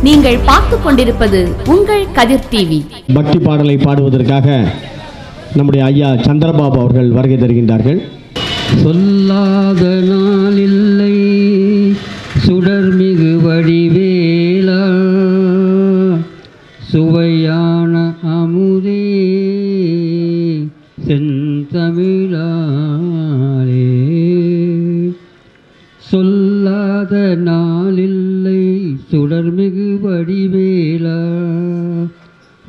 நீங்கள் பார்த்து கொண்டிருப்பது உங்கள் கதிர் டிவி. பக்தி பாடலை பாடுவதற்காக நம்முடைய ஐயா சந்திரபாபு அவர்கள் வருகை தருகின்றார்கள். சொல்லாத நாளில்லை சுடர்மிகு வடிவேலா, சுவையான அமுதே செந்தமிழாலே. சொல்லாத நாளில்லை சுடர்மிகு வடிவேலா,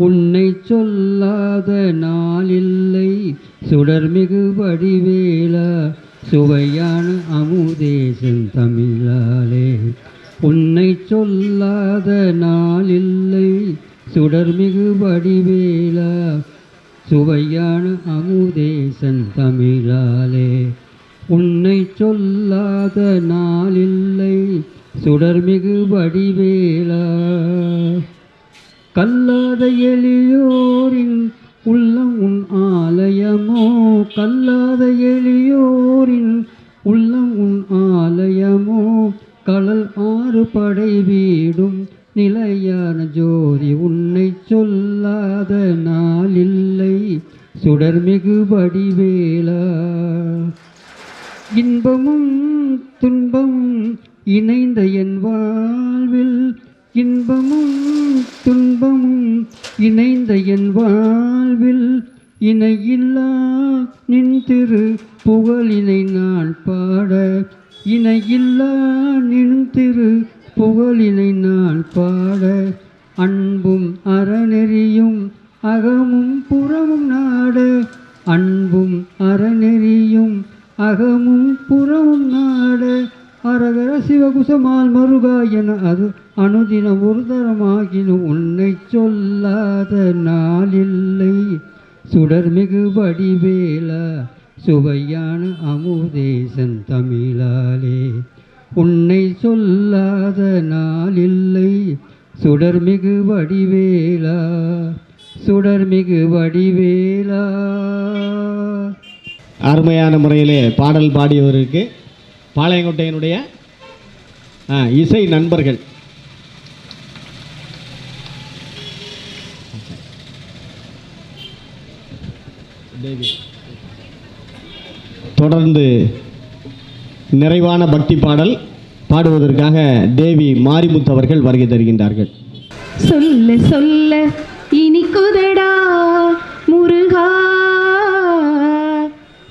உன்னை சொல்லாத நாளில்லை சுடர்மிகு வடிவேலா, சுவையான அமுதே செந்தமிழாலே. உன்னை சொல்லாத நாளில்லை சுடர்மிகு வடிவேலா, சுவையான அமுதே செந்தமிழாலே. உன்னை சொல்லாத நாளில்லை சுடர்மிகு வடிவேலா, கல்லாத எளியோரின் உள்ளம் உன் ஆலயமோ, கல்லாத எளியோரின் உள்ளம் உன் ஆலயமோ, கடல் ஆறு படை வீடும் நிலையான ஜோதி. உன்னை சொல்லாத நாளில்லை சுடர்மிகு வடிவேலா, இன்பமும் துன்பமும் இணைந்த என் வாழ்வில், இன்பமும் துன்பமும் இணைந்த என் வாழ்வில், இணையில்லா நின் திரு புகழினை நான் பாட, இணையில்லா நின் திரு புகழினை நான் பாட, அன்பும் அறநெறியும் அகமும் புறமும் நாட, அன்பும் அறநெறியும் அகமும் புறமும் நாட, அரகர சிவகுசமால் மருகா என அது அனுதினம் ஒரு தரமாகினும் உன்னை சொல்லாத நாளில்லை சுடர்மிகு வடிவேலா, சுவையான அமுதே செந்தமிழாலே. உன்னை சொல்லாத நாளில்லை சுடர்மிகு வடிவேலா, சுடர்மிகு வடிவேலா. அருமையான முறையிலே பாடல் பாடியவருக்கு பாளையங்கோட்டையினுடைய இசை நண்பர்கள் தொடர்ந்து நிறைவான பக்தி பாடல் பாடுவதற்காக தேவி மாரிமுத்து அவர்கள் வருகை தருகின்றார்கள். சொல்ல சொல்ல இனிக்குதடா முருகா,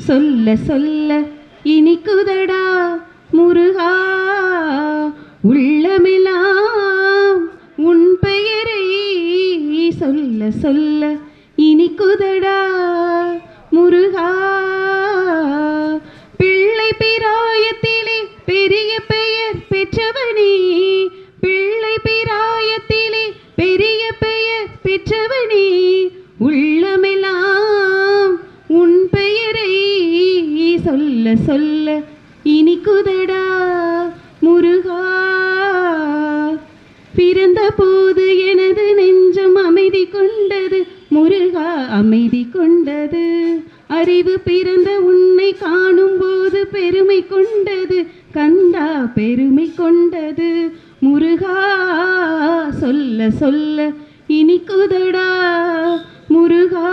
சொல்ல சொல்ல இனிக்குதடா முருகா, உள்ளமெல்லாம் உன் பெயரை சொல்ல சொல்ல இனிக்குதடா முருகா. பிள்ளை பிராயத்திலே பெரிய பெயர் பெற்றவனே, பிள்ளை பிராயத்திலே பெரிய பெயர் பெற்றவனே, உள்ளமெல்லாம் உன் பெயரை சொல்ல சொல்ல இனிக்குதடா முருகா. பிறந்த போது எனது நெஞ்சம் அமைதி கொண்டது முருகா, அமைதி கொண்டது. அறிவு பிறந்த உன்னை காணும் போது பெருமை கொண்டது கந்தா, பெருமை கொண்டது முருகா. சொல்ல சொல்ல இனிக்குதடா முருகா.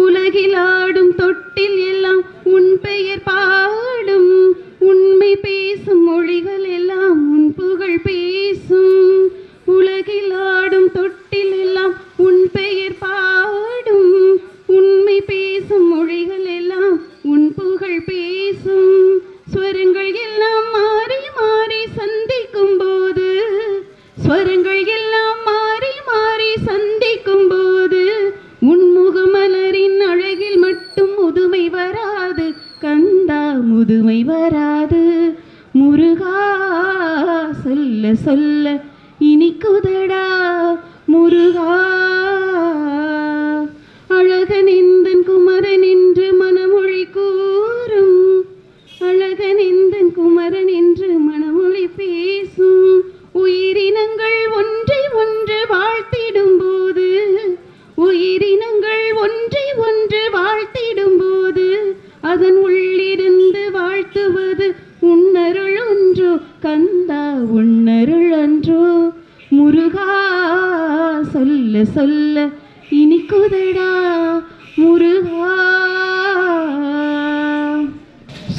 உலகில் ஆடும் தொட்டில் எல்லாம் உன் பெயர் பாடும், உண்மை பேசும் மொழிகள் எல்லாம் உன் புகழ் பேசும். உலகில் ஆடும் தொட்டில் எல்லாம் உன் பெயர் பாடும், உண்மை பேசும் மொழிகள் எல்லாம் உன் புகழ் பேசும். ஸ்வரங்கள் எல்லாம் மாறி மாறி சந்திக்கும் போது, ஸ்வரங்கள் எல்லாம் மாறி மாறி சந்திக்கும் போது, உன்முகமலரின் அழகில் மட்டும் முதுமை வராது கந்தா, முதுமை வராது முருகா. சொல்ல சொல்ல இனிக்குதடா முருகா. அழகனெந்தன் குமரன் என்று மனமொழி கூறும், அழகனெந்தன் குமரன் என்று மனமொழி பேசும். உயிரினங்கள் ஒன்றை ஒன்று வாழ்த்திடும் போது, உயிரினங்கள் ஒன்றை ஒன்று வாழ்த்திடும் போது, அதன் உள்ளிருந்து வாழ்த்துவது உன்னருள் ஒன்றோ கந்தா, உன்னருள் ஒன்றோ சொல்ல இனிக்குதடா முருகா.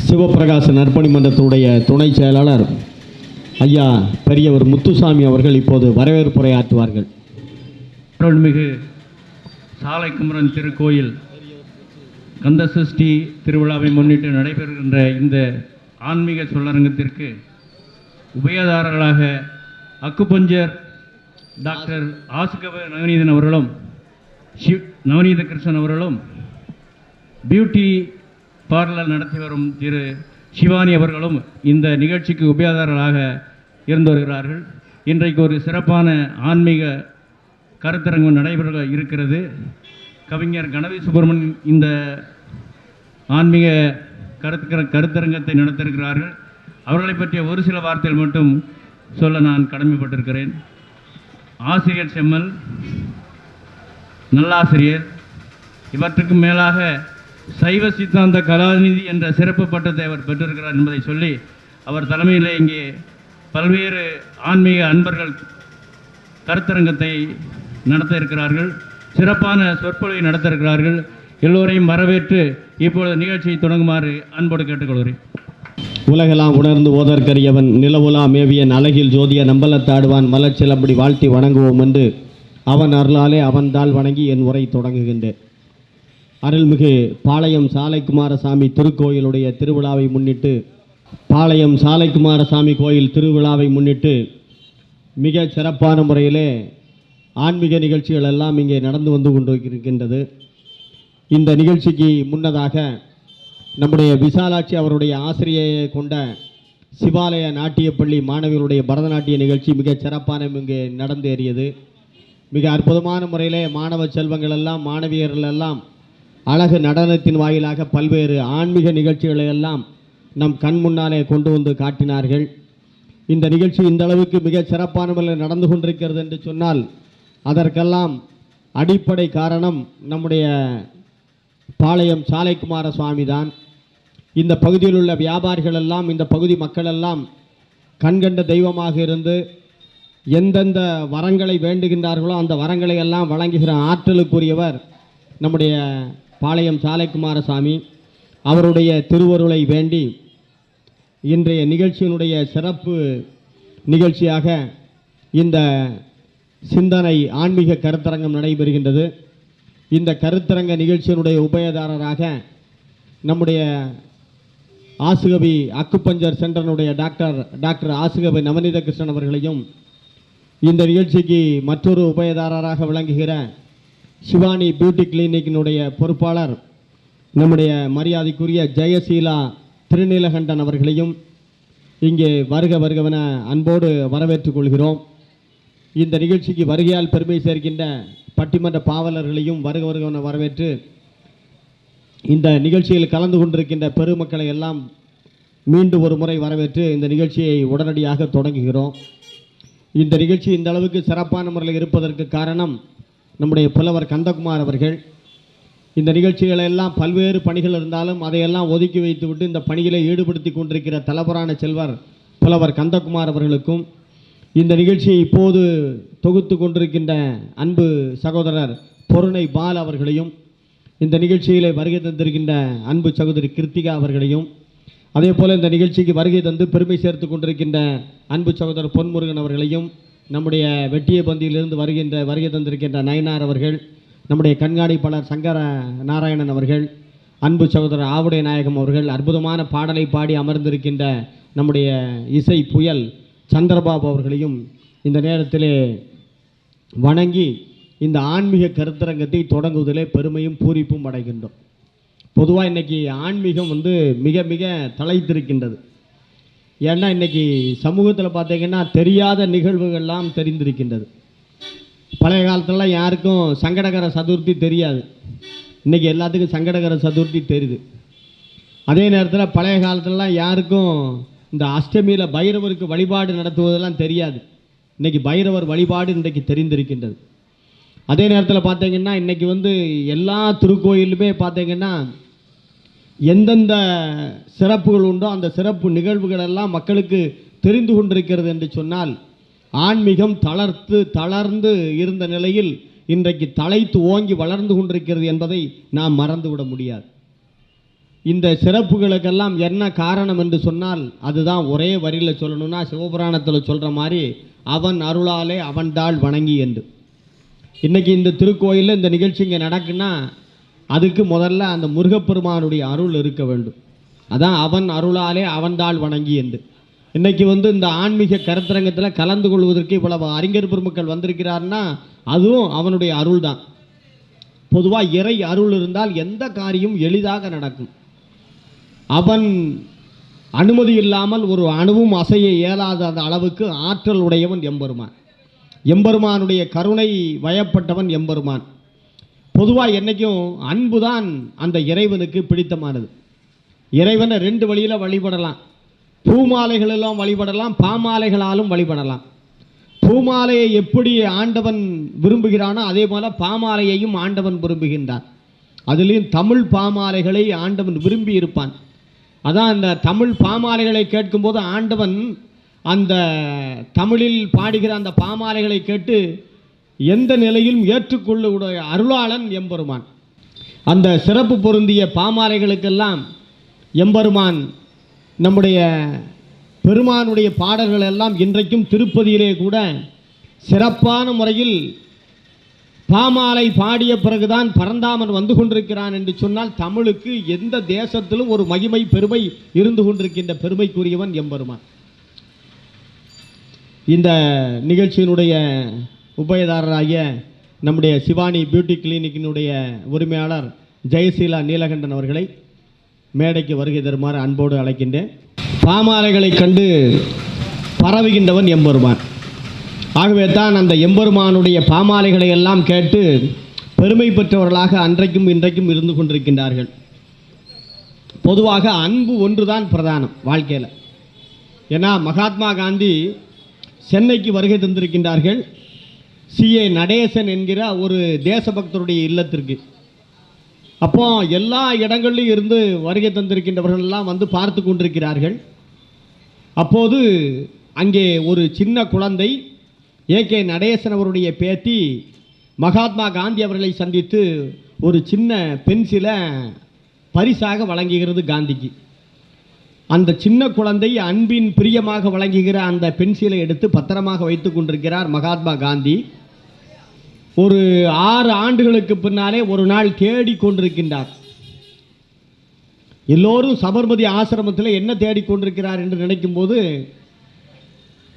சிவபிரகாச நற்பணி மன்றத்துடைய துணை செயலாளர் ஐயா பெரியவர் முத்துசாமி அவர்கள் இப்போது வரவேற்புரை ஆற்றுவார்கள். அருள்மிகு சாலை குமரன் திருக்கோயில் கந்தசஷ்டி திருவிழாவை முன்னிட்டு நடைபெறுகின்ற இந்த ஆன்மீக சொல்லரங்கத்திற்கு உபயதாரர்களாக அக்குபஞ்சர் டாக்டர் ஆசுகவ நவநீதன் அவர்களும் நவநீத கிருஷ்ணன் அவர்களும் பியூட்டி பார்லர் நடத்தி வரும் திரு சிவானி அவர்களும் இந்த நிகழ்ச்சிக்கு உபயதாரர்களாக இருந்து வருகிறார்கள். இன்றைக்கு ஒரு சிறப்பான ஆன்மீக கருத்தரங்கம் நடைபெற இருக்கிறது. கவிஞர் கணபதி சுப்பிரமணியன் இந்த ஆன்மீக கருத்தரங்கத்தை நடத்திருக்கிறார்கள். அவர்களை பற்றிய ஒரு சில வார்த்தைகள் மட்டும் சொல்ல நான் கடமைப்பட்டிருக்கிறேன். ஆசிரியர் செம்மல், நல்லாசிரியர், இவற்றுக்கும் மேலாக சைவ சித்தாந்த கலாநிதி என்ற சிறப்பு பட்டத்தை அவர் பெற்றிருக்கிறார் என்பதை சொல்லி, அவர் தலைமையிலே இங்கே பல்வேறு ஆன்மீக அன்பர்கள் கருத்தரங்கத்தை நடத்த இருக்கிறார்கள். சிறப்பான சொற்பொழிவை நடத்த இருக்கிறார்கள். எல்லோரையும் வரவேற்று இப்பொழுது நிகழ்ச்சியை தொடங்குமாறு அன்போடு கேட்டுக்கொள்கிறேன். உலகெல்லாம் உணர்ந்து ஓதற்கரியவன் நிலவுலா மேவியன் அழகில் ஜோதிய நம்பலத்தாடுவான் மலர்ச்சிலம்படி வாழ்த்தி வணங்குவோம் என்று அவன் அருளாலே அவன் தாள் வணங்கி என் உரை தொடங்குகின்றேன். அருள்மிகு பாளையம் சாலைக்குமாரசாமி திருக்கோயிலுடைய திருவிழாவை முன்னிட்டு பாளையம் சாலைக்குமாரசாமி கோயில் திருவிழாவை முன்னிட்டு மிக சிறப்பான முறையிலே ஆன்மீக நிகழ்ச்சிகள் எல்லாம் இங்கே நடந்து வந்து கொண்டிருக்கின்றது. இந்த நிகழ்ச்சிக்கு முன்னதாக நம்முடைய விசாலாட்சி அவருடைய ஆசிரியையை கொண்ட சிவாலய நாட்டியப்பள்ளி மாணவிகளுடைய பரதநாட்டிய நிகழ்ச்சி மிக சிறப்பான இங்கே நடந்தேறியது. மிக அற்புதமான முறையிலே மாணவ செல்வங்கள் எல்லாம் மாணவியர்கள் எல்லாம் அழகு நடனத்தின் வாயிலாக பல்வேறு ஆன்மீக நிகழ்ச்சிகளை எல்லாம் நம் கண் முன்னாலே கொண்டு வந்து காட்டினார்கள். இந்த நிகழ்ச்சி இந்த அளவுக்கு மிக சிறப்பான முறையில் நடந்து கொண்டிருக்கிறது என்று சொன்னால் அதற்கெல்லாம் அடிப்படை காரணம் நம்முடைய பாளையம் சாலைக்குமார சுவாமி தான். இந்த பகுதியில் உள்ள வியாபாரிகள் எல்லாம் இந்த பகுதி மக்கள் எல்லாம் கண்கண்ட தெய்வமாக இருந்து எந்தெந்த வரங்களை வேண்டுகின்றார்களோ அந்த வரங்களை எல்லாம் வழங்குகிற ஆற்றலுக்குரியவர் நம்முடைய பாளையம் சாலைக்குமாரசாமி. அவருடைய திருவருளை வேண்டி இன்றைய நிகழ்ச்சியினுடைய சிறப்பு நிகழ்ச்சியாக இந்த சிந்தனை ஆன்மீக கருத்தரங்கம் நடைபெறுகின்றது. இந்த கருத்தரங்க நிகழ்ச்சியினுடைய உபயதாரராக நம்முடைய ஆசுகவி அக்குபஞ்சர் சென்டருடைய டாக்டர் ஆசுகவி நவநீத கிருஷ்ணன் அவர்களையும், இந்த நிகழ்ச்சிக்கு மற்றொரு உபயதாரராக விளங்குகிற சிவானி பியூட்டி கிளினிக்கினுடைய பொறுப்பாளர் நம்முடைய மரியாதைக்குரிய ஜெயசீலா திருநீலகண்டன் அவர்களையும் இங்கே வருகவென அன்போடு வரவேற்றுக் கொள்கிறோம். இந்த நிகழ்ச்சிக்கு வருகையால் பெருமை சேர்க்கின்ற பட்டிமன்ற பாவலர்களையும் வருகவென வரவேற்று இந்த நிகழ்ச்சியில் கலந்து கொண்டிருக்கின்ற பெருமக்களை எல்லாம் மீண்டும் ஒரு முறை வரவேற்று இந்த நிகழ்ச்சியை உடனடியாக தொடங்குகிறோம். இந்த நிகழ்ச்சி இந்த அளவுக்கு சிறப்பான முறையில் இருப்பதற்கு காரணம் நம்முடைய புலவர் கந்தகுமார் அவர்கள். இந்த நிகழ்ச்சிகளை எல்லாம் பல்வேறு பணிகள் இருந்தாலும் அதையெல்லாம் ஒதுக்கி வைத்துவிட்டு இந்த பணிகளை ஈடுபடுத்தி கொண்டிருக்கிற தலபுரான செல்வர் புலவர் கந்தகுமார் அவர்களுக்கும், இந்த நிகழ்ச்சியை இப்போது தொகுத்து கொண்டிருக்கின்ற அன்பு சகோதரர் பொருணை பால் அவர்களையும், இந்த நிகழ்ச்சியிலே வருகை தந்திருக்கின்ற அன்பு சகோதரி கிருத்திகா அவர்களையும், அதே போல் இந்த நிகழ்ச்சிக்கு வருகை தந்து பெருமை சேர்த்து கொண்டிருக்கின்ற அன்பு சகோதரர் பொன்முருகன் அவர்களையும், நம்முடைய வெட்டிய பந்தியிலிருந்து வருகை தந்திருக்கின்ற நயனார் அவர்கள், நம்முடைய கண்காணிப்பாளர் சங்கர நாராயணன் அவர்கள், அன்பு சகோதரர் ஆவுடைய நாயகம் அவர்கள், அற்புதமான பாடலை பாடி அமர்ந்திருக்கின்ற நம்முடைய இசை புயல் சந்திரபாபு அவர்களையும் இந்த நேரத்திலே வணங்கி இந்த ஆன்மீக கருத்தரங்கத்தை தொடங்குவதிலே பெருமையும் பூரிப்பும் அடைகின்றோம். பொதுவாக இன்றைக்கி ஆன்மீகம் மிக மிக தலைத்திருக்கின்றது. ஏன்னா இன்றைக்கி சமூகத்தில் பார்த்தீங்கன்னா தெரியாத நிகழ்வுகள்லாம் தெரிந்திருக்கின்றது. பழைய காலத்துலலாம் யாருக்கும் சங்கடகர சதுர்த்தி தெரியாது, இன்றைக்கி எல்லாத்துக்கும் சங்கடகர சதுர்த்தி தெரியுது. அதே நேரத்தில் பழைய காலத்துலலாம் யாருக்கும் இந்த அஷ்டமியில் பைரவருக்கு வழிபாடு நடத்துவதெல்லாம் தெரியாது, இன்றைக்கி பைரவர் வழிபாடு இன்றைக்கு தெரிந்திருக்கின்றது. அதே நேரத்தில் பார்த்தீங்கன்னா இன்றைக்கி எல்லா திருக்கோயிலுமே பார்த்தீங்கன்னா எந்தெந்த சிறப்புகள் உண்டோ அந்த சிறப்பு நிகழ்வுகள் எல்லாம் மக்களுக்கு தெரிந்து கொண்டிருக்கிறது என்று சொன்னால், ஆன்மீகம் தளர்ந்து இருந்த நிலையில் இன்றைக்கு தலைத்து ஓங்கி வளர்ந்து கொண்டிருக்கிறது என்பதை நாம் மறந்துவிட முடியாது. இந்த சிறப்புகளுக்கெல்லாம் என்ன காரணம் என்று சொன்னால் அதுதான் ஒரே வரியில் சொல்லணும்னா சிவபுராணத்தில் சொல்கிற மாதிரி அவன் அருளாலே அவன்தாள் வணங்கி என்று. இன்றைக்கி இந்த திருக்கோயிலில் இந்த நிகழ்ச்சி இங்கே நடக்குன்னா அதுக்கு முதல்ல அந்த முருகப்பெருமானுடைய அருள் இருக்க வேண்டும். அதான் அவன் அருளாலே அவன்தாள் வணங்கி என்று. இன்றைக்கி இந்த ஆன்மீக கருத்தரங்கத்தில் கலந்து கொள்வதற்கு இவ்வளவு அறிஞர் பெருமக்கள் வந்திருக்கிறார்னா அதுவும் அவனுடைய அருள் தான். பொதுவாக இறை அருள் இருந்தால் எந்த காரியம் எளிதாக நடக்கும். அவன் அனுமதி இல்லாமல் ஒரு அணுவும் அசைய இயலாத அளவுக்கு ஆற்றல் உடையவன் எம்பெருமான். எம்பெருமானுடைய கருணை வயப்பட்டவன் எம்பெருமான். பொதுவாக என்றைக்கும் அன்பு தான் அந்த இறைவனுக்கு பிடித்தமானது. இறைவனை ரெண்டு வழியில் வழிபடலாம். பூமாலைகளெல்லாம் வழிபடலாம், பாமாலைகளாலும் வழிபடலாம். பூமாலையை எப்படி ஆண்டவன் விரும்புகிறானோ அதே போல் பாமாலையையும் ஆண்டவன் விரும்புகின்றான். அதுலேயும் தமிழ் பாமாலைகளை ஆண்டவன் விரும்பி இருப்பான். அதான் அந்த தமிழ் பாமாலைகளை கேட்கும்போது ஆண்டவன் அந்த தமிழில் பாடுகிற அந்த பாமாலைகளை கேட்டு எந்த நிலையிலும் ஏற்றுக்கொள்ளக்கூடிய அருளாளன் எம்பெருமான். அந்த சிறப்பு பொருந்திய பாமாலைகளுக்கெல்லாம் எம்பெருமான் நம்முடைய பெருமானுடைய பாடல்கள் எல்லாம் இன்றைக்கும் திருப்பதியிலே கூட சிறப்பான முறையில் பாமாலை பாடிய பிறகுதான் பரந்தாமன் வந்து கொண்டிருக்கிறான் என்று சொன்னால் தமிழுக்கு எந்த தேசத்திலும் ஒரு மகிமை பெருமை இருந்து கொண்டிருக்கின்ற பெருமைக்குரியவன் எம்பெருமான். இந்த நிகழ்ச்சியினுடைய உபயதாரராகிய நம்முடைய சிவானி பியூட்டி கிளினிக்கினுடைய உரிமையாளர் ஜெயசீலா நீலகண்டன் அவர்களை மேடைக்கு வருகை தருமாறு அன்போடு அழைக்கின்றேன். பாமாலைகளை கண்டு பரவுகின்றவன் எம்பெருமான். ஆகவே தான் அந்த எம்பெருமானுடைய பாமாலைகளை எல்லாம் கேட்டு பெருமை பெற்றவர்களாக அன்றைக்கும் இன்றைக்கும் இருந்து கொண்டிருக்கின்றார்கள். பொதுவாக அன்பு ஒன்றுதான் பிரதானம் வாழ்க்கையில். ஏன்னா மகாத்மா காந்தி சென்னைக்கு வருகை தந்திருக்கின்றார்கள். CA நடேசன் என்கிற ஒரு தேசபக்தருடைய இல்லத்திற்கு. அப்போ எல்லா இடங்களிலும் இருந்து வருகை தந்திருக்கின்றவர்கள் எல்லாம் வந்து பார்த்து கொண்டிருக்கிறார்கள். அப்போது அங்கே ஒரு சின்ன குழந்தை AK நடேசன் அவருடைய பேத்தி மகாத்மா காந்தி அவர்களை சந்தித்து ஒரு சின்ன பென்சிலை பரிசாக வழங்குகிறது காந்திக்கு. அந்த சின்ன குழந்தை அன்பின் பிரியமாக வழங்குகிற அந்த பென்சிலை எடுத்து பத்திரமாக வைத்து கொண்டிருக்கிறார் மகாத்மா காந்தி. ஒரு 6 ஆண்டுகளுக்கு பின்னாலே ஒரு நாள் தேடிக்கொண்டிருக்கின்றார். எல்லோரும் சபர்மதி ஆசிரமத்தில் என்ன தேடிக்கொண்டிருக்கிறார் என்று நினைக்கும் போது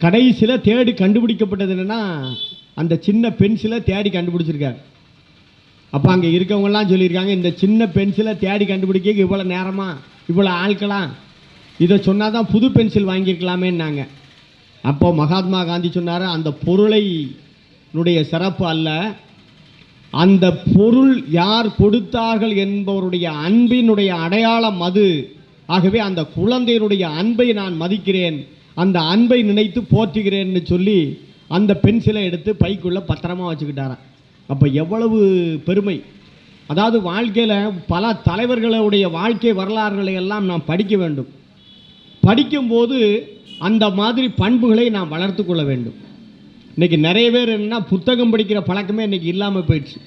கடைசியில் தேடி கண்டுபிடிக்கப்பட்டது என்னென்னா அந்த சின்ன பென்சிலை தேடி கண்டுபிடிச்சிருக்கார். அப்போ அங்கே இருக்கவங்கெல்லாம் சொல்லியிருக்காங்க, இந்த சின்ன பென்சிலை தேடி கண்டுபிடிக்க இவ்வளோ நேரமா, இவ்வளோ ஆட்களாம், இதை சொன்னால் தான் புது பென்சில் வாங்கியிருக்கலாமேன்னாங்க. அப்போது மகாத்மா காந்தி சொன்னார், அந்த பொருளை சிறப்பு அல்ல, அந்த பொருள் யார் கொடுத்தார்கள் என்பவருடைய அன்பினுடைய அடையாளம் அது. ஆகவே அந்த குழந்தையினுடைய அன்பை நான் மதிக்கிறேன், அந்த அன்பை நினைத்து போற்றுகிறேன்னு சொல்லி அந்த பென்சிலை எடுத்து பைக்குள்ளே பத்திரமா வச்சுக்கிட்டாராம். அப்போ எவ்வளவு பெருமை! அதாவது வாழ்க்கையில் பல தலைவர்களுடைய வாழ்க்கை வரலாறுகளை எல்லாம் நாம் படிக்க வேண்டும். படிக்கும்போது அந்த மாதிரி பண்புகளை நாம் வளர்த்து கொள்ள வேண்டும். இன்றைக்கி நிறைய பேர் என்னன்னா புத்தகம் படிக்கிற பழக்கமே இன்றைக்கி இல்லாமல் போயிடுச்சு.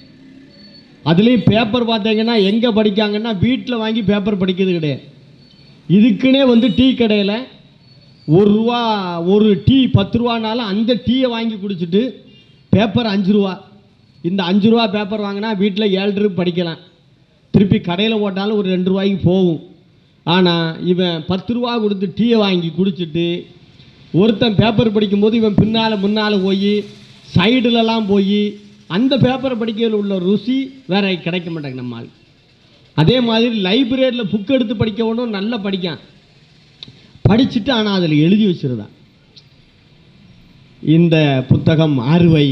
அதுலேயும் பேப்பர் பார்த்தீங்கன்னா எங்கே படிக்காங்கன்னா வீட்டில் வாங்கி பேப்பர் படிக்கிறது கிடையாது. இதுக்குன்னே டீ கடையில் ₹1 ஒரு டீ 10 ரூபானாலும் அந்த டீயை வாங்கி குடிச்சிட்டு பேப்பர் 5 ரூபா. இந்த 5 ரூபா பேப்பர் வாங்கினா வீட்டில் 7 ரூபா படிக்கலாம். திருப்பி கடையில் போட்டாலும் ஒரு 2 ரூபாய்க்கு போகும். ஆனால் இவன் 10 ரூபா கொடுத்து டீயை வாங்கி குடிச்சிட்டு ஒருத்தன் பேப்பர் படிக்கும்போது இவன் முன்னால் போய் சைடுலலாம் போய் அந்த பேப்பரை படிக்கிறதுல உள்ள ருசி வேற கிடைக்க மாட்டாங்க நம்மால். அதே மாதிரி லைப்ரரியில் புக் எடுத்து படிக்கணும், நல்லா படிக்கான், படிச்சுட்டு ஆனால் அதில் எழுதி வச்சுருதான் இந்த புத்தகம் அறுவை.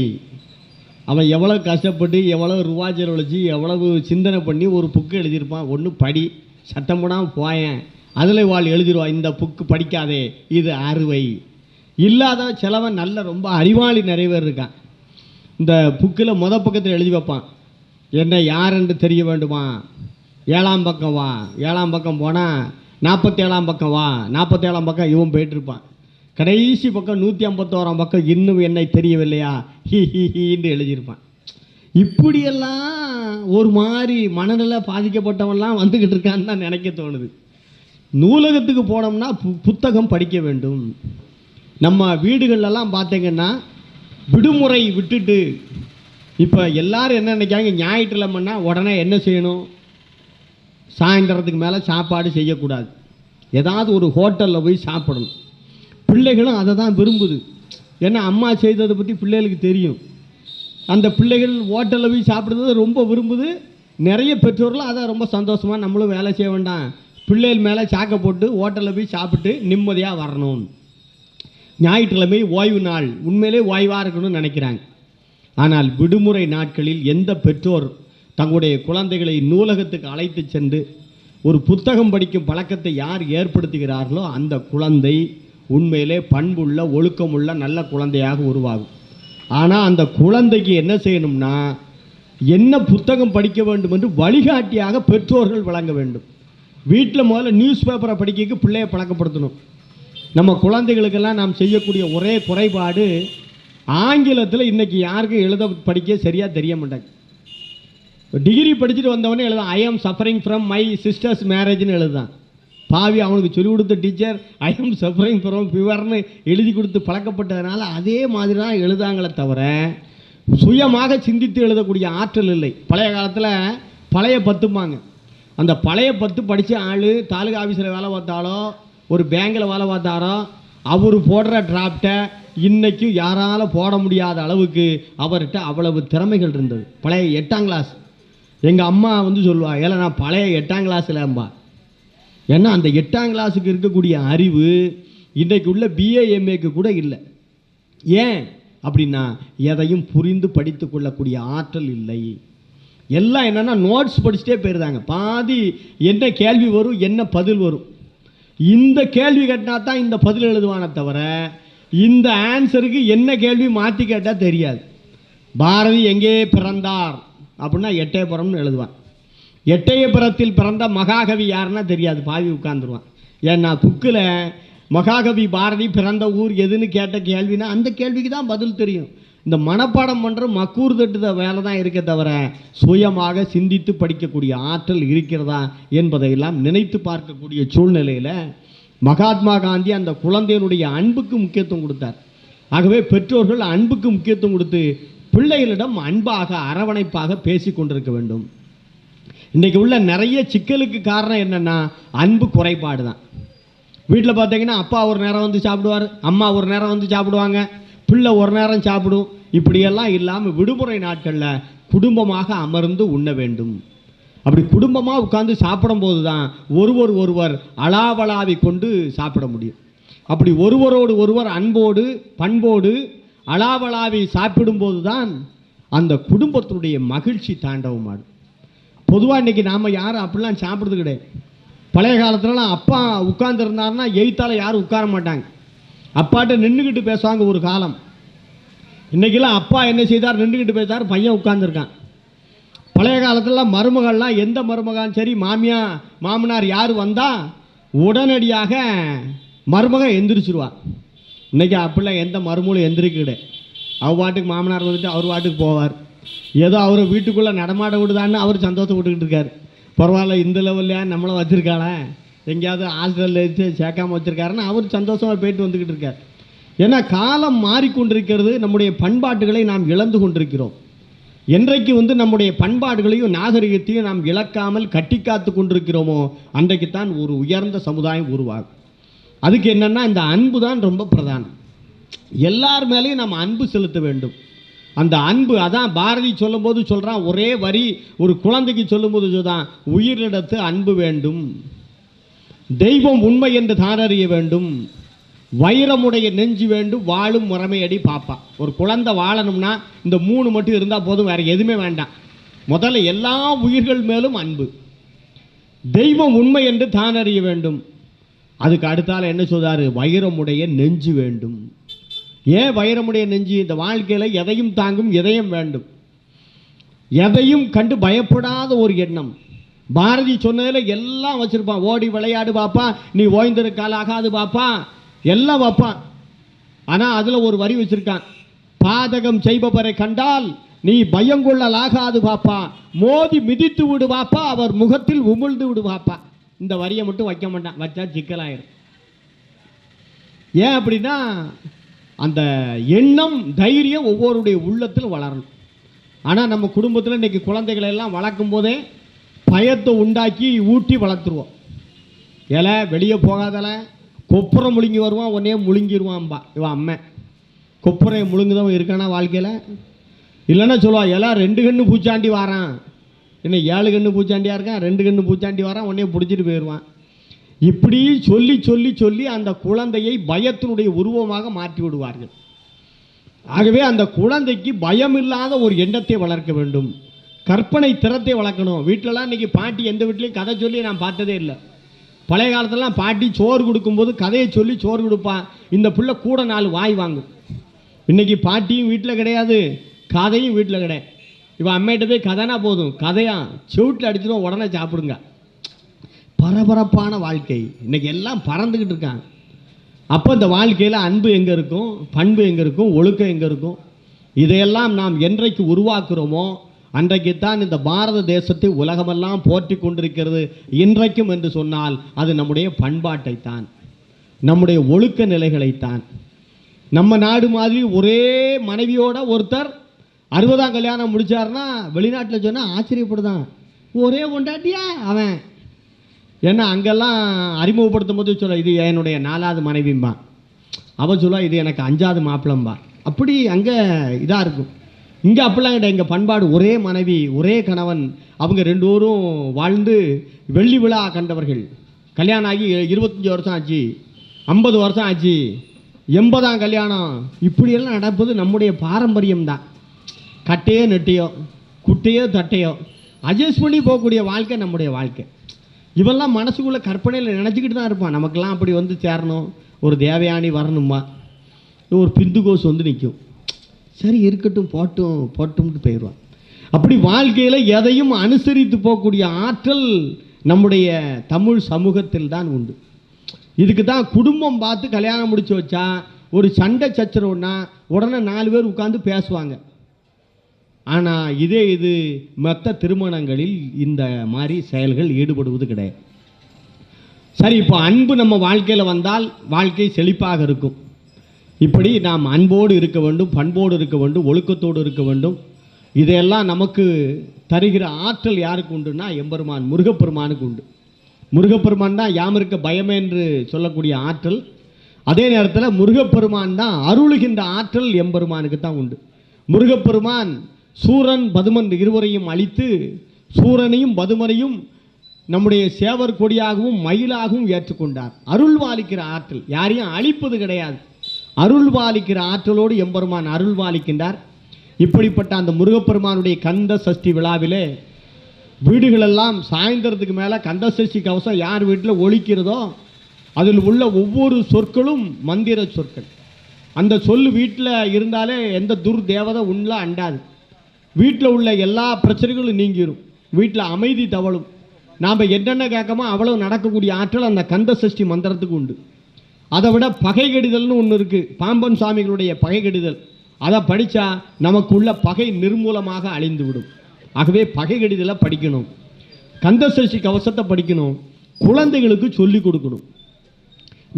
அவன் எவ்வளோ கஷ்டப்பட்டு எவ்வளோ ரூபா செலவழிச்சு எவ்வளவு சிந்தனை பண்ணி ஒரு புக்கு எழுதியிருப்பான். ஒன்று படி, சத்தம் போடாமல் போயேன், அதில் வாழ் எழுதிடுவான், இந்த புக்கு படிக்காதே, இது அறுவை. இல்லாத சிலவன் நல்ல ரொம்ப அறிவாளி நிறைய பேர் இருக்கான். இந்த புக்கில் பக்கத்தில் எழுதி வைப்பான், என்ன யார் என்று தெரிய வேண்டுமா, 7ஆம் பக்கம் வா, 7ஆம் பக்கம் போனால் 47ஆம் பக்கம் வா, 47ஆம் பக்கம் இவன் போயிட்டுருப்பான். கடைசி பக்கம் 151ஆம் பக்கம் இன்னும் என்னை தெரியவில்லையா, ஹி ஹி ஹின்னு எழுதியிருப்பான். இப்படியெல்லாம் ஒரு மாதிரி மனநிலை பாதிக்கப்பட்டவன்லாம் வந்துக்கிட்டு இருக்கான்னு தான் நினைக்க தோணுது. நூலகத்துக்கு போனோம்னா புத்தகம் படிக்க வேண்டும். நம்ம வீடுகள்லாம் பார்த்தீங்கன்னா விடுமுறை விட்டுட்டு இப்போ எல்லாரும் என்ன நினைக்காங்க, ஞாயிற்றுக்கிழமைன்னா உடனே என்ன செய்யணும், சாயந்தரத்துக்கு மேலே சாப்பாடு செய்யக்கூடாது, ஏதாவது ஒரு ஹோட்டலில் போய் சாப்பிடணும். பிள்ளைகளும் அதை தான் விரும்புது. ஏன்னா அம்மா செய்ததை பற்றி பிள்ளைகளுக்கு தெரியும். அந்த பிள்ளைகள் ஹோட்டலில் போய் சாப்பிடுறது ரொம்ப விரும்புது. நிறைய பெற்றோர்களும் அதை ரொம்ப சந்தோஷமாக நம்மளும் வேலை செய்ய வேண்டாம், பிள்ளைகள் மேலே சாக்கை போட்டு ஹோட்டலில் போய் சாப்பிட்டு நிம்மதியாக வரணும். ஞாயிற்றுக்கிழமை ஓய்வு நாள், உண்மையிலே ஓய்வாக இருக்கணும்னு நினைக்கிறாங்க. ஆனால் விடுமுறை நாட்களில் எந்த பெற்றோர் தங்களுடைய குழந்தைகளை நூலகத்துக்கு அழைத்து சென்று ஒரு புத்தகம் படிக்கும் பழக்கத்தை யார் ஏற்படுத்துகிறார்களோ அந்த குழந்தை உண்மையிலே பண்புள்ள ஒழுக்கமுள்ள நல்ல குழந்தையாக உருவாகும். ஆனால் அந்த குழந்தைக்கு என்ன செய்யணும்னா, என்ன புத்தகம் படிக்க வேண்டும் என்று வழிகாட்டியாக பெற்றோர்கள் வழங்க வேண்டும். வீட்டில் முதல்ல நியூஸ் பேப்பரை படிக்க பிள்ளையை பழக்கப்படுத்தணும். நம்ம குழந்தைகளுக்கெல்லாம் நாம் செய்யக்கூடிய ஒரே குறைபாடு, ஆங்கிலத்தில் இன்றைக்கி யாருக்கும் எழுத படிக்க சரியாக தெரிய மாட்டாங்க. டிகிரி படிச்சுட்டு வந்தவொடனே எழுதான் ஐ ஆம் சஃபரிங் ஃப்ரம் மை சிஸ்டர்ஸ் மேரேஜ்னு எழுதுதான். பாவி அவனுக்கு சொல்லிக் கொடுத்த டீச்சர் ஐ ஆம் சஃபரிங் ஃப்ரம் ஃபீவர்னு எழுதி கொடுத்து பழக்கப்பட்டதுனால அதே மாதிரி தான் எழுதாங்களே தவிர சுயமாக சிந்தித்து எழுதக்கூடிய ஆற்றல் இல்லை. பழைய காலத்தில் பழைய பத்தும்பாங்க. அந்த பழைய பத்து படித்த ஆள் தாலுகா ஆஃபீஸில் வேலை பார்த்தாலோ ஒரு பேங்கில் வேலை பார்த்தாரோ அவர் போடுற டிராப்டை இன்றைக்கும் யாரால் போட முடியாத அளவுக்கு அவர்கிட்ட அவ்வளவு திறமைகள் இருந்தது. பழைய 8ஆம் கிளாஸ் எங்கள் அம்மா சொல்லுவா, ஏன்னா நான் பழைய 8ஆம் கிளாஸ்லம்பா. ஏன்னா அந்த 8ஆம் கிளாஸுக்கு இருக்கக்கூடிய அறிவு இன்றைக்கு உள்ள பிஏ எம்ஏக்கு கூட இல்லை. ஏன் அப்படின்னா எதையும் புரிந்து படித்து கொள்ளக்கூடிய ஆற்றல் இல்லை. எல்லாம் என்னென்னா நோட்ஸ் படிச்சுட்டே போயிருந்தாங்க. பாதி என்ன கேள்வி வரும், என்ன பதில் வரும், இந்த கேள்வி கேட்டா தான் இந்த பதில் எழுதுவானே தவிர இந்த ஆன்சருக்கு என்ன கேள்வி மாற்றி கேட்டால் தெரியாது. பாரதி எங்கே பிறந்தார் அப்படின்னா எட்டயபுரம்னு எழுதுவான். எட்டயபுரத்தில் பிறந்த மகாகவி யாருன்னா தெரியாது, பாவி உட்காந்துருவான். ஏன்னா புக்கில் மகாகவி பாரதி பிறந்த ஊர் எதுன்னு கேட்ட கேள்வினா அந்த கேள்விக்கு தான் பதில் தெரியும். இந்த மனப்பாடம் பண்ணுற மக்கூர் தட்டுத வேலை தான் இருக்க தவிர சுயமாக சிந்தித்து படிக்கக்கூடிய ஆற்றல் இருக்கிறதா என்பதையெல்லாம் நினைத்து பார்க்கக்கூடிய சூழ்நிலையில் மகாத்மா காந்தி அந்த குழந்தையினுடைய அன்புக்கு முக்கியத்துவம் கொடுத்தார். ஆகவே பெற்றோர்கள் அன்புக்கு முக்கியத்துவம் கொடுத்து பிள்ளைகளிடம் அன்பாக அரவணைப்பாக பேசி கொண்டிருக்க வேண்டும். இன்றைக்கி உள்ள நிறைய சிக்கலுக்கு காரணம் என்னென்னா அன்பு குறைபாடு தான். வீட்டில் பார்த்தீங்கன்னா அப்பா ஒரு நேரம் வந்து சாப்பிடுவார், அம்மா ஒரு நேரம் வந்து சாப்பிடுவாங்க, பிள்ளை ஒரு நேரம் சாப்பிடும். இப்படியெல்லாம் இல்லாமல் விடுமுறை நாட்களில் குடும்பமாக அமர்ந்து உண்ண வேண்டும். அப்படி குடும்பமாக உட்கார்ந்து சாப்பிடும்போது தான் ஒருவர் அளாவளாவி கொண்டு சாப்பிட முடியும். அப்படி ஒருவரோடு ஒருவர் அன்போடு பண்போடு அளாவளாவி சாப்பிடும்போது தான் அந்த குடும்பத்தினுடைய மகிழ்ச்சி தாண்டவமாடும். பொதுவாக இன்றைக்கி நாம் யாரும் அப்படிலாம் சாப்பிட்றது கிடையாது. பழைய காலத்துலலாம் அப்பா உட்கார்ந்துருந்தாருன்னா எய்த்தால் யாரும் உட்கார மாட்டாங்க, அப்பாட்ட நின்றுக்கிட்டு பேசுவாங்க ஒரு காலம். இன்றைக்கெல்லாம் அப்பா என்ன செய்தார், நின்றுக்கிட்டு பேசார், பையன் உட்கார்ந்துருக்கான். பழைய காலத்துலலாம் மருமகள்லாம் எந்த மருமகான் சரி மாமனார் யார் வந்தால் உடனடியாக மருமகன் எந்திரிச்சிருவார். இன்றைக்கி அப்படிலாம் எந்த மருமகளும் எந்திரிக்க கிடையாது. அவர் வாட்டுக்கு மாமனார் வந்துட்டு அவர் வாட்டுக்கு போவார். ஏதோ அவரை வீட்டுக்குள்ளே நடமாட விடுதான்னு அவர் சந்தோஷம் விட்டுக்கிட்டு இருக்கார். பரவாயில்ல இந்த லெவல்லையா நம்மளை வச்சுருக்காளே, எங்கேயாவது ஹாஸ்டலில் வச்சு சேர்க்காமல் வச்சுருக்காருன்னு அவர் சந்தோஷமாக போயிட்டு வந்துக்கிட்டு இருக்கார். ஏன்னா காலம் மாறிக்கொண்டிருக்கிறது, நம்முடைய பண்பாட்டுகளை நாம் இழந்து கொண்டிருக்கிறோம். என்றைக்கு நம்முடைய பண்பாடுகளையும் நாகரிகத்தையும் நாம் இழக்காமல் கட்டி காத்து கொண்டிருக்கிறோமோ அன்றைக்குத்தான் ஒரு உயர்ந்த சமுதாயம் உருவாகும். அதுக்கு என்னென்னா இந்த அன்பு தான் ரொம்ப பிரதானம். எல்லார் மேலேயும் நாம் அன்பு செலுத்த வேண்டும். அந்த அன்பு அதான் பாரதி சொல்லும்போது சொல்கிறான், ஒரே வரி ஒரு குழந்தைக்கு சொல்லும்போது சொல்றான், உயிரிடத்து அன்பு வேண்டும், தெய்வம் உண்மை என்று தானறிய வேண்டும், வைரமுடைய நெஞ்சு வேண்டும், வாழும் முறைமையடி பாப்பா. ஒரு குழந்தை வாழணும்னா இந்த 3 மட்டும் இருந்தால் போதும், வேறு எதுவுமே வேண்டாம். முதல்ல எல்லா உயிர்கள் மேலும் அன்பு, தெய்வம் உண்மை என்று தானறிய வேண்டும், அதுக்கு அடுத்தால என்ன சொல்றாரு, வைரமுடைய நெஞ்சு வேண்டும். ஏன் வைரமுடைய நெஞ்சு? இந்த வாழ்க்கையில் எதையும் தாங்கும் இதயம் வேண்டும், எதையும் கண்டு பயப்படாத ஒரு எண்ணம். பாரதி சொன்னதில் எல்லாம் வச்சிருப்பான். ஓடி விளையாடு பாப்பா, நீ ஓய்ந்திருக்கால் ஆகாது பாப்பா, எல்லாம் வைப்பான். ஆனால் அதில் ஒரு வரி வச்சிருக்கான், பாதகம் செய்பவரை கண்டால் நீ பயங்கொள்ளலாகாது பாப்பா, மோதி மிதித்து விடு பாப்பா, அவர் முகத்தில் உமிழ்ந்து விடு பாப்பா. இந்த வரியை மட்டும் வைக்க மாட்டான், வச்சா சிக்கலாயிரும். ஏன் அப்படின்னா அந்த எண்ணம் தைரியம் ஒவ்வொருடைய உள்ளத்தில் வளரணும். ஆனால் நம்ம குடும்பத்தில் இன்றைக்கி குழந்தைகளை எல்லாம் வளர்க்கும் போதே பயத்தை உண்டாக்கி ஊட்டி வளர்த்துருவோம். இலை வெளியே போகாதல, கொப்புரை முழுங்கி வருவான், உடனே முழுங்கிடுவான்பா இவன் அம்மை. கொப்புரையை முழுங்குதவன் இருக்கானா வாழ்க்கையில்? இல்லைன்னா சொல்லுவான், எல்லாம் 2 கண்ணு பூச்சாண்டி வாரான், என்ன 7 கண்ணு பூச்சாண்டியாக இருக்கான், 2 கண்ணு பூச்சாண்டி வாரான், உடனே பிடிச்சிட்டு போயிடுவான். இப்படி சொல்லி சொல்லி சொல்லி அந்த குழந்தையை பயத்தினுடைய உருவமாக மாற்றி விடுவார்கள். ஆகவே அந்த குழந்தைக்கு பயம் இல்லாத ஒரு எண்ணத்தை வளர்க்க வேண்டும், கற்பனை திறத்தை வளர்க்கணும். வீட்டிலலாம் இன்றைக்கி பாட்டி எந்த வீட்லேயும் கதை சொல்லி நான் பார்த்ததே இல்லை. பழைய காலத்திலலாம் பாட்டி சோறு கொடுக்கும்போது கதையை சொல்லி சோறு கொடுப்பான், இந்த பிள்ளை கூட 4 வாய் வாங்கும். இன்றைக்கி பாட்டியும் வீட்டில் கிடையாது, கதையும் வீட்டில் கிடையாது. இவன் அம்மையிட்ட போய் கதைனா போதும், கதையா செவுட்டில் அடிச்சிடும், உடனே சாப்பிடுங்க. பரபரப்பான வாழ்க்கை இன்றைக்கி எல்லாம் பறந்துக்கிட்டு இருக்காங்க. அப்போ இந்த வாழ்க்கையில் அன்பு எங்கே இருக்கும், பண்பு எங்கே இருக்கும், ஒழுக்கம் எங்கே இருக்கும்? இதையெல்லாம் நாம் என்றைக்கு உருவாக்குறோமோ அன்றைக்குத்தான் இந்த பாரத தேசத்தை உலகமெல்லாம் போற்றி கொண்டிருக்கிறது. இன்றைக்கும் என்று சொன்னால் அது நம்முடைய பண்பாட்டைத்தான், நம்முடைய ஒழுக்க நிலைகளைத்தான். நம்ம நாடு மாதிரி ஒரே மனைவியோட ஒருத்தர் 60ஆம் கல்யாணம் முடித்தார்னா வெளிநாட்டில் சொன்னால் ஆச்சரியப்படுதான், ஒரே கொண்டாட்டியா அவன். ஏன்னா அங்கெல்லாம் அறிமுகப்படுத்தும் போது சொல்ல, இது என்னுடைய 4வது மனைவிம்பா, அவன் சொல்ல இது எனக்கு 5வது மாப்பிளம்பா. அப்படி அங்கே இதாக இருக்கும். இங்கே அப்படிலாம் கிடையாது. இங்கே பண்பாடு ஒரே மனைவி ஒரே கணவன், அவங்க 2 பேரும் வாழ்ந்து வெள்ளி விழா கண்டவர்கள். கல்யாணம் ஆகி 25 வருஷம் ஆச்சு, 50 வருஷம் ஆச்சு, 80ஆம் கல்யாணம். இப்படியெல்லாம் நடப்பது நம்முடைய பாரம்பரியம்தான். கட்டையோ நெட்டையோ குட்டையோ தட்டையோ அட்ஜஸ்ட் பண்ணி போகக்கூடிய வாழ்க்கை நம்முடைய வாழ்க்கை. இவெல்லாம் மனசுக்குள்ளே கற்பனையில் நினச்சிக்கிட்டு தான் இருப்பான். நமக்கெல்லாம் அப்படி வந்து சேரணும், ஒரு தேவயானி வரணுமா, ஒரு பிந்துகோஸ் வந்து நிற்கும், சரி இருக்கட்டும் போட்டும் போட்டும்ட்டு போயிடுவான். அப்படி வாழ்க்கையில் எதையும் அனுசரித்து போகக்கூடிய ஆற்றல் நம்முடைய தமிழ் சமூகத்தில் தான் உண்டு. இதுக்கு தான் குடும்பம் பார்த்து கல்யாணம் முடிச்சு வச்சா ஒரு சண்டை சச்சரவுன்னா உடனே 4 பேர் உட்காந்து பேசுவாங்க. ஆனால் இது மற்ற திருமணங்களில் இந்த மாதிரி செயல்கள் ஈடுபடுவது கிடையாது. சரி, இப்போ அன்பு நம்ம வாழ்க்கையில் வந்தால் வாழ்க்கை செழிப்பாக இருக்கும். இப்படி நாம் அன்போடு இருக்க வேண்டும், பண்போடு இருக்க வேண்டும், ஒழுக்கத்தோடு இருக்க வேண்டும். இதையெல்லாம் நமக்கு தருகிற ஆற்றல் யாருக்கு உண்டுன்னா எம்பெருமான் முருகப்பெருமானுக்கு உண்டு. முருகப்பெருமான் தான் யாம் இருக்க பயமே என்று சொல்லக்கூடிய ஆற்றல். அதே நேரத்தில் முருகப்பெருமான் தான் அருளுகின்ற ஆற்றல் எம்பெருமானுக்கு தான் உண்டு. முருகப்பெருமான் சூரன் பதுமன் இருவரையும் அழித்து சூரனையும் பதுமனையும் நம்முடைய சேவர் கொடியாகவும் மயிலாகவும் ஏற்றுக்கொண்டார். அருள்வாளிக்கிற ஆற்றல், யாரையும் அழிப்பது கிடையாது, அருள்வாளிக்கிற ஆற்றலோடு எம்பெருமான் அருள்வாளிக்கின்றார். இப்படிப்பட்ட அந்த முருகப்பெருமானுடைய கந்த சஷ்டி விழாவிலே வீடுகளெல்லாம் சாயந்தரத்துக்கு மேலே கந்த சஷ்டி கவசம் யார் வீட்டில் ஒலிக்கிறதோ அதில் உள்ள ஒவ்வொரு சொற்களும் மந்திர சொற்கள். அந்த சொல் வீட்டில் இருந்தாலே எந்த துர்தேவதை உள்ள அண்டாது, வீட்டில் உள்ள எல்லா பிரச்சனைகளும் நீங்கிடும், வீட்டில் அமைதி தவழும். நாம் என்னென்ன கேட்கமோ அவ்வளவு நடக்கக்கூடிய ஆற்றல் அந்த கந்த சஷ்டி மந்திரத்துக்கு உண்டு. அதை விட பகை கடிதல்னு ஒன்று இருக்குது, பாம்பன் சுவாமிகளுடைய பகை கடிதல். அதை படித்தா நமக்குள்ள பகை நிர்மூலமாக அழிந்து விடும். ஆகவே பகை கடிதலை படிக்கணும், கந்த சஷ்டி கவசத்தை படிக்கணும், குழந்தைகளுக்கு சொல்லிக் கொடுக்கணும்.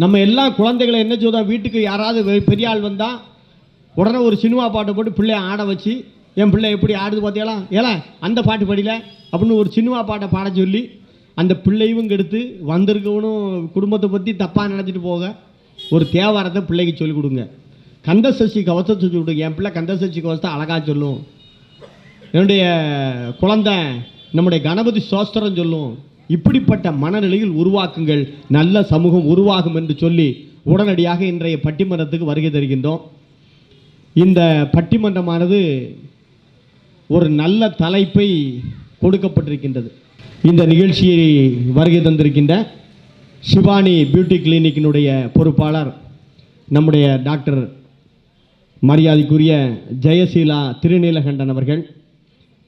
நம்ம எல்லா குழந்தைகளை என்ன சொல்றோம், வீட்டுக்கு யாராவது பெரிய ஆள் வந்தால் உடனே ஒரு சினிமா பாட்டை போட்டு பிள்ளைய ஆட வச்சு, என் பிள்ளை எப்படி ஆடுது பார்த்தியாலா, ஏல அந்த பாட்டு படில அப்படின்னு ஒரு சினிமா பாட்டை பாட சொல்லி அந்த பிள்ளையும் கெடுத்து வந்திருக்கவனும் குடும்பத்தை பற்றி தப்பாக நினச்சிட்டு போக ஒரு தேவாரத்தை பிள்ளைக்கு சொல்லிக் கொடுங்க. கந்த சஷ்டி கவசத்தை சொல்லி கொடுங்க. என் பிள்ளை கந்த சஷ்டி கவசத்தை அழகாக சொல்லும், என்னுடைய குழந்தை நம்முடைய கணபதி சோஸ்திரம் சொல்லும். இப்படிப்பட்ட மனநிலையில் உருவாக்குங்கள், நல்ல சமூகம் உருவாகும் என்று சொல்லி உடனடியாக இன்றைய பட்டிமன்றத்துக்கு வருகை தருகின்றோம். இந்த பட்டிமன்றமானது ஒரு நல்ல தலைப்பை கொடுக்கப்பட்டிருக்கின்றது. இந்த நிகழ்ச்சியை வருகை தந்திருக்கின்ற சிவானி பியூட்டி கிளினிக்கினுடைய பொறுப்பாளர் நம்முடைய டாக்டர் மரியாதைக்குரிய ஜெயசீலா திருநீலகண்டன் அவர்கள்,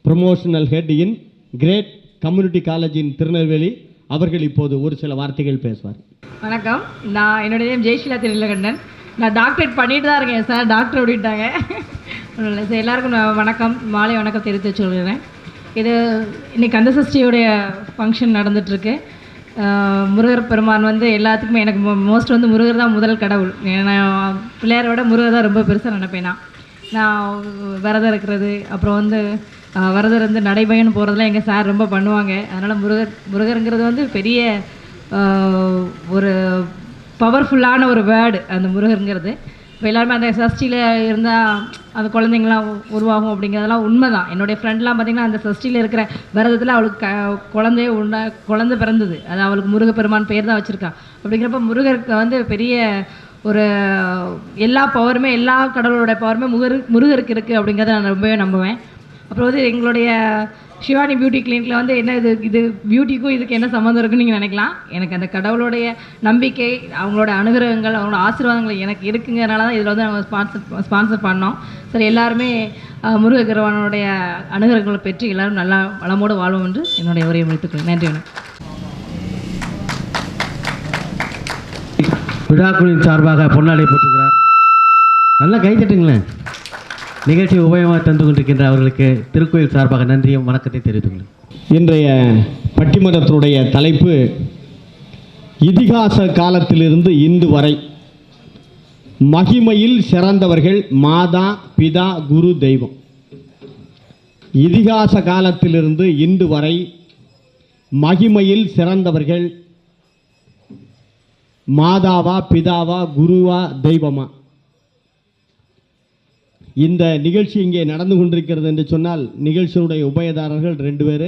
promotional head in great community college in Tirunelveli அவர்கள் இப்போது ஒரு சில வார்த்தைகள் பேசுவார். வணக்கம், நான் என்னுடைய நேம் ஜெயசீலா திருநீலகண்டன். நான் டாக்டரேட் பண்ணிட்டு தான் இருக்கேன் சார், டாக்டர் அப்படின்ட்டாங்க. எல்லாருக்கும் வணக்கம், மாலை வணக்கம் தெரிவித்து சொல்கிறேன். இது இன்றைக்கி கந்த சஷ்டியுடைய ஃபங்க்ஷன் நடந்துகிட்ருக்கு. முருகர் பெருமான் வந்து எல்லாத்துக்குமே எனக்கு மோஸ்ட் வந்து முருகர் தான் முதல் கடவுள். நான் பிள்ளையாரோட முருகர் தான் ரொம்ப பெருசாக நினைப்பேன். நான் விரதம் இருக்கிறது, அப்புறம் வந்து விரதம் இருந்து நடைபயணம் போகிறதுலாம் எங்கள் சார் ரொம்ப பண்ணுவாங்க. அதனால் முருகருங்கிறது வந்து பெரிய ஒரு பவர்ஃபுல்லான ஒரு வேர்டு அந்த முருகருங்கிறது. இப்போ எல்லாருமே அந்த சஷ்டியில் இருந்தால் அந்த குழந்தைங்களாம் உருவாகும் அப்படிங்கிறதெல்லாம் உண்மை தான். என்னுடைய ஃப்ரெண்ட்லாம் பார்த்திங்கன்னா அந்த சஷ்டியில் இருக்கிற விரதத்தில் அவளுக்கு குழந்தை பிறந்தது. அது அவளுக்கு முருகப்பெருமான் பேர் தான் வச்சுருக்கா. அப்படிங்கிறப்ப முருகருக்கு வந்து பெரிய ஒரு எல்லா பவருமே, எல்லா கடவுளோட பவருமே முருகருக்கு இருக்குது அப்படிங்கிறத நான் ரொம்பவே நம்புவேன். அப்புறம் வந்து எங்களுடைய சிவானி பியூட்டி கிளினிக்கில் வந்து என்ன இது பியூட்டிக்கும் இதுக்கு என்ன சம்மந்தம் இருக்குன்னு நீங்கள் நினைக்கலாம். எனக்கு அந்த கடவுளுடைய நம்பிக்கை, அவங்களோட அனுகிரகங்கள், அவங்களோட ஆசீர்வாதங்கள் எனக்கு இருக்குங்கிறனால தான் இதில் வந்து நாங்கள் ஸ்பான்சர் பண்ணோம். சரி, எல்லாருமே முருககிரவனுடைய அனுகிரகங்களை பெற்று எல்லோரும் நல்லா வளமோடு வாழ்வோம் என்று என்னுடைய உரையை முடித்துக்கொள்கிறேன். நன்றி. விழாக்குழுவின் சார்பாக பொன்னாடை போட்டுக்கிறார். நல்லா கைத்தட்டுங்களேன். நிகழ்ச்சி உபயோகமாக தந்து கொண்டிருக்கின்ற அவர்களுக்கு திருக்கோயில் சார்பாக நன்றியும் வணக்கத்தை தெரிவித்துள்ளேன். இன்றைய பட்டிமன்றத்தினுடைய தலைப்பு இதிகாச காலத்திலிருந்து இன்று வரை மகிமையில் சிறந்தவர்கள் மாதா, பிதா, குரு, தெய்வம். இதிகாச காலத்திலிருந்து இன்று வரை மகிமையில் சிறந்தவர்கள் மாதாவா, பிதாவா, குருவா, தெய்வமா? இந்த நிகழ்ச்சி இங்கே நடந்து கொண்டிருக்கிறது என்று சொன்னால் நிகழ்ச்சியினுடைய உபயதாரர்கள் 2 பேர்.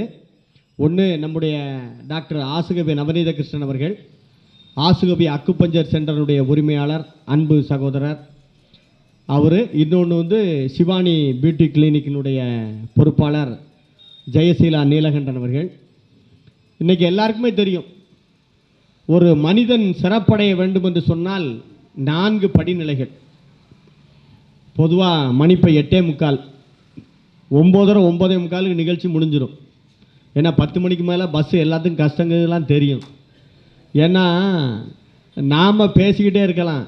ஒன்று நம்முடைய டாக்டர் ஆசுகவி நவநீத கிருஷ்ணன் அவர்கள், ஆசுகவி அக்குபஞ்சர் சென்டருடைய உரிமையாளர், அன்பு சகோதரர் அவர். இன்னொன்று வந்து சிவானி பியூட்டி கிளினிக்கினுடைய பொறுப்பாளர் ஜெயசீலா நீலகண்டன் அவர்கள். இன்றைக்கி எல்லாருக்குமே தெரியும், ஒரு மனிதன் சிறப்படைய வேண்டும் என்று சொன்னால் 4 படிநிலைகள். பொதுவாக மணி இப்போ 8:45, 9:30 நிகழ்ச்சி முடிஞ்சிடும். ஏன்னா 10 மணிக்கு மேலே பஸ்ஸு எல்லாத்துக்கும் கஷ்டங்கிறதுலாம் தெரியும். ஏன்னா நாம் பேசிக்கிட்டே இருக்கலாம்,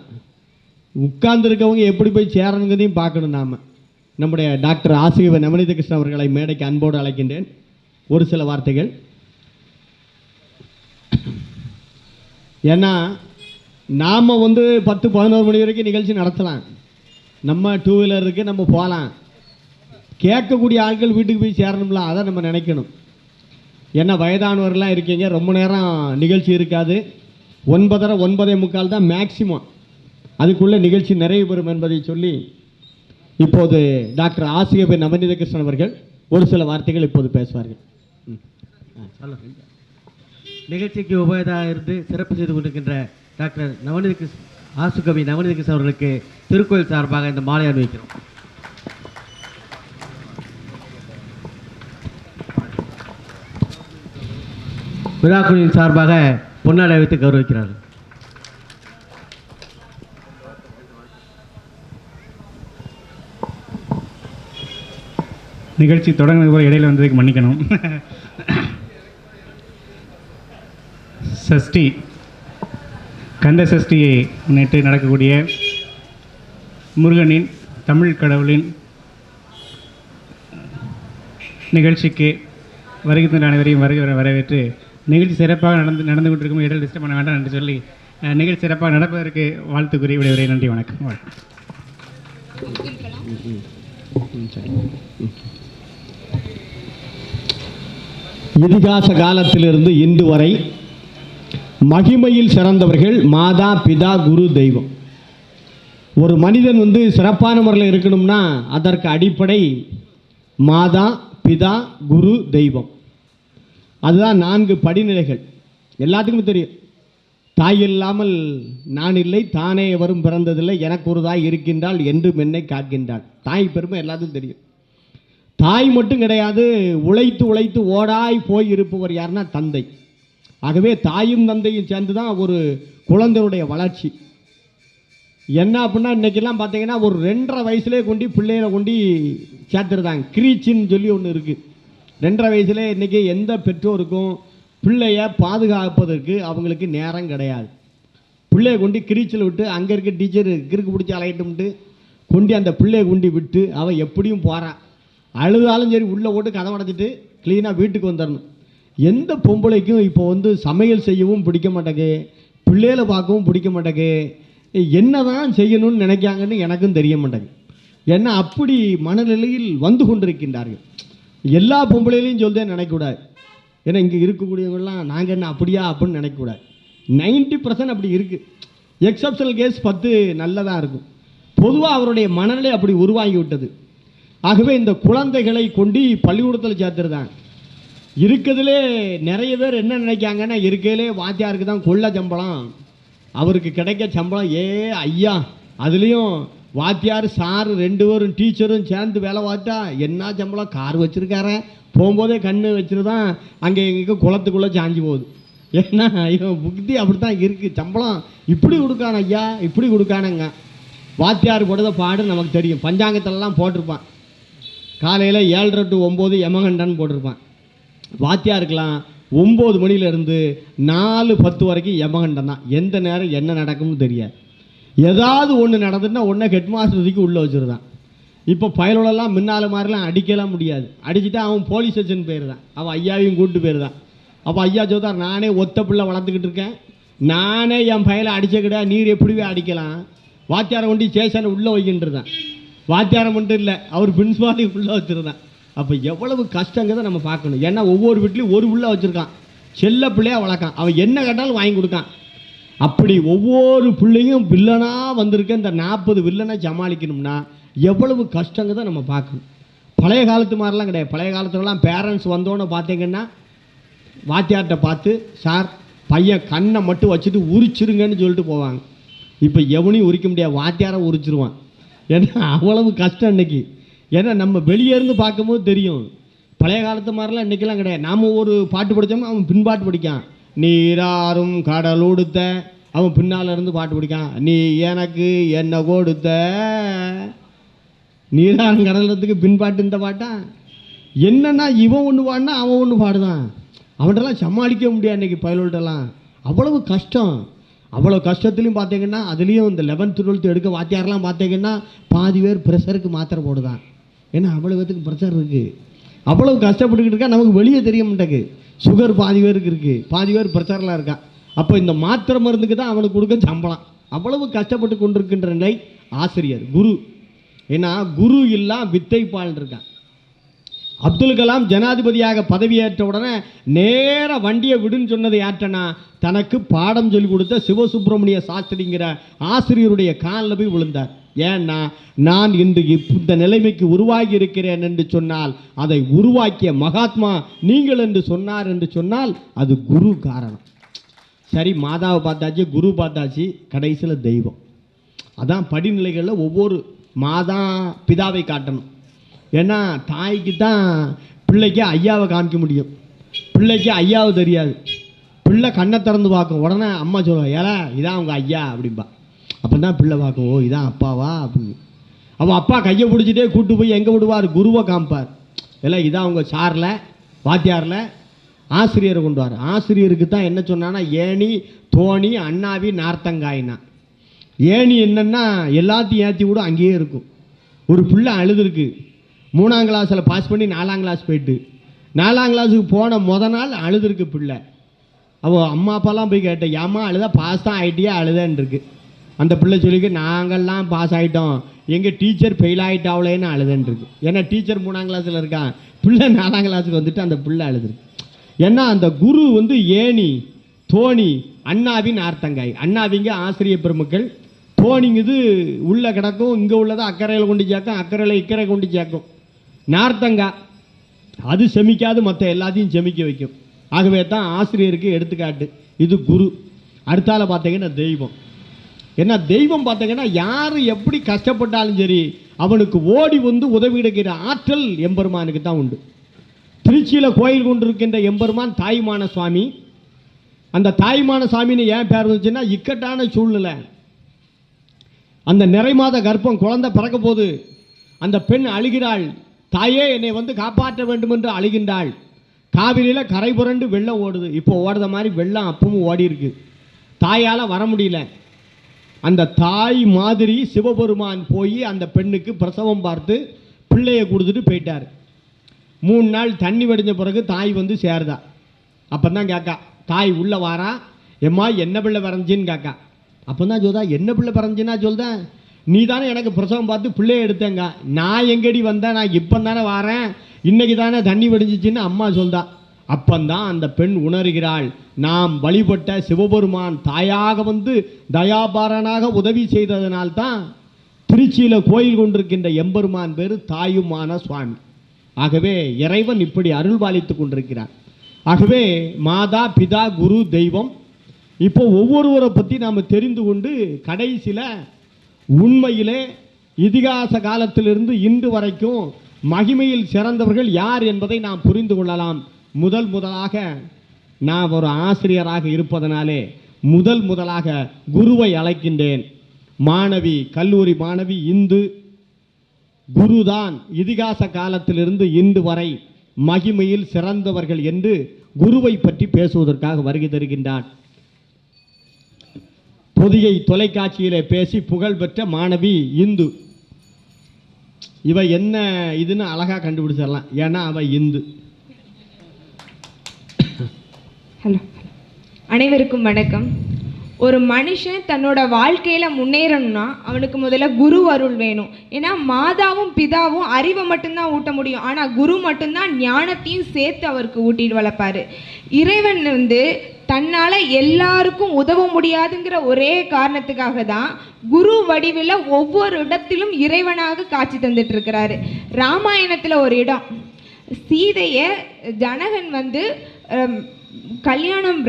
உட்கார்ந்துருக்கவங்க எப்படி போய் சேரணுங்கிறதையும் பார்க்கணும். நாம் நம்முடைய டாக்டர் ஆசிரியர் நவநீத கிருஷ்ணன் அவர்களை மேடைக்கு அன்போடு அழைக்கின்றேன். ஒரு சில வார்த்தைகள். ஏன்னா நாம் வந்து 10-11 மணி வரைக்கும் நிகழ்ச்சி நடத்தலாம். நம்ம 2 வீலர் இருக்குது, நம்ம போகலாம். கேட்கக்கூடிய ஆட்கள் வீட்டுக்கு போய் சேரணும்ல, அதை நம்ம நினைக்கணும். ஏன்னா வயதானவர்கள்லாம் இருக்கீங்க, ரொம்ப நேரம் நிகழ்ச்சி இருக்காது. 9:30-9:45 தான் மேக்சிமம். அதுக்குள்ளே நிகழ்ச்சி நிறைவு பெறும் என்பதை சொல்லி இப்போது டாக்டர் ஆசிரியர் நவநீத கிருஷ்ணன் அவர்கள் ஒரு சில வார்த்தைகள் இப்போது பேசுவார்கள். நிகழ்ச்சிக்கு உபயதாக இருந்து சிறப்பு செய்து கொண்டிருக்கின்ற டாக்டர் ஆசுகவி நவநீத கிருஷ்ணன் அவர்களுக்கு திருக்கோயில் சார்பாக இந்த மாலை அணிவிக்கிறோம். விழாக்குழுவின் சார்பாக பொன்னாடை வைத்து கௌரவிக்கிறார்கள். நிகழ்ச்சி தொடங்கினது போல இடையில் வந்ததுக்கு மன்னிக்கணும். சஷ்டி, கந்த சஷ்டியை முன்னிட்டு நடக்கக்கூடிய முருகனின், தமிழ் கடவுளின் நிகழ்ச்சிக்கு வருகின்ற அனைவரையும் வரவேற்று நிகழ்ச்சி சிறப்பாக நடந்து கொண்டிருக்கும் இடையில் டிஸ்டர்ப் பண்ண வேண்டாம் என்று சொல்லி நிகழ்ச்சி சிறப்பாக நடப்பதற்கு வாழ்த்து கூறி விடைபெறுகிறேன். நன்றி, வணக்கம். இதிகாச காலத்திலிருந்து இன்று வரை மகிமையில் சிறந்தவர்கள் மாதா, பிதா, குரு, தெய்வம். ஒரு மனிதன் வந்து சிறப்பான முறையில் இருக்கணும்னா அதற்கு அடிப்படை மாதா, பிதா, குரு, தெய்வம். அதுதான் 4 படிநிலைகள். எல்லாத்துக்குமே தெரியும். தாய் இல்லாமல் நான் இல்லை, தானே எவரும் பிறந்ததில்லை, எனக்கு ஒரு தாய் இருக்கின்றாள் என்று என்னை காக்கின்றாள். தாய் பெருமை எல்லாத்துக்கும் தெரியும். தாய் மட்டும் கிடையாது, உழைத்து உழைத்து ஓடாய் போய் இருப்பவர் யாருன்னா தந்தை. ஆகவே தாயும் தந்தையும் சேர்ந்து தான் ஒரு குழந்தையுடைய வளர்ச்சி. என்ன அப்படின்னா இன்றைக்கெல்லாம் பார்த்தீங்கன்னா ஒரு 2.5 வயசுலேயே கொண்டு பிள்ளைகளை கொண்டு சேர்த்துருந்தாங்க. கிரீச்சின்னு சொல்லி ஒன்று இருக்குது. 2.5 வயசுலேயே இன்றைக்கி எந்த பெற்றோருக்கும் பிள்ளையை பாதுகாப்பதற்கு அவங்களுக்கு நேரம் கிடையாது. பிள்ளையை கொண்டு கிரீச்சில் விட்டு அங்கே இருக்க டீச்சர் கிறுக்கு பிடிச்சி அலையிட்டும்ட்டு கொண்டு அந்த பிள்ளையை கொண்டு விட்டு அவள் எப்படியும் போகிறான். அழுதாலும் சரி உள்ளே போட்டு கதவை அடைச்சிட்டு க்ளீனாக வீட்டுக்கு வந்துடணும். எந்த பொம்பளைக்கும் இப்போ வந்து சமையல் செய்யவும் பிடிக்க மாட்டேங்கு, பிள்ளைகளை பார்க்கவும் பிடிக்க மாட்டேங்கு, என்ன தான் செய்யணும்னு நினைக்காங்கன்னு எனக்கும் தெரிய மாட்டேங்குது. ஏன்னா அப்படி மனநிலையில் வந்து கொண்டிருக்கின்றார்கள். எல்லா பொம்பளையிலையும் சொல்லிதான் நினைக்கக்கூடாது. ஏன்னா இங்கே இருக்கக்கூடியவங்களாம் நாங்கள் என்ன அப்படியா அப்படின்னு நினைக்கக்கூடாது. 90% அப்படி இருக்குது. எக்ஸப்ஷனல் கேஸ் 10 நல்லதாக இருக்கும். பொதுவாக அவருடைய மனநிலை அப்படி உருவாகி விட்டது. ஆகவே இந்த குழந்தைகளை கொண்டு பள்ளிக்கூடத்தில் சேர்த்துருந்தாங்க. இருக்கிறதுலே நிறைய பேர் என்ன நினைக்காங்கன்னா, இருக்கையிலே வாத்தியாருக்கு தான் கொள்ள சம்பளம், அவருக்கு கிடைக்க சம்பளம். ஐயா, அதுலேயும் வாத்தியார் சார் 2 பேரும் டீச்சரும் சேர்ந்து வேலை பார்த்தா என்ன சம்பளம், கார் வச்சுருக்காரன், போகும்போதே கண்ணு வச்சுருதான் அங்கே எங்கே குளத்துக்குள்ளே சாஞ்சி போகுது. ஏன்னா இவன் புத்தி அப்படி தான் இருக்குது. சம்பளம் இப்படி கொடுக்கான ஐயா, இப்படி கொடுக்கானங்க. வாத்தியார் படுத பாடு நமக்கு தெரியும். பஞ்சாங்கத்திலலாம் போட்டிருப்பான், காலையில் 7:30 to 9 யமகண்டன் போட்டிருப்பான். வாத்தியாருக்கெல்லாம் 9 மணிலேருந்து 4:10 வரைக்கும் யமகண்டன் தான். எந்த நேரம் என்ன நடக்கும்னு தெரியாது. ஏதாவது ஒன்று நடந்துன்னா உடனே ஹெட் மாஸ்டருக்கு உள்ளே வச்சுருந்தான். இப்போ பயலோடெல்லாம் முன்னால் மாதிரிலாம் அடிக்கலாம் முடியாது. அடிச்சுட்டா அவன் போலீஸ் ஸ்டேஷன் போயிருந்தான், அவன் ஐயாவையும் கூப்பிட்டு போயிருந்தான். அப்போ ஐயா சொல்றார், நானே ஒத்த பிள்ளை வளர்த்துக்கிட்டு இருக்கேன், நானே என் பயலை அடிச்ச கிடையாது, நீர் எப்படிவே அடிக்கலாம், வாத்தியாரை கொண்டு ஸ்டேஷனை உள்ளே வைக்கின்றிருந்தான். வாத்தியாரம் மட்டும் இல்லை, அவர் பிரின்ஸ்பாலையும் உள்ளே வச்சுருந்தான். அப்போ எவ்வளவு கஷ்டங்கிறத நம்ம பார்க்கணும். ஏன்னா ஒவ்வொரு வீட்லேயும் ஒரு பிள்ளை வச்சுருக்கான், செல்ல பிள்ளையாக வளர்க்கான், அவன் என்ன கேட்டாலும் வாங்கி கொடுக்கான். அப்படி ஒவ்வொரு பிள்ளையும் வில்லனாக வந்திருக்க இந்த 40 வில்லனை சமாளிக்கணும்னா எவ்வளவு கஷ்டங்கிறத நம்ம பார்க்கணும். பழைய காலத்து மாதிரிலாம் கிடையாது. பழைய காலத்துலலாம் பேரண்ட்ஸ் வந்தோன்னு பார்த்தீங்கன்னா வாத்தியார்கிட்ட பார்த்து, சார் பையன் கண்ணை மட்டும் வச்சுட்டு உரிச்சிருங்கன்னு சொல்லிட்டு போவாங்க. இப்போ எவனையும் உரிக்க முடியாது, வாத்தியாரை உரிச்சிருவான். ஏன்னா அவ்வளவு கஷ்டம் இன்றைக்கி. ஏன்னா நம்ம வெளியே இருந்து பார்க்கும்போது தெரியும். பழைய காலத்து மாதிரிலாம் இன்றைக்கெல்லாம் கிடையாது. நாம் ஒரு பாட்டு படித்தோம்னா அவன் பின்பாட்டு படிக்கான், நீராறும் கடலோடுத்த, அவன் பின்னால் இருந்து பாட்டு படிக்கான், நீ எனக்கு என்ன கொடுத்த. நீராறும் கடலத்துக்கு பின்பாட்டு இந்த பாட்டா என்னன்னா, இவன் ஒன்று பாடினா அவன் ஒன்று பாடுதான். அவன்கிட்டலாம் சமாளிக்க முடியாது இன்றைக்கி பயலோட்டெல்லாம். அவ்வளவு கஷ்டம். அவ்வளோ கஷ்டத்துலையும் பார்த்தீங்கன்னா அதுலேயும் இந்த 11th 12th எடுக்க வாத்தியாரெலாம் பார்த்தீங்கன்னா பாதி பேர் ப்ரெஷருக்கு மாத்திரை போடுதான். ஏன்னா அவ்வளோ பேத்துக்கு ப்ரெஷர் இருக்குது. அவ்வளவு கஷ்டப்பட்டுக்கிட்டு இருக்கா, நமக்கு வெளியே தெரிய மாட்டேங்குது. சுகர் பாதி பேருக்கு இருக்குது, பாதி பேர் ப்ரெஷரில் இருக்கான். அப்போ இந்த மாத்திரை மருந்துக்கு தான் அவனுக்கு கொடுக்க சம்பளம். அவ்வளவு கஷ்டப்பட்டு கொண்டிருக்கின்ற நிலை ஆசிரியர், குரு. ஏன்னா குரு இல்லா வித்தை பால் இருக்கான். அப்துல் கலாம் ஜனாதிபதியாக பதவியேற்ற உடனே நேர வண்டியை விடுன்னு சொன்னது யார்ட்டனா, தனக்கு பாடம் சொல்லி கொடுத்த சிவசுப்பிரமணிய சாஸ்திரிங்கிற ஆசிரியருடைய காலில் போய் விழுந்தார். ஏன்னா நான் இன்று இந்த நிலைமைக்கு உருவாகி இருக்கிறேன் என்று சொன்னால் அதை உருவாக்கிய மகாத்மா நீங்கள் என்று சொன்னார் என்று சொன்னால் அது குரு காரணம். சரி, மாதாவை பார்த்தாச்சு, குரு பார்த்தாச்சு, கடைசியில் தெய்வம். அதான் படிநிலைகளில் ஒவ்வொரு மாதா பிதாவை காட்டணும். ஏன்னா தாய்க்கு தான் பிள்ளைக்கு ஐயாவை காமிக்க முடியும், பிள்ளைக்கு ஐயாவை தெரியாது. பிள்ளை கண்ணை திறந்து பார்க்கும், உடனே அம்மா சொல்லுவா, ஏலா இதான் அவங்க ஐயா அப்படின்பா. அப்போ தான் பிள்ளை பார்க்கும், ஓ இதான் அப்பாவா அப்படின்னு. அவன் அப்பா கையை பிடிச்சிட்டே கூப்பிட்டு போய் எங்கே விடுவார், குருவை காமிப்பார். எல்லாம் இதான் அவங்க சாரில் வாத்தியாரில் ஆசிரியரை கொண்டு வார். ஆசிரியருக்கு தான் என்ன சொன்னான்னா, ஏணி தோணி அண்ணாவி நார்த்தங்காயினா. ஏணி என்னென்னா எல்லாத்தையும் ஏற்றி விடும், அங்கேயே இருக்கும். ஒரு பிள்ளை அழுதுருக்கு, 3ஆம் கிளாஸில் பாஸ் பண்ணி 4ஆம் கிளாஸ் போயிட்டு 4ஆம் கிளாஸுக்கு போன நாள் அழுதுருக்கு பிள்ளை. அவள் அம்மா அப்பாலாம் போய் கேட்டேன், ஏம்மா அழுதா, பாஸ் தான் ஆகிட்டியா அழுதான்னு இருக்கு. அந்த பிள்ளை சொல்லிக்க, நாங்கள்லாம் பாஸ் ஆகிட்டோம், எங்கள் டீச்சர் ஃபெயில் ஆகிட்டாவளேன்னு அழுதுன்னு இருக்கு. ஏன்னா டீச்சர் 3ஆம் கிளாஸில் இருக்கான், பிள்ளை 4ஆம் கிளாஸுக்கு வந்துட்டு அந்த பிள்ளை அழுதுருக்கு. ஏன்னா அந்த குரு வந்து ஏணி தோணி அண்ணாவின் ஆர்த்தங்காய். அண்ணாவிங்க ஆசிரியர் பெருமக்கள், தோணிங்குது உள்ளே கிடக்கும், இங்கே உள்ளதை அக்கறையில் கொண்டு சேர்க்கும், அக்கறையில் இக்கரை கொண்டு சேர்க்கும். நார்த்தங்கா அது செமிக்காது, மற்ற எல்லாத்தையும் செமிக்க வைக்கும். ஆகவே தான் ஆசிரியருக்கு எடுத்துக்காட்டு. இது குரு. அடுத்தால பார்த்தீங்கன்னா தெய்வம். ஏன்னா தெய்வம் பார்த்தீங்கன்னா யார் எப்படி கஷ்டப்பட்டாலும் சரி அவனுக்கு ஓடி வந்து உதவி கிடைக்கிற ஆற்றல் எம்பெருமானுக்கு தான் உண்டு. திருச்சியில் கோயில் கொண்டிருக்கின்ற எம்பெருமான் தாய்மான சுவாமி. அந்த தாய்மான சுவாமின்னு ஏன் பேர் வந்துச்சுன்னா, இக்கட்டான சூழ்நிலை, அந்த நிறைமாத கர்ப்பம், குழந்தை பிறக்க போது அந்த பெண் அழுகிறாள், தாயே என்னை வந்து காப்பாற்ற வேண்டும் என்று அழுகின்றாள். காவிரியில் கரை புரண்டு வெள்ளம் ஓடுது. இப்போ ஓடுற மாதிரி வெள்ளம் அப்பவும் ஓடி இருக்கு. தாயால் வர முடியல. அந்த தாய் மாதிரி சிவபெருமான் போய் அந்த பெண்ணுக்கு பிரசவம் பார்த்து பிள்ளையை கொடுத்துட்டு போயிட்டார். 3 நாள் தண்ணி வடிஞ்ச பிறகு தாய் வந்து சேருதா. அப்போ தான் கேட்கா, தாய் உள்ளே வாரா, எம்மா என்ன பிள்ளை பிறஞ்சின்னு கேட்கா. அப்போ தான் சொல்தா, என்ன பிள்ளை பிறஞ்சின்னா சொல்தேன், நீ தானே எனக்கு பிரசவம் பார்த்து பிள்ளையை எடுத்தேங்க, நான் எங்கடி வந்தேன், நான் இப்போ தானே வாரேன், இன்னைக்கு தானே தண்ணி வடிஞ்சிச்சின்னு அம்மா சொல்தா. அப்பந்தான் அந்த பெண் உணர்கிறாள், நாம் வழிபட்ட சிவபெருமான் தாயாக வந்து தயாபாரனாக உதவி செய்ததனால்தான் திருச்சியில் கோயில் கொண்டிருக்கின்ற எம்பெருமான் பேர் தாயுமான சுவாமி. ஆகவே இறைவன் இப்படி அருள்பாலித்து கொண்டிருக்கிறார். ஆகவே மாதா பிதா குரு தெய்வம். இப்போ ஒவ்வொருவரை பற்றி நாம் தெரிந்து கொண்டு கடைசியில் உண்மையிலே இதிகாச காலத்திலிருந்து இன்று வரைக்கும் மகிமையில் சிறந்தவர்கள் யார் என்பதை நாம் புரிந்து கொள்ளலாம். முதலாக நான் ஒரு ஆசிரியராக இருப்பதனாலே முதலாக குருவை அழைக்கின்றேன். மாணவி, கல்லூரி மாணவி இந்து குருதான் இதிகாச காலத்திலிருந்து இன்று வரை மகிமையில் சிறந்தவர்கள் என்று குருவை பற்றி பேசுவதற்காக வருகை தருகின்றான். பொதிகை தொலைக்காட்சியிலே பேசி புகழ் பெற்ற மாணவி இந்து. இவ என்ன இதுன்னு அழகா கண்டுபிடிச்சிடலாம், ஏன்னா அவ இந்து. ஹலோ, அனைவருக்கும் வணக்கம். ஒரு மனுஷன் தன்னோட வாழ்க்கையில் முன்னேறணும்னா அவனுக்கு முதல்ல குரு அருள் வேணும். ஏன்னா மாதாவும் பிதாவும் அறிவை மட்டும்தான் ஊட்ட முடியும், ஆனால் குரு மட்டும்தான் ஞானத்தையும் சேர்த்து அவருக்கு ஊட்டிட்டு வளர்ப்பார். இறைவன் வந்து தன்னால் எல்லாருக்கும் உதவ முடியாதுங்கிற ஒரே காரணத்துக்காக தான் குரு வடிவில் ஒவ்வொரு இடத்திலும் இறைவனாக காட்சி தந்துட்டு இருக்கிறாரு. ராமாயணத்தில் ஒரு இடம், சீதையை ஜனகன் வந்து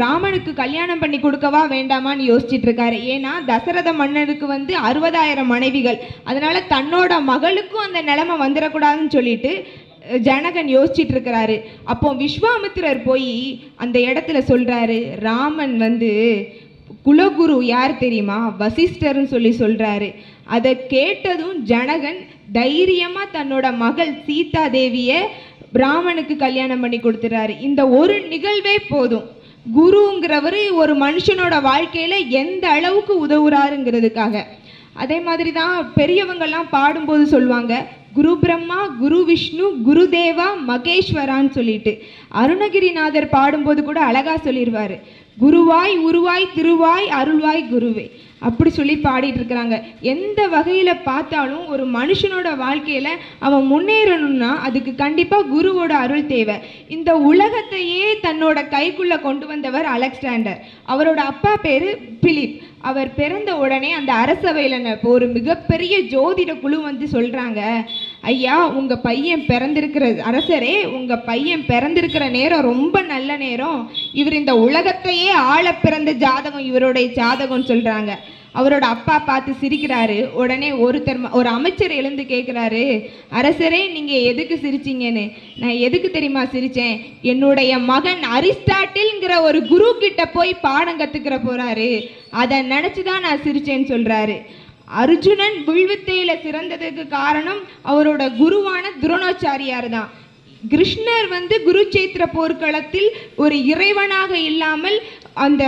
ராமனுக்கு கல்யாணம் பண்ணி கொடுக்கவா வேண்டாமான்னு யோசிச்சுட்டு இருக்காரு. ஏன்னா தசரத மன்னனுக்கு வந்து 60,000 மனைவிகள், அதனால தன்னோட மகளுக்கும் அந்த நிலைமை வந்துடக்கூடாதுன்னு சொல்லிட்டு ஜனகன் யோசிச்சுட்டு இருக்கிறாரு. அப்போ விஸ்வாமித்திரர் போய் அந்த இடத்துல சொல்றாரு, ராமன் வந்து குலகுரு யார் தெரியுமா, வசிஷ்டர்னு சொல்றாரு. அதை கேட்டதும் ஜனகன் தைரியமா தன்னோட மகள் சீதா தேவியை ராமனுக்கு கல்யாணம் பண்ணி கொடுத்துறாரு. இந்த ஒரு நிகழ்வே போதும் குருங்கிறவர் ஒரு மனுஷனோட வாழ்க்கையில எந்த அளவுக்கு உதவுறாருங்கிறதுக்காக. அதே மாதிரி தான் பெரியவங்கெல்லாம் பாடும்போது சொல்லுவாங்க, குரு பிரம்மா, குரு விஷ்ணு, குரு தேவா, மகேஸ்வரான்னு சொல்லிட்டு. அருணகிரிநாதர் பாடும்போது கூட அழகா சொல்லிடுவாரு, குருவாய் உருவாய் திருவாய் அருள்வாய் குருவே, அப்படி சொல்லி பாடிட்டு இருக்கிறாங்க. எந்த வகையில் பார்த்தாலும் ஒரு மனுஷனோட வாழ்க்கையில் அவன் முன்னேறணும்னா அதுக்கு கண்டிப்பாக குருவோட அருள் தேவை. இந்த உலகத்தையே தன்னோட கைக்குள்ளே கொண்டு வந்தவர் அலெக்சாண்டர். அவரோட அப்பா பேர் பிலிப். அவர் பிறந்த உடனே அந்த அரசவையில் ஒரு மிகப்பெரிய ஜோதிட குழு வந்து சொல்கிறாங்க, ஐயா உங்கள் பையன் பிறந்திருக்கிற அரசரே, உங்கள் பையன் பிறந்திருக்கிற நேரம் ரொம்ப நல்ல நேரம், இவர் இந்த உலகத்தையே ஆள பிறந்த ஜாதகம் இவருடைய ஜாதகம்னு சொல்கிறாங்க. அவரோட அப்பா பார்த்து சிரிக்கிறாரு. உடனே ஒரு அமைச்சர் எழுந்து கேட்குறாரு, அரசரே நீங்கள் எதுக்கு சிரிச்சிங்கன்னு. நான் எதுக்கு தெரியுமா சிரித்தேன், என்னுடைய மகன் அரிஸ்டாட்டில்ங்கிற ஒரு குரு கிட்ட போய் பாடம் கற்றுக்கிற போகிறாரு, அதை நினச்சி தான் நான் சிரித்தேன்னு சொல்கிறாரு. அர்ஜுனன் வில்வித்தையில் சிறந்ததுக்கு காரணம் அவரோட குருவான துரோணாச்சாரியார் தான். கிருஷ்ணர் வந்து குருச்சேத்திர போர்க்களத்தில் ஒரு இறைவனாக இல்லாமல் அந்த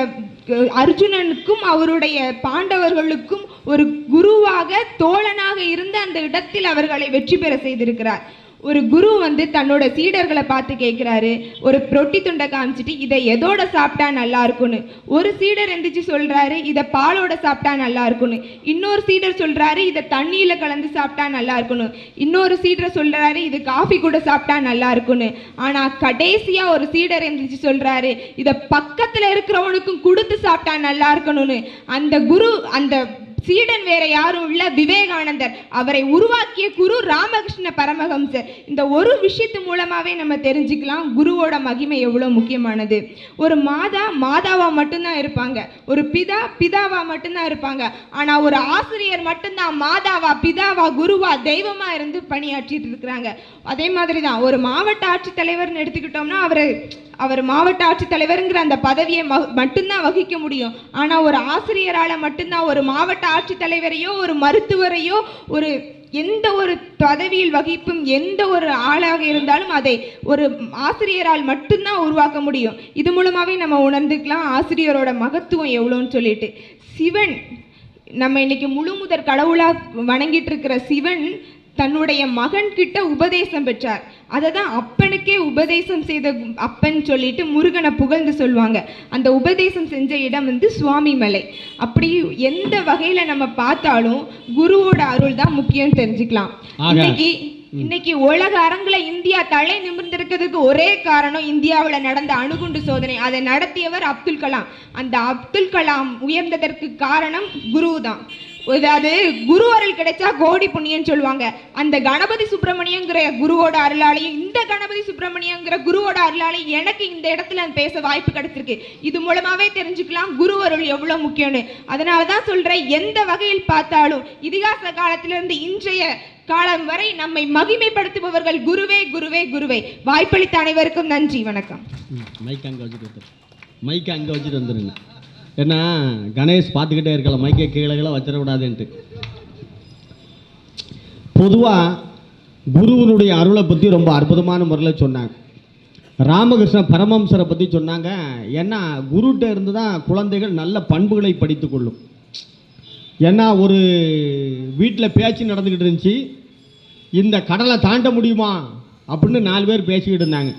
அர்ஜுனனுக்கும் அவருடைய பாண்டவர்களுக்கும் ஒரு குருவாக தோழனாக இருந்து அந்த இடத்தில் அவர்களை வெற்றி பெற செய்திருக்கிறார். ஒரு குரு வந்து தன்னோட சீடர்களை பார்த்து கேட்குறாரு, ஒரு ரொட்டி துண்டை காமிச்சிட்டு இதை எதோட சாப்பிட்டா நல்லா இருக்குன்னு. ஒரு சீடர் எந்திரிச்சு சொல்றாரு, இதை பாலோட சாப்பிட்டா நல்லா இருக்குன்னு. இன்னொரு சீடர் சொல்றாரு, இதை தண்ணியில கலந்து சாப்பிட்டா நல்லா இருக்குன்னு. இன்னொரு சீடர் சொல்றாரு, இது காஃபி கூட சாப்பிட்டா நல்லா இருக்குன்னு. ஆனா கடைசியா ஒரு சீடர் எந்திரிச்சு சொல்றாரு, இதை பக்கத்துல இருக்கிறவனுக்கும் கொடுத்து சாப்பிட்டா நல்லா இருக்கணும்னு. அந்த குரு, அந்த சீடன் வேற யாரும் இல்ல, விவேகானந்தர். அவரை உருவாக்கிய குரு ராமகிருஷ்ண பரமஹம்சர். இந்த ஒரு விஷயத்து மூலமாவே நம்ம தெரிஞ்சுக்கலாம் குருவோட மகிமை எவ்வளவு முக்கியமானது. ஒரு மாதாவா மட்டும்தான் இருப்பாங்க, ஒரு பிதாவா மட்டும்தான் இருப்பாங்க. ஆனா ஒரு ஆசிரியர் மட்டும்தான் மாதாவா, பிதாவா, குருவா, தெய்வமா இருந்து பணியாற்றிட்டு இருக்கிறாங்க. அதே மாதிரி தான் ஒரு மாவட்ட ஆட்சித்தலைவர்னு எடுத்துக்கிட்டோம்னா அவர் மாவட்ட ஆட்சித்தலைவருங்கிற அந்த பதவியை மட்டும்தான் வகிக்க முடியும். ஆனால் ஒரு ஆசிரியரால் மட்டும்தான் ஒரு மாவட்ட ஆட்சித்தலைவரையோ ஒரு மருத்துவரையோ ஒரு எந்த ஒரு பதவியில் வகிப்பும் எந்த ஒரு ஆளாக இருந்தாலும் அதை ஒரு ஆசிரியரால் மட்டும்தான் உருவாக்க முடியும். இது மூலமாகவே நம்ம உணர்ந்துக்கலாம் ஆசிரியரோட மகத்துவம் எவ்வளோன்னு சொல்லிட்டு. சிவன் நம்ம இன்னைக்கு முழு முதற் கடவுளா வணங்கிட்டு இருக்கிற சிவன் தன்னுடைய மகன் கிட்ட உபதேசம் பெற்றார். அதை தான் அப்பனுக்கே உபதேசம் செய்த அப்பன் சொல்லிட்டு முருகனை புகழ்ந்து சொல்லுவாங்க. அந்த உபதேசம் செஞ்ச இடம் வந்து சுவாமி மலை. அப்படி எந்த வகையில நம்ம பார்த்தாலும் குருவோட அருள் தான் முக்கியம் தெரிஞ்சுக்கலாம். இன்னைக்கு உலக அரங்குல இந்தியா தலை நிமிர்ந்திருக்கிறதுக்கு ஒரே காரணம் இந்தியாவில் நடந்த அணுகுண்டு சோதனை. அதை நடத்தியவர் அப்துல் கலாம். அந்த அப்துல் கலாம் உயர்ந்ததற்கு காரணம் குரு தான். அதாவது குரு அருள் கிடைச்சா கோடி புண்ணியன்னு சொல்லுவாங்க. அந்த கணபதி சுப்பிரமணியங்கிற குருவோட அருளாலையும் இந்த கணபதி சுப்பிரமணியங்கிற குருவோட அருளாலையும் எனக்கு இந்த இடத்துல பேச வாய்ப்பு கிடைச்சிருக்கு. இது மூலமாவே தெரிஞ்சுக்கலாம் குரு அருள் எவ்வளவு முக்கியம்னு. அதனாலதான் சொல்றேன், எந்த வகையில் பார்த்தாலும் இதிகாச காலத்திலிருந்து இன்றைய காலம் வரை நம்மை மகிமைப்படுத்துபவர்கள் குருவே குருவே குருவே. வாய்ப்பளித்த அனைவருக்கும் நன்றி, வணக்கம். மைக்கை அங்கே வச்சுட்டு வந்துருங்க. ஏன்னா கணேஷ் பார்த்துக்கிட்டே இருக்கலாம், மைக்கை கீழே வச்சிடக்கூடாதுன்ட்டு. பொதுவாக குருவனுடைய அருளை பற்றி ரொம்ப அற்புதமான முறையில் சொன்னாங்க. ராமகிருஷ்ண பரமஹம்சரை பற்றி சொன்னாங்க. ஏன்னா குருகிட்ட இருந்து தான் குழந்தைகள் நல்ல பண்புகளை படித்து கொள்ளும். ஏன்னா ஒரு வீட்டில் பேச்சு நடந்துக்கிட்டு இருந்துச்சு, இந்த கடலை தாண்ட முடியுமா அப்படின்னு 4 பேர் பேசிக்கிட்டு இருந்தாங்க.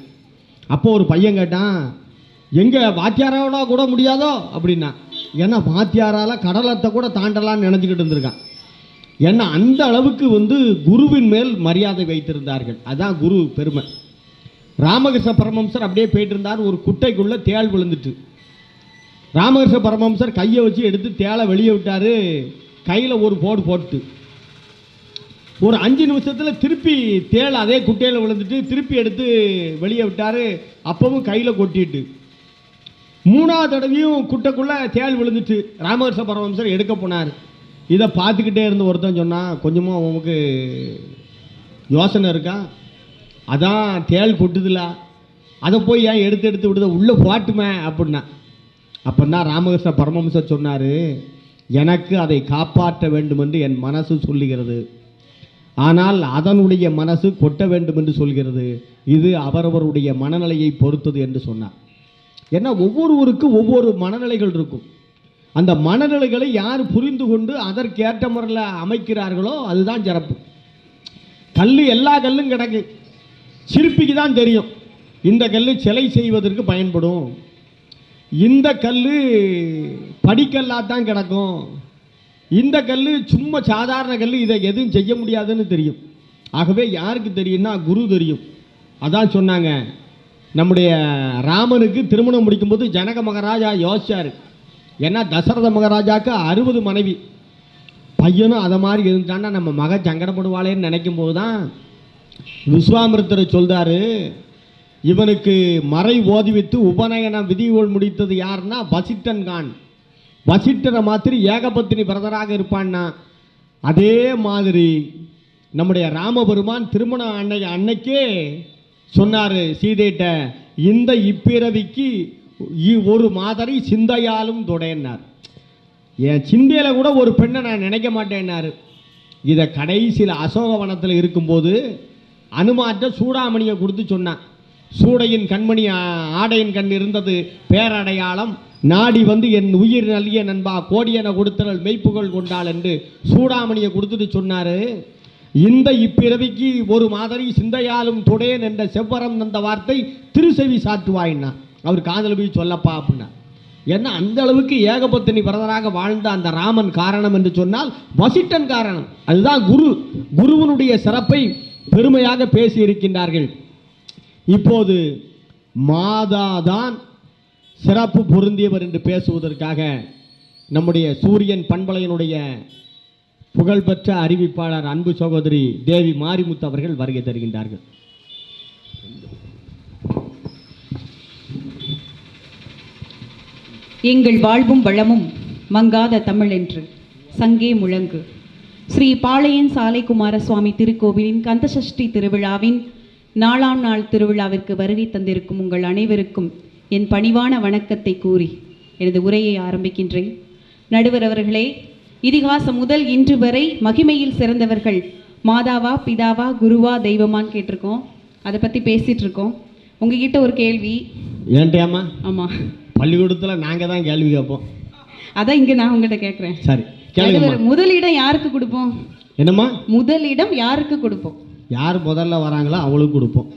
அப்போ ஒரு பையன் கேட்டான், எங்கே வாத்தியாரோட கூட முடியாதோ அப்படின்னா. ஏன்னா வாத்தியாரால் கடலத்தை கூட தாண்டலான்னு நினச்சிக்கிட்டு இருந்திருக்கான். ஏன்னா அந்த அளவுக்கு வந்து குருவின் மேல் மரியாதை வைத்திருந்தார்கள். அதுதான் குரு பெருமை. ராமகிருஷ்ண பரமஹம்சர் அப்படியே போயிட்டு இருந்தார். ஒரு குட்டைக்குள்ளே தேள் விழுந்துட்டு ராமகிருஷ்ண பரமஹம்சர் கையை வச்சு எடுத்து தேளை வெளியே விட்டார். கையில் ஒரு போட்டு ஒரு 5 நிமிஷத்தில் திருப்பி தேள் அதே குட்டையில் விழுந்துட்டு திருப்பி எடுத்து வெளியே விட்டார். அப்பவும் கையில் கொட்டிட்டு 3ஆவது தடவையும் குட்டைக்குள்ளே தேள் விழுந்துட்டு ராமகிருஷ்ண பரமஹம்சர் எடுக்க போனார். இதை பார்த்துக்கிட்டே இருந்த ஒருத்தன் சொன்னான், கொஞ்சமாக உனக்கு யோசனை இருக்கா? அதான் தேள் கொட்டுதில்ல, அதை போய் ஏன் எடுத்து விடுத உள்ளே போட்டுமே அப்படின்னா. அப்போ தான் ராமகிருஷ்ண பரமஹம்சர் சொன்னார், எனக்கு அதை காப்பாற்ற வேண்டும் என்று என் மனசு சொல்லுகிறது, ஆனால் அதனுடைய மனசு கொட்ட வேண்டும் என்று சொல்கிறது. இது அவரவருடைய மனநிலையை பொறுத்தது என்று சொன்னார். ஏன்னா ஒவ்வொருவருக்கும் ஒவ்வொரு மனநிலைகள் இருக்கும். அந்த மனநிலைகளை யார் புரிந்து கொண்டு அதற்கேற்ற முறையில் அமைக்கிறார்களோ அதுதான் சிறப்பு. கல் எல்லா கல்லும் கிடக்கு, சிற்பிக்கு தான் தெரியும் இந்த கல் சிலை செய்வதற்கு பயன்படும், இந்த கல் படிக்கல்லாக தான் கிடக்கும், இந்த கல் சும்மா சாதாரண கல், இதை எதுவும் செய்ய முடியாதுன்னு தெரியும். ஆகவே யாருக்கு தெரியும்னா குரு தெரியும். அதான் சொன்னாங்க, நம்முடைய ராமனுக்கு திருமணம் முடிக்கும்போது ஜனக மகாராஜா யோசிச்சார். ஏன்னா தசரத மகாராஜாவுக்கு 60 மனைவி, பையனும் அதை மாதிரி இருந்தான்னா நம்ம மக சங்கடப்படுவாளேன்னு நினைக்கும் போது தான் விஸ்வாமித்திர சொல்றாரு, இவனுக்கு மறை ஓதிவித்து உபநயன விதிகள் முடித்தது யாருன்னா வசிட்டன் கான். வசிட்டரை மாதிரி ஏகபத்தினி பிரதராக இருப்பான்னா, அதே மாதிரி நம்முடைய ராமபெருமான் திருமணம் அன்னைக்கே சொன்னார் சீதையிட்ட, இந்த இப்பிறவிக்கு ஒரு மாதரை சிந்தையாலும் தொடையினார். என் சிந்தையில் கூட ஒரு பெண்ணை நான் நினைக்க மாட்டேன்னாரு. இதை கடைசியில் அசோகவனத்தில் இருக்கும்போது அனுமாற்ற சூடாமணியை கொடுத்து சொன்னான். சூடையின் கண்மணி ஆடையின் கண் இருந்தது பேரடையாளம், நாடி வந்து என் உயிர் நல்லிய நண்பா கோடியனை கொடுத்தல் மெய்ப்புகள் கொண்டாள் என்று சூடாமணியை கொடுத்துட்டு சொன்னார், இந்த இப்பிறவிக்கு ஒரு மாதிரி சிந்தையாலும் தொடையன் என்ற செவ்வரம் அந்த வார்த்தை திருசெவி சாத்துவாயின்னா அவர் காதல் போய் சொல்லப்பா அப்படின்னா. ஏன்னா அந்த அளவுக்கு ஏகபத்தினி பிரதராக வாழ்ந்த அந்த ராமன் காரணம் என்று சொன்னால் வசிட்டன் காரணம். அதுதான் குருவனுடைய சிறப்பை பெருமையாக பேசி இருக்கின்றார்கள். இப்போது மாதாதான் சிறப்பு பொருந்தியவர் என்று பேசுவதற்காக நம்முடைய சூரியன் பண்பலையினுடைய புகழ்பெற்ற அறிவிப்பாளர் அன்பு சகோதரி தேவி மாரிமுத்து அவர்கள் வருகை தருகின்றார்கள். எங்கள் வாழ்வும் வளமும் மங்காத தமிழ் என்று சங்கே முழங்கு. ஸ்ரீ பாளையன் சாலை குமாரசுவாமி திருக்கோவிலின் கந்தசஷ்டி திருவிழாவின் 4ஆம் நாள் திருவிழாவிற்கு வருகை தந்திருக்கும் உங்கள் அனைவருக்கும் என் பணிவான வணக்கத்தை கூறி எனது உரையை ஆரம்பிக்கின்றேன். நடுவர் அவர்களே, இதிகாசம் முதல் இன்று வரை மகிமையில் சிறந்தவர்கள் மாதாவா பிதாவா குருவா தெய்வமான்னு கேட்டிருக்கோம், அதை பற்றி பேசிகிட்டு இருக்கோம். உங்ககிட்ட ஒரு கேள்வி. ஏன்டியாம்மா? ஆமாம், பள்ளிக்கூடத்தில் நாங்கள் தான் கேள்வி கேட்போம். அதான் இங்கே நான் உங்கள்கிட்ட கேட்குறேன். சரி கேளுங்கம்மா. முதலிடம் யாருக்கு கொடுப்போம்? என்னம்மா? முதலிடம் யாருக்கு கொடுப்போம்? யார் முதல்ல வராங்களோ அவங்களுக்கு கொடுப்போம்.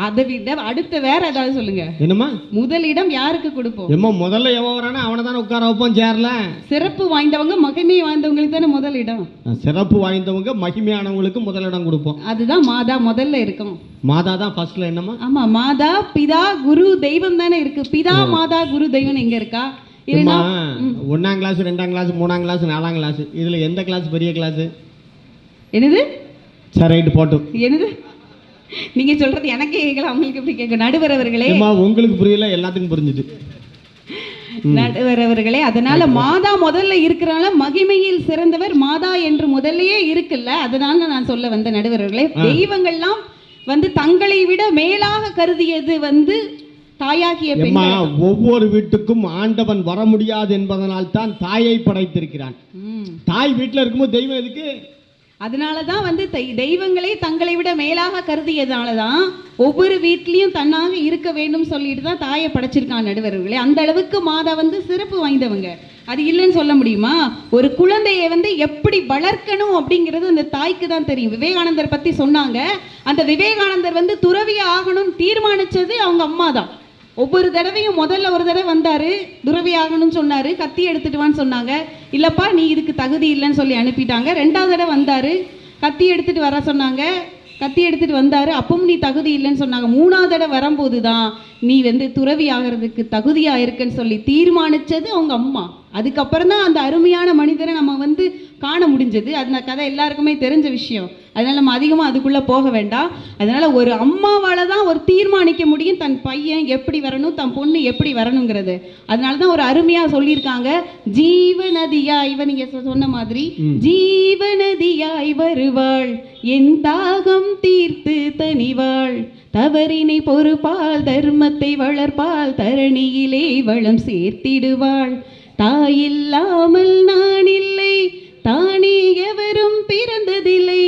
அதை விட அடுத்த வேற ஏதாவது சொல்லுங்க. என்னம்மா? முதலிடம் யாருக்கு கொடுப்போம்? எம்மா முதல்ல எவன் வரானோ அவனை தானே உட்கார வைப்போம் சேர்ல. சிறப்பு வாய்ந்தவங்க மகிமை வாய்ந்தவங்களுக்கு தானே முதலிடம். சிறப்பு வாய்ந்தவங்க மகிமையானவங்களுக்கு முதலிடம் கொடுப்போம். அதுதான் மாதா முதல்ல இருக்கும். மாதா தான் ஃபர்ஸ்ட்ல. என்னம்மா? ஆமா, மாதா பிதா குரு தெய்வம் தானே இருக்கு. பிதா மாதா குரு தெய்வம் எங்க இருக்கா? இல்லைன்னா 1ஆம் கிளாஸ் 2ஆம் கிளாஸ் 3ஆம் கிளாஸ் 4ஆம் கிளாஸ் இதுல எந்த கிளாஸ் பெரிய கிளாஸ்? என்னது? சரி ரைட் போட்டும். என்னது நீங்க சொல்றது எனக்கே கேட்கல, அவங்களுக்கு எப்படி கேட்க? நடுவர் அவர்களே, உங்களுக்கு புரியல, எல்லாத்துக்கும் புரிஞ்சுது. நடுவர் அவர்களே, அதனால மாதா முதல்ல இருக்கிறனால மகிமையில் சிறந்தவர் மாதா என்று முதல்லயே இருக்குல்ல, அதனால நான் சொல்ல வந்த நடுவர் அவர்களே, தெய்வங்கள்லாம் தங்களை விட மேலாக கருதியது தாயாகிய பெண்கள். ஒவ்வொரு வீட்டுக்கும் ஆண்டவன் வர முடியாது என்பதனால் தான் தாயை படைத்திருக்கிறான். தாய் வீட்டுல இருக்கும்போது தெய்வம் எதுக்கு? அதனாலதான் தெய்வங்களே தங்களை விட மேலாக கருதியதுனாலதான் ஒவ்வொரு வீட்லயும் தன்னாக இருக்க வேண்டும் சொல்லிட்டு தான் தாயை படைச்சிருக்கான் நடுவர்களே. அந்த அளவுக்கு மாதா சிறப்பு வாய்ந்தவங்க. அது இல்லைன்னு சொல்ல முடியுமா? ஒரு குழந்தையை எப்படி வளர்க்கணும் அப்படிங்கிறது அந்த தாய்க்கு தான் தெரியும். விவேகானந்தர் பத்தி சொன்னாங்க. அந்த விவேகானந்தர் துறவி ஆகணும்னு தீர்மானிச்சது அவங்க அம்மா தான். ஒவ்வொரு தடவையும் முதல்ல ஒரு தடவை வந்தாரு, துறவி ஆகணும்னு சொன்னாரு, கத்தி எடுத்துட்டு வான்னு சொன்னாங்க. இல்லப்பா நீ இதுக்கு தகுதி இல்லைன்னு சொல்லி அனுப்பிட்டாங்க. 2வது தடவை வந்தாரு, கத்தி எடுத்துட்டு வர சொன்னாங்க, கத்தி எடுத்துட்டு வந்தாரு, அப்பவும் நீ தகுதி இல்லைன்னு சொன்னாங்க. 3வது தடவை வரும்போது தான் நீ துறவி ஆகிறதுக்கு தகுதியா இருக்குன்னு சொல்லி தீர்மானிச்சது அவங்க அம்மா. அதுக்கப்புறம் தான் அந்த அருமையான மனிதரை நம்ம காண முடிஞ்சது. அந்த கதை எல்லாருக்குமே தெரிஞ்ச விஷயம். அதனால நம்ம அதிகமாக அதுக்குள்ள போக வேண்டாம். அதனால ஒரு அம்மாவால தான் ஒரு தீர்மானிக்க முடியும் தன் பையன் எப்படி வரணும், தன் பொண்ணு எப்படி வரணுங்கிறது. அதனால தான் ஒரு அருமையா சொல்லியிருக்காங்க, ஜீவநதியாய் நீங்க சொன்ன மாதிரி ஜீவநதியாய் வருவாள், என் தாகம் தீர்த்து தனிவாள், தவறினை பொறுப்பால் தர்மத்தை வளர்ப்பால், தரணியிலே வளம் சேர்த்திடுவாள், தாயில்லாமல் நான் இல்லை, தானே எவரும் பிறந்ததில்லை,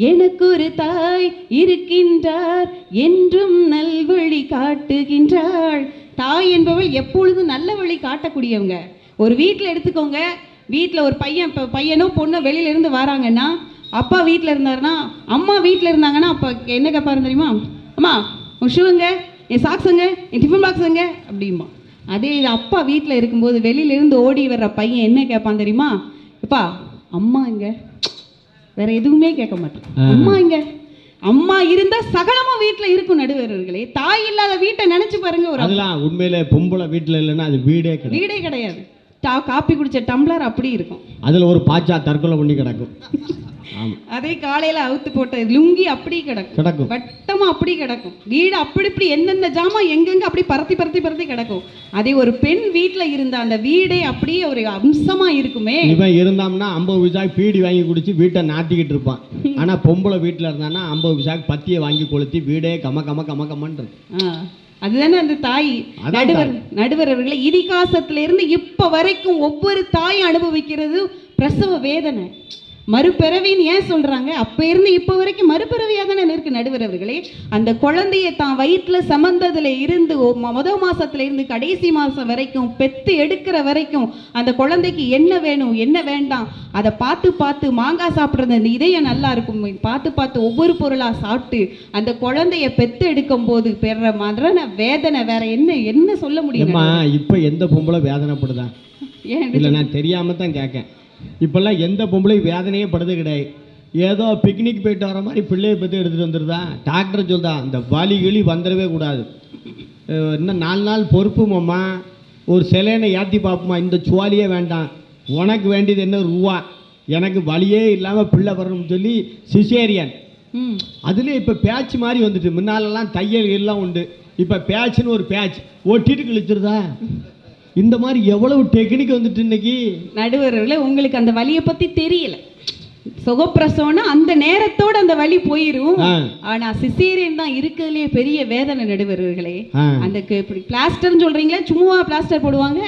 எனக்கு ஒரு தாய் இருக்கின்றார், என்றும் நல்வழி காட்டுகின்றாள். தாய் என்பவள் எப்பொழுதும் நல்ல வழி காட்டக்கூடியவங்க. ஒரு வீட்டில் எடுத்துக்கோங்க, வீட்டில் ஒரு பையனோ பொண்ணோ வெளியிலேருந்து வராங்கன்னா, அப்பா வீட்டில் இருந்தாருன்னா, அம்மா வீட்டில் இருந்தாங்கன்னா அப்போ என்ன கேட்பாரு தெரியுமா? அம்மா உன் ஷூங்க, என் சாக்ஸுங்க, என் டிஃபன் பாக்ஸுங்க அப்படிமா. அதே இது அப்பா வீட்டில் இருக்கும்போது வெளியிலேருந்து ஓடி வர்ற பையன் என்ன கேட்பான் தெரியுமா? அப்பா அம்மா இங்க, வேற எதுவுமே கேட்க மாட்டேன், அம்மா இங்க. அம்மா இருந்தா சகலமும் வீட்டுல இருக்கும் நடுவர்களே. தாய் இல்லாத வீட்டை நினைச்சு பாருங்க. ஒரு அதெல்லாம் உண்மையிலே பொம்பளை வீட்டுல இல்லைன்னா அது வீடே கிடையாது. காப்பி குடிச்ச டம்ளர் அப்படி இருக்கும், அதுல ஒரு பாச்சா தற்கொலை பண்ணி கிடக்கும். அதே காலையில அவுத்து போட்ட லுங்கி அப்படி கிடக்கும், வட்டமா அப்படி கிடக்கும். வீடு அப்படி இப்படி எந்தெந்த ஜாமான் எங்கெங்க அப்படி பரத்தி கிடக்கும். அதே ஒரு பெண் வீட்டுல இருந்த அந்த வீடே அப்படியே ஒரு அம்சமா இருக்குமே. இவன் இருந்தான்னா 50 பைசாக்கு பீடி வாங்கி குடிச்சு வீட்டை நாட்டிக்கிட்டு இருப்பான். ஆனா பொம்பளை வீட்டுல இருந்தான்னா 50 பைசாக்கு பத்தியை வாங்கி கொளுத்தி வீடே கமன்னு. அதுதானே அந்த தாய். நடுவர் அவர்களை இதிகாசத்திலிருந்து இப்ப வரைக்கும் ஒவ்வொரு தாய் அனுபவிக்கிறது பிரசவ வேதனை. மறுபிறவின்னு ஏன் சொல்றாங்க? அப்ப இருந்து இப்ப வரைக்கும் மறுபிறவியா தானே இருக்கு நடுவர் அவர்களே. அந்த குழந்தைய தான் வயிற்றுல சமந்ததுல இருந்து முதல் மாசத்துல இருந்து கடைசி மாசம் வரைக்கும் பெத்து எடுக்கிற வரைக்கும் அந்த குழந்தைக்கு என்ன வேணும் என்ன வேண்டாம் அதை பார்த்து மாங்காய் சாப்பிட்றது அந்த இதயம் நல்லா இருக்கும் பார்த்து ஒவ்வொரு பொருளா சாப்பிட்டு அந்த குழந்தைய பெத்து எடுக்கும் போது பெற மாதிரி வேதனை வேற என்ன சொல்ல முடியும்? இப்ப எந்த பொம்பளை வேதனைப்படுதா? இல்ல நான் தெரியாம தான் கேட்கேன். இப்பெல்லாம் எந்த பொம்பளையும் வேதனையே படுறது கிடையாது. ஏதோ பிக்னிக் போயிட்டு வர மாதிரி பிள்ளையை பற்றி எடுத்துகிட்டு வந்துடுதா. டாக்டர் சொல்லுதா இந்த வலி கிளி வந்துடவே கூடாது, இன்னும் 4 நாள் பொறுப்பு மாமா, ஒரு சிலைனை ஏற்றி பார்ப்போமா, இந்த சுவாலியே வேண்டாம், உனக்கு வேண்டியது என்ன ரூபா, எனக்கு வலியே இல்லாமல் பிள்ளை வரணும்னு சொல்லி சிசேரியன். அதுலேயே இப்போ பேட்ச் மாதிரி வந்துட்டு, முன்னாலெல்லாம் தையல் எல்லாம் உண்டு, இப்போ பேட்ச்னு ஒரு பேட்ச் ஒட்டிட்டு கிழிச்சிருதா. இந்த மாதிரி எவ்வளவு டெக்னிக் வந்துட்டு இன்னைக்கு. நடுவர்களே உங்களுக்கு அந்த வலியை பத்தி தெரியல. சுகப்பிரசவம்னா அந்த நேரத்தோட அந்த வலி போயிரும். ஆனா சிசேரியன் தான் இருக்கிறதுலே பெரிய வேதனை நடுவர்களே. அந்த பிளாஸ்டர்னு சொல்றீங்களா, சும்மா பிளாஸ்டர் போடுவாங்க,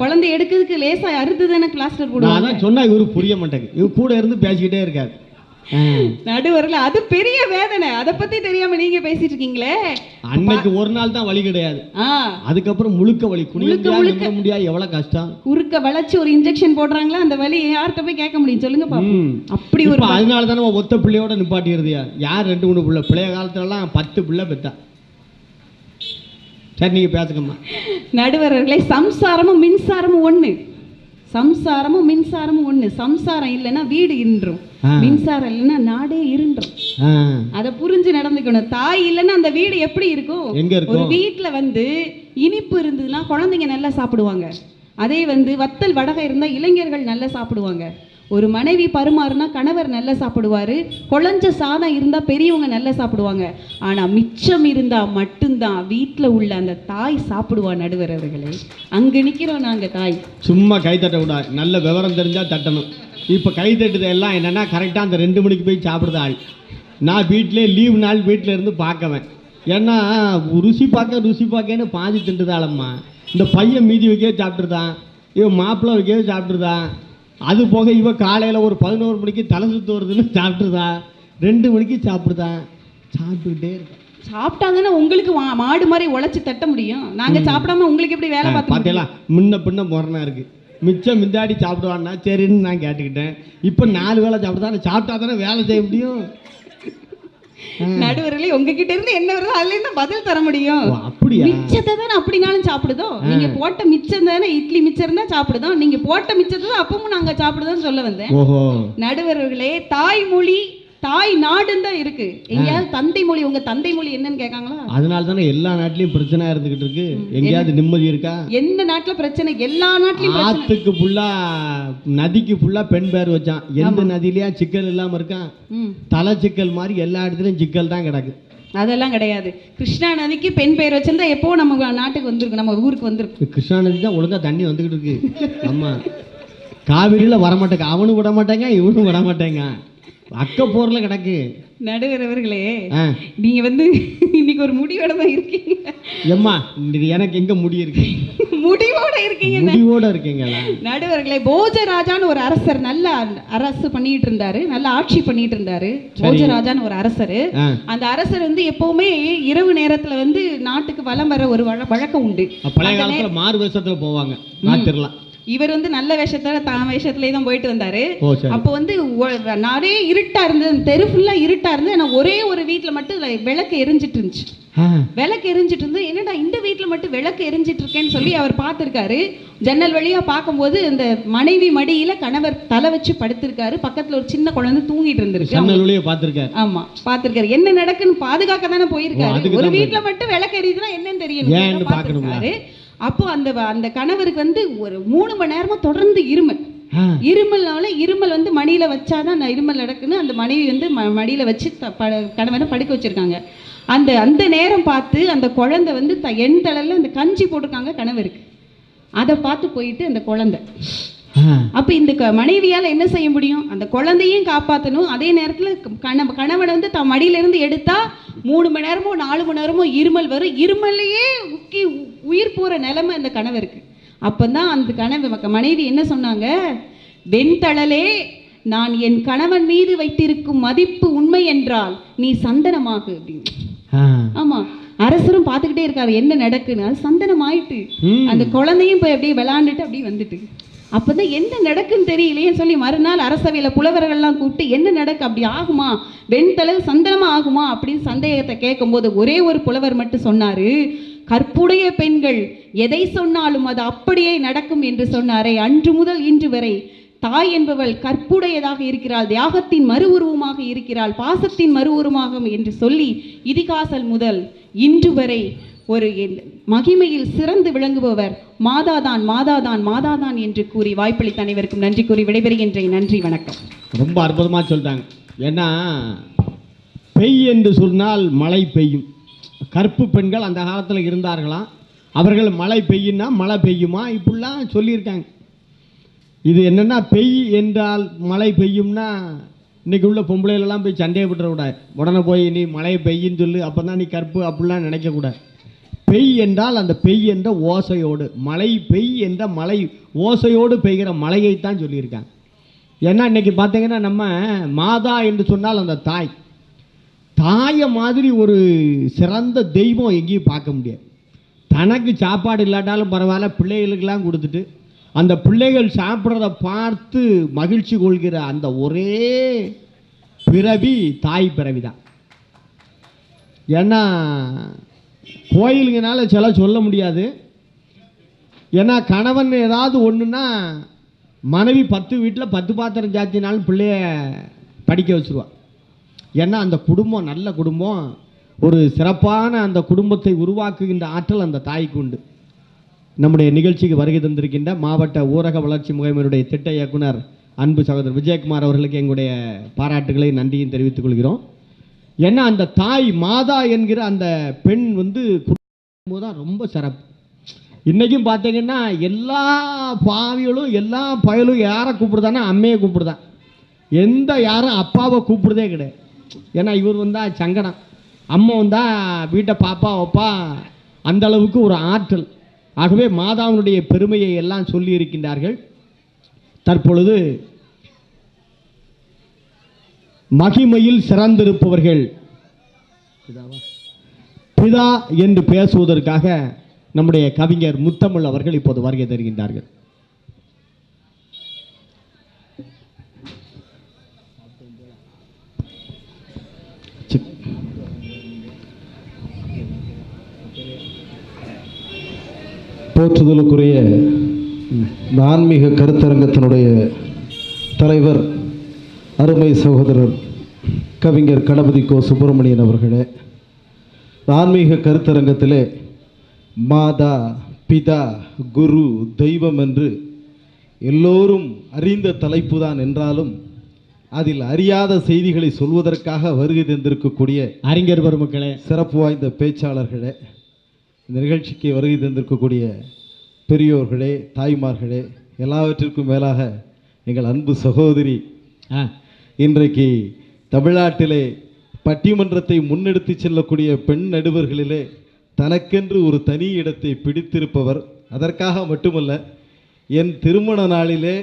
குழந்தை எடுக்கிறதுக்கு லேசா அறுத்து தானே பிளாஸ்டர் போடுவாங்க. சொன்னா இவரு புரிய மாட்டேங்க, இவரு கூட இருந்து பேசிக்கிட்டே இருக்காரு. நடுவரில் அது பெரிய வேதனை. அதை பத்தி தெரியாம நீங்க பேசிட்டு இருக்கீங்களே. அன்னைக்கு ஒரு நாள் தான் வலி கிடையாது, அதுக்கப்புறம் முழுக்க வலி, குனிய முடியாது, எவ்வளவு கஷ்டம். குறுக்க வளைச்சு ஒரு இன்ஜெக்ஷன் போடுறாங்களா, அந்த வலி யார்கிட்ட போய் கேட்க முடியும் சொல்லுங்க பாப்போம். அப்படி ஒரு அதனால தானே ஒத்த பிள்ளையோட நிப்பாட்டிடுறியா? யார் 2-3 பிள்ளை? பிள்ளைய காலத்துலலாம் 10 பிள்ளை பெத்தா. சரி, நீங்க பேசுங்கம்மா. நடுவர்களே, சம்சாரமும் மின்சாரமும் ஒண்ணு. சம்சாரமும் மின்சாரமும் ஒண்ணு. சம்சாரம் இல்லைன்னா வீடு இருந்துரும், மின்சாரம் இல்லைன்னா நாடே இருந்துரும். அதை புரிஞ்சு நடந்துக்கணும். தாய் இல்லைன்னா அந்த வீடு எப்படி இருக்கும்? ஒரு வீட்டுல இனிப்பு இருந்ததுன்னா குழந்தைங்க நல்லா சாப்பிடுவாங்க. அதே வத்தல் வடகை இருந்தா இளைஞர்கள் நல்லா சாப்பிடுவாங்க. ஒரு மனைவி பருமாறுனா கணவர் நல்லா சாப்பிடுவாரு. குழஞ்ச சாதம் இருந்தா பெரியவங்க நல்லா சாப்பிடுவாங்க. ஆனா மிச்சம் இருந்தா மட்டும்தான் வீட்டுல உள்ள அந்த தாய் சாப்பிடுவா. நடுவர் அவர்களே, அங்க நிக்கிறோம் நாங்க. தாய் சும்மா கை தட்ட கூடாது, நல்ல விவரம் தெரிஞ்சா தட்டணும். இப்ப கை தட்டுது எல்லாம் என்னன்னா கரெக்டா அந்த 2 மணிக்கு போய் சாப்பிடுத ஆள். நான் வீட்டிலே லீவ் நாள் வீட்டில் இருந்து பார்க்கவேன். ஏன்னா ருசி பார்க்கன்னு பாதி திண்டுதாளம்மா. இந்த பையன் மீதி வைக்கவே சாப்பிட்டுருதான், இவன் மாப்பிள்ளை வைக்கவே சாப்பிட்டுருதான். அது போக இவ காலையில் ஒரு 11 மணிக்கு தலை சுத்து வருதுன்னு சாப்பிட்டுருதா, 2 மணிக்கு சாப்பிடுதான். சாப்பிட்டுக்கிட்டே இருக்கேன். சாப்பிட்டாங்கன்னா உங்களுக்கு மாடு மாதிரி உழைச்சி தட்ட முடியும். நாங்கள் சாப்பிடாம உங்களுக்கு எப்படி வேலை பார்த்தீங்களா? முன்ன பின்ன முரணா இருக்கு. மிச்சம் மிந்தாடி சாப்பிடுவான்னா சரின்னு நான் கேட்டுக்கிட்டேன். இப்போ 4 வேளை சாப்பிடுதான், சாப்பிட்டா தானே வேலை செய்ய முடியும். நடுவர்களே, உங்ககிட்ட இருந்து என்ன வருதோ அதுல இருந்து பதில் தர முடியும். மிச்சத்தை தானே அப்படினாலும் சாப்பிடுதோம். நீங்க போட்ட மிச்சம் தானே, இட்லி மிச்சம் இருந்தா சாப்பிடுதோம். நீங்க போட்ட மிச்சத்தை தான் அப்பவும் நாங்க சாப்பிடுதோம் சொல்ல வந்தேன். நடுவர்களே, தாய்மொழி தாய் நாடுன்னு தான் இருக்கு. எங்கேயாவது தந்தை மொழி, உங்க தந்தை மொழி என்னன்னு கேட்காங்களா? அதனால தானே எல்லா நாட்டிலயும் பிரச்சனை இருந்துகிட்டு இருக்கு. எங்கேயாவது நிம்மதி இருக்கா? எந்த நாட்டுல பிரச்சனை? எல்லா நாட்டிலும். ஆத்துக்கு ஃபுல்லா, நதிக்கு ஃபுல்லா பெண் பேர் வச்சான். எந்த நதியிலயா சிக்கல் இல்லாம இருக்கான்? தலை சிக்கல் மாதிரி எல்லா இடத்துலயும் சிக்கல் தான் கிடக்கு. அதெல்லாம் கிடையாது. கிருஷ்ணா நதிக்கு பெண் பெயர் வச்சிருந்தா எப்போ நம்ம நாட்டுக்கு வந்திருக்கு, நம்ம ஊருக்கு வந்திருக்கு. கிருஷ்ணா நதி தான் ஒழுங்கா தண்ணி வந்துகிட்டு இருக்கு. ஆமா, காவிரியில வரமாட்டேங்க, அவனும் விட மாட்டேங்க, இவனும் விட மாட்டேங்க, அக்க போர்ல கிடக்கு. நடுவர் அவர்களே, நீங்க இன்னைக்கு ஒரு முடிவோட தான் இருக்கீங்க. எம்மா, எனக்கு எங்க முடி இருக்கு? முடிவோட இருக்கீங்க. முடிவோட இருக்கீங்களா? நடுவர்களே, போஜராஜான்னு ஒரு அரசர் நல்ல அரசு பண்ணிட்டு இருந்தாரு, நல்ல ஆட்சி பண்ணிட்டு இருந்தாரு. போஜராஜான்னு ஒரு அரசர். அந்த அரசர் எப்பவுமே இரவு நேரத்துல நாட்டுக்கு வலம் வர ஒரு வழக்கம் உண்டு. பழைய காலத்துல மாறு வேஷத்துல போவாங்க ராத்திரலாம். இவர் நல்ல வேஷத்துல தான் வேஷத்துலேயே தான் போயிட்டு வந்தாரு. அப்போ நிறைய இருட்டா இருந்தது, தெரு ஃபுல்லா இருட்டா இருந்தது. ஆனால் ஒரே ஒரு வீட்டில் மட்டும் விளக்கு எரிஞ்சிட்டு இருந்துச்சு. விளக்கு எரிஞ்சிட்டு இருந்து, என்னடா இந்த வீட்டில் மட்டும் விளக்கு எரிஞ்சிட்டு இருக்கேன்னு சொல்லி அவர் பார்த்துருக்காரு. ஜன்னல் வழியா பார்க்கும்போது இந்த மனைவி மடியில கணவர் தலை வச்சு படுத்திருக்காரு. பக்கத்துல ஒரு சின்ன குழந்தை தூங்கிட்டு இருந்திருக்கு. ஆமா, பார்த்திருக்காரு. என்ன நடக்குன்னு பாதுகாக்க தானே போயிருக்காரு. ஒரு வீட்டில் மட்டும் விளக்கு எரியுதுன்னா என்னன்னு தெரியணும் பார்த்துருக்காரு. அப்போ அந்த கணவருக்கு ஒரு 3 மணி நேரமா தொடர்ந்து இருமல் மடியில வச்சாதான் இருமல் நடக்குன்னு அந்த மனைவி மடியில வச்சு கணவனை படுக்க வச்சிருக்காங்க. அந்த நேரம் பார்த்து அந்த குழந்தை எண் தளர்ல அந்த கஞ்சி போட்டிருக்காங்க கணவருக்கு. அதை பார்த்து போயிட்டு அந்த குழந்தை, அப்ப இந்த மனைவியால என்ன செய்ய முடியும்? அந்த குழந்தையும் காப்பாற்றணும். அதே நேரத்துல கணவன் தன் மடியில இருந்து எடுத்தா 3 மணி நேரமோ 4 மணி நேரமோ இருமல் வரும். இருமல்லையே உயிர் போற நிலைமை அந்த கணவருக்கு. அப்பதான் அந்த மனைவி என்ன சொன்னாங்க? வெண்தளலே, நான் என் கணவன் மீது வைத்திருக்கும் மதிப்பு உண்மை என்றால் நீ சந்தனமாகு அப்படின்னு. ஆமா, அரசரும் பார்த்துக்கிட்டே இருக்காரு என்ன நடக்குன்னு. அது சந்தனம் ஆயிட்டு அந்த குழந்தையும் போய் அப்படியே விளையாண்டுட்டு அப்படியே வந்துட்டு. அப்பதான் என்ன நடக்குன்னு தெரியலையேன்னு சொல்லி மறுநாள் அரசவையில புலவர்கள்லாம் கூப்பிட்டு என்ன நடக்கு, அப்படி ஆகுமா, வெண்தளல் சந்தனமா ஆகுமா அப்படின்னு சந்தேகத்தை கேட்கும்போது ஒரே ஒரு புலவர் மட்டும் சொன்னாரு, கற்புடைய பெண்கள் எதை சொன்னாலும் அது அப்படியே நடக்கும் என்று சொன்னாரே. அன்று முதல் இன்று வரை தாய் என்பவள் கற்புடையதாக இருக்கிறாள், தியாகத்தின் மறு உருவமாக இருக்கிறாள், பாசத்தின் மறு உருவமாக என்று சொல்லி இதிகாசல் முதல் இன்று வரை ஒரு மகிமையில் சிறந்து விளங்குபவர் மாதாதான் மாதாதான் மாதாதான் என்று கூறி வாய்ப்பளித்த அனைவருக்கும் நன்றி கூறி விடைபெறுகின்றேன். நன்றி, வணக்கம். ரொம்ப அற்புதமாக சொல்லிட்டாங்க. ஏன்னா பெய் என்று சொன்னால் மழை பெய்யும். கற்பு பெண்கள் அந்த காலத்தில் இருந்தார்களாம். அவர்கள் மழை பெய்யுன்னா மழை பெய்யுமா இப்படிலாம் சொல்லியிருக்காங்க. இது என்னென்னா பெய் என்றால் மழை பெய்யும்னா இன்றைக்கி உள்ள பொம்பளைகளெல்லாம் போய் சண்டையை விட்டுறக்கூடாது. உடனே போய் நீ மழை பெய்யுன்னு சொல்லு, அப்போ தான் நீ கற்பு அப்படிலாம் நினைக்கக்கூடாது. பெய் என்றால் அந்த பெய் என்ற ஓசையோடு, மழை பெய் என்ற மழை ஓசையோடு பெய்கிற மழையைத்தான் சொல்லியிருக்காங்க. ஏன்னா இன்னைக்கு பார்த்தீங்கன்னா நம்ம மாதா என்று சொன்னால் அந்த தாயை மாதிரி ஒரு சிறந்த தெய்வம் எங்கேயும் பார்க்க முடியாது. தனக்கு சாப்பாடு இல்லாட்டாலும் பரவாயில்ல, பிள்ளைகளுக்கெல்லாம் கொடுத்துட்டு அந்த பிள்ளைகள் சாப்பிட்றத பார்த்து மகிழ்ச்சி கொள்கிற அந்த ஒரே பிறவி தாய் பிறவி தான். ஏன்னா கோயிலுங்கனால சில சொல்ல முடியாது. ஏன்னா கணவன் ஏதாவது ஒன்றுன்னா மனைவி 10 வீட்டில் 10 பாத்திரம் சாத்தினாலும் பிள்ளைய படிக்க வச்சுருவான். ஏன்னா அந்த குடும்பம் நல்ல குடும்பம், ஒரு சிறப்பான அந்த குடும்பத்தை உருவாக்குகின்ற ஆற்றல் அந்த தாய்க்கு உண்டு. நம்முடைய நிகழ்ச்சிக்கு வருகை தந்திருக்கின்ற மாவட்ட ஊரக வளர்ச்சி முகமையினுடைய திட்ட இயக்குனர் அன்பு சகோதரர் விஜயகுமார் அவர்களுக்கு எங்களுடைய பாராட்டுகளை நன்றியும் தெரிவித்துக் கொள்கிறோம். ஏன்னா அந்த தாய் மாதா என்கிற அந்த பெண் வந்து குடும்பம் தான் ரொம்ப சிறப்பு. இன்றைக்கும் பார்த்தீங்கன்னா எல்லா பாவிகளும் எல்லா பயலும் யாரை கூப்பிடுதானா அம்மையை கூப்பிடுதான். யாரும் அப்பாவை கூப்பிடுறதே கிடையாது. ஏன்னா இவர் வந்தால் சங்கடம், அம்மா வந்தால் வீட்டை பாப்பா வைப்பா, அந்த அளவுக்கு ஒரு ஆற்றல். ஆகவே மாதாவினுடைய பெருமையை எல்லாம் சொல்லி இருக்கின்றார்கள். தற்பொழுது மகிமையில் சிறந்திருப்பவர்கள் பிதா என்று பேசுவதற்காக நம்முடைய கவிஞர் முத்தமிழ் அவர்கள் இப்போது வருகை தருகின்றார்கள். போற்றுதலுக்குரிய இந்த ஆன்மீக கருத்தரங்கத்தினுடைய தலைவர் அருமை சகோதரர் கவிஞர் கணபதி கோ சுப்பிரமணியன் அவர்களே, ஆன்மீக கருத்தரங்கத்திலே மாதா, பிதா, குரு, தெய்வம் என்று எல்லோரும் அறிந்த தலைப்பு தான் என்றாலும் அதில் அறியாத செய்திகளை சொல்வதற்காக வருகை தந்திருக்கக்கூடிய அறிஞர் பெருமக்களே, சிறப்பு வாய்ந்த பேச்சாளர்களே, இந்த நிகழ்ச்சிக்கு வருகை தந்திருக்கக்கூடிய பெரியோர்களே, தாய்மார்களே, எல்லாவற்றிற்கும் மேலாக எங்கள் அன்பு சகோதரி இன்றைக்கு தமிழ்நாட்டிலே பட்டிமன்றத்தை முன்னெடுத்து செல்லக்கூடிய பெண் நடுவர்களிலே தனக்கென்று ஒரு தனி இடத்தை பிடித்திருப்பவர். அதற்காக மட்டுமல்ல, என் திருமண நாளிலே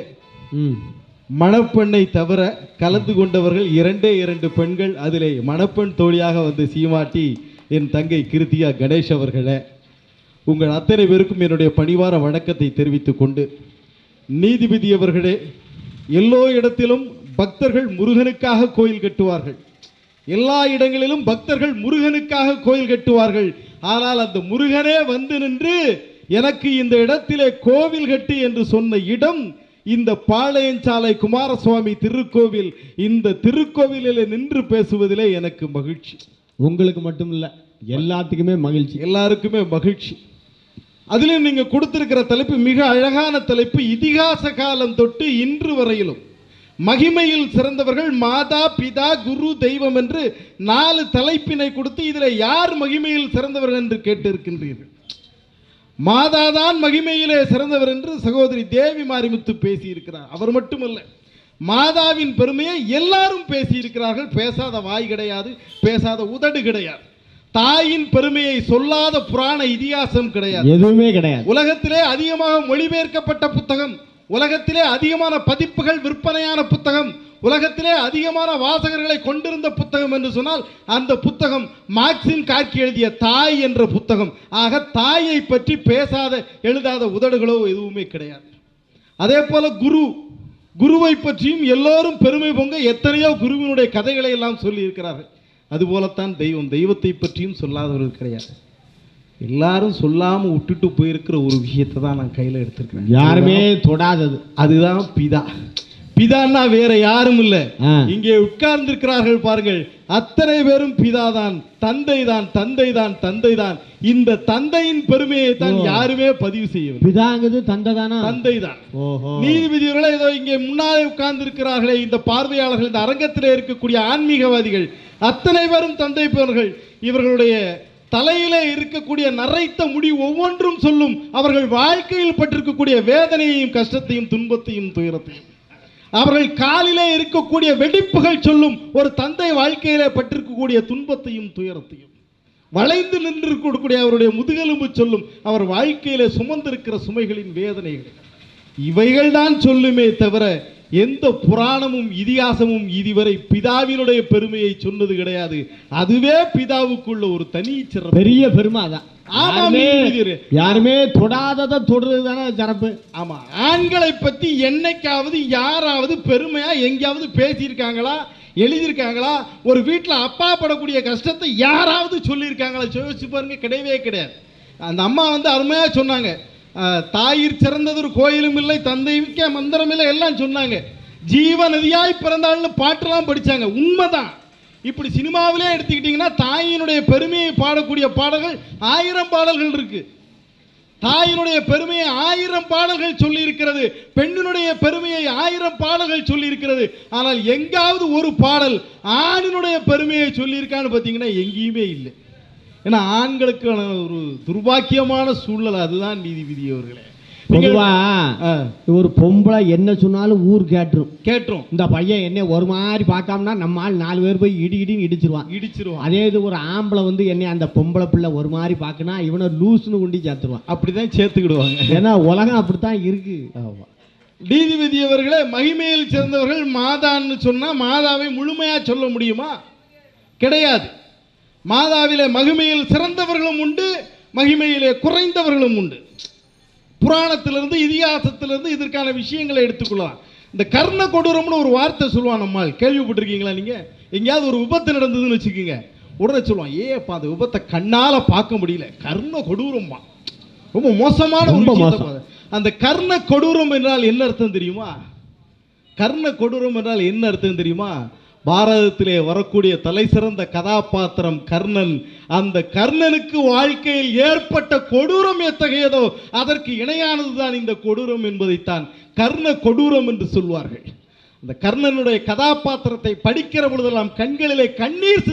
மணப்பெண்ணை தவிர கலந்து கொண்டவர்கள் 2 பெண்கள். அதிலே மணப்பெண் தோழியாக வந்து சீமாட்டி என் தங்கை கிருத்தியா கணேஷ் அவர்களே, உங்கள் அத்தனை பேருக்கும் என்னுடைய பணிவார வணக்கத்தை தெரிவித்துக் கொண்டு, நீதிபதி அவர்களே, எல்லா இடத்திலும் பக்தர்கள் முருகனுக்காக கோயில் கட்டுவார்கள், எல்லா இடங்களிலும் பக்தர்கள் முருகனுக்காக கோயில் கட்டுவார்கள். ஆனால் அந்த முருகனே வந்து நின்று எனக்கு இந்த இடத்திலே கோவில் கட்டு என்று சொன்ன இடம் இந்த பாளையஞ்சாலை குமாரசுவாமி திருக்கோவில். இந்த திருக்கோவிலில் நின்று பேசுவதிலே எனக்கு மகிழ்ச்சி. உங்களுக்கு மட்டும் இல்லை, எல்லாத்துக்குமே மகிழ்ச்சி, எல்லாருக்குமே மகிழ்ச்சி. அதிலும் நீங்க கொடுத்திருக்கிற தலைப்பு மிக அழகான தலைப்பு. இதிகாச காலம் தொட்டு இன்று வரையிலும் மகிமையில் சிறந்தவர்கள் மாதா, பிதா, குரு, தெய்வம் என்று 4 தலைப்பினை கொடுத்து இதில் யார் மகிமையில் சிறந்தவர்கள் என்று கேட்டிருக்கின்றீர்கள். மாதாதான் மகிமையிலே சிறந்தவர் என்று சகோதரி தேவி மாரிமுத்து பேசியிருக்கிறார். அவர் மட்டுமல்ல, மாதாவின் பெருமையை எல்லாரும் பேசியிருக்கிறார்கள். பேசாத வாய் கிடையாது, பேசாத உதடு கிடையாது. தாயின் பெருமையை சொல்லாத புராண இதிகாசம் கிடையாது, எதுவுமே கிடையாது. உலகத்திலே அதிகமாக மொழிபெயர்க்கப்பட்ட புத்தகம், உலகத்திலே அதிகமான பதிப்புகள் விற்பனையான புத்தகம், உலகத்திலே அதிகமான வாசகர்களை கொண்டிருந்த புத்தகம் என்று சொன்னால் அந்த புத்தகம் மார்க்சின் கார்கி எழுதிய தாய் என்ற புத்தகம். ஆக தாயை பற்றி பேசாத எழுதாத உதடுகளோ எதுவுமே கிடையாது. அதே போல குருவை பற்றியும் எல்லோரும் பெருமை பொங்க எத்தனையோ குருவினுடைய கதைகளை எல்லாம் சொல்லி இருக்கிறார்கள். அதுபோலத்தான் தெய்வத்தை பற்றியும் சொல்லாதவர்கள் கிடையாது. எல்லாரும் சொல்லாம விட்டுட்டு போயிருக்கிற ஒரு விஷயத்தை தான் நான் கையில் எடுத்திருக்கிறேன், யாருமே தொடாதது. அதுதான் பிதா. பிதான்னா வேற யாரும் இல்லை, இங்கே உட்கார்ந்திருக்கிறார்கள் பாருங்கள், அத்தனை பேரும் பிதாதான், தந்தைதான், தந்தைதான், தந்தைதான். இந்த தந்தையின் பெருமையை தான் யாருமே பதிவு செய்யவில்லை. பிதாங்கிறது தந்தைதானா? தந்தைதான். நீதிபதிகளே, ஏதோ இங்கே முன்னாலே உட்கார்ந்து இருக்கிறார்களே இந்த பார்வையாளர்கள், இந்த அரங்கத்திலே இருக்கக்கூடிய ஆன்மீகவாதிகள் அத்தனை பேரும் தந்தை பேர்கள். இவர்களுடைய தலையிலே இருக்கக்கூடிய நரைத்த முடி ஒவ்வொன்றும் சொல்லும் அவர்கள் வாழ்க்கையில் பட்டிருக்கக்கூடிய வேதனையையும் கஷ்டத்தையும் துன்பத்தையும் துயரத்தையும். அவர்கள் காலிலே இருக்கக்கூடிய வெடிப்புகள் சொல்லும் ஒரு தந்தை வாழ்க்கையிலே பட்டிருக்கக்கூடிய துன்பத்தையும் துயரத்தையும். வளைந்து நின்று இருக்கக்கூடிய அவருடைய முதுகெலும்பு சொல்லும் அவர் வாழ்க்கையிலே சுமந்திருக்கிற சுமைகளின் வேதனைகள். இவைகள் தான் சொல்லுமே தவிர எந்த புராணமும் இதிகாசமும் இதுவரை பிதாவினுடைய பெருமையை சொன்னது கிடையாது. அதுவே பிதாவுக்குள்ள ஒரு தனி சிறப்பு, பெரிய பெருமை. அதான் யாருமே தொடாததை தொடுறது தானே சிறப்பு. ஆமா, ஆண்களை பத்தி என்னைக்காவது யாராவது பெருமையா எங்கேயாவது பேசியிருக்காங்களா, எழுதியிருக்காங்களா? ஒரு வீட்டில் அப்பா படக்கூடிய கஷ்டத்தை யாராவது சொல்லியிருக்காங்களா? யோசிச்சு பாருங்க, கிடையவே கிடையாது. அந்த அம்மா அருமையாக சொன்னாங்க, தாயிற் சிறந்ததொரு கோயிலும் இல்லை, தந்தைக்கு மந்திரம் இல்லை, எல்லாம் சொன்னாங்க. ஜீவ நதியாய் பிறந்தாள்னு பாட்டெல்லாம் படித்தாங்க. உண்மைதான். இப்படி சினிமாவிலே எடுத்துக்கிட்டிங்கன்னா தாயினுடைய பெருமையை பாடக்கூடிய பாடல்கள் 1000 பாடல்கள் இருக்கு. தாயினுடைய பெருமையை 1000 பாடல்கள் சொல்லி இருக்கிறது. பெண்ணினுடைய பெருமையை 1000 பாடல்கள் சொல்லி இருக்கிறது. ஆனால் எங்காவது ஒரு பாடல் ஆணினுடைய பெருமையை சொல்லியிருக்கான்னு பார்த்தீங்கன்னா எங்கேயுமே இல்லை. ஏன்னா ஆண்களுக்கான ஒரு துர்பாக்கியமான சூழ்நிலை. அதுதான் நீதிபதி அவர்களே. பொதுவா ஒரு பொம்பளை என்ன சொன்னாலும் ஊர் கேட்டுரும். இந்த பையன் என்ன ஒரு மாதிரி பார்க்காமனா நம்ம ஆள் 4 பேர் போய் இடின்னு இடிச்சிருவான். அதே இது ஒரு ஆம்பளை என்ன அந்த பொம்பளை பிள்ளை ஒரு மாதிரி பார்க்கனா இவனை லூஸ்னு கொண்டு சேர்த்துருவான். அப்படிதான் சேர்த்துக்கிடுவாங்க. ஏன்னா உலகம் அப்படித்தான் இருக்கு. நீதிபதி அவர்களே, மகிமையில் சிறந்தவர்கள் மாதான்னு சொன்னா மாதாவை முழுமையா சொல்ல முடியுமா? கிடையாது. மாதாவிலே மகிமையில் சிறந்தவர்களும் உண்டு, மகிமையிலே குறைந்தவர்களும் உண்டு. புராணத்திலிருந்து இதிகாசத்திலிருந்து இதற்கான விஷயங்களை எடுத்துக்கொள்ளலாம். இந்த கர்ண கொடூரம்னு ஒரு வார்த்தை சொல்லுவான். நம்மால் கேள்விப்பட்டிருக்கீங்களா? நீங்க எங்கேயாவது ஒரு விபத்து நடந்ததுன்னு வச்சுக்கோங்க, உடனே சொல்லுவான், ஏப்பா அந்த விபத்தை கண்ணால பார்க்க முடியல, கர்ண கொடூரம்மா, ரொம்ப மோசமான ஒரு விஷயம். அந்த கர்ண கொடூரம் என்றால் என்ன அர்த்தம் தெரியுமா? கர்ண கொடூரம் என்றால் என்ன அர்த்தம் தெரியுமா? பாரதத்திலே வரக்கூடிய தலை சிறந்த கதாபாத்திரம் கர்ணன். அந்த கர்ணனுக்கு வாழ்க்கையில் ஏற்பட்ட கொடூரம் எத்தகையதோ அதற்கு இணையானதுதான் இந்த கொடூரம் என்பதைத்தான் கர்ண கொடூரம் என்று சொல்வார்கள். அந்த கர்ணனுடைய கதாபாத்திரத்தை படிக்கிற பொழுதெல்லாம் கண்களிலே கண்ணீர்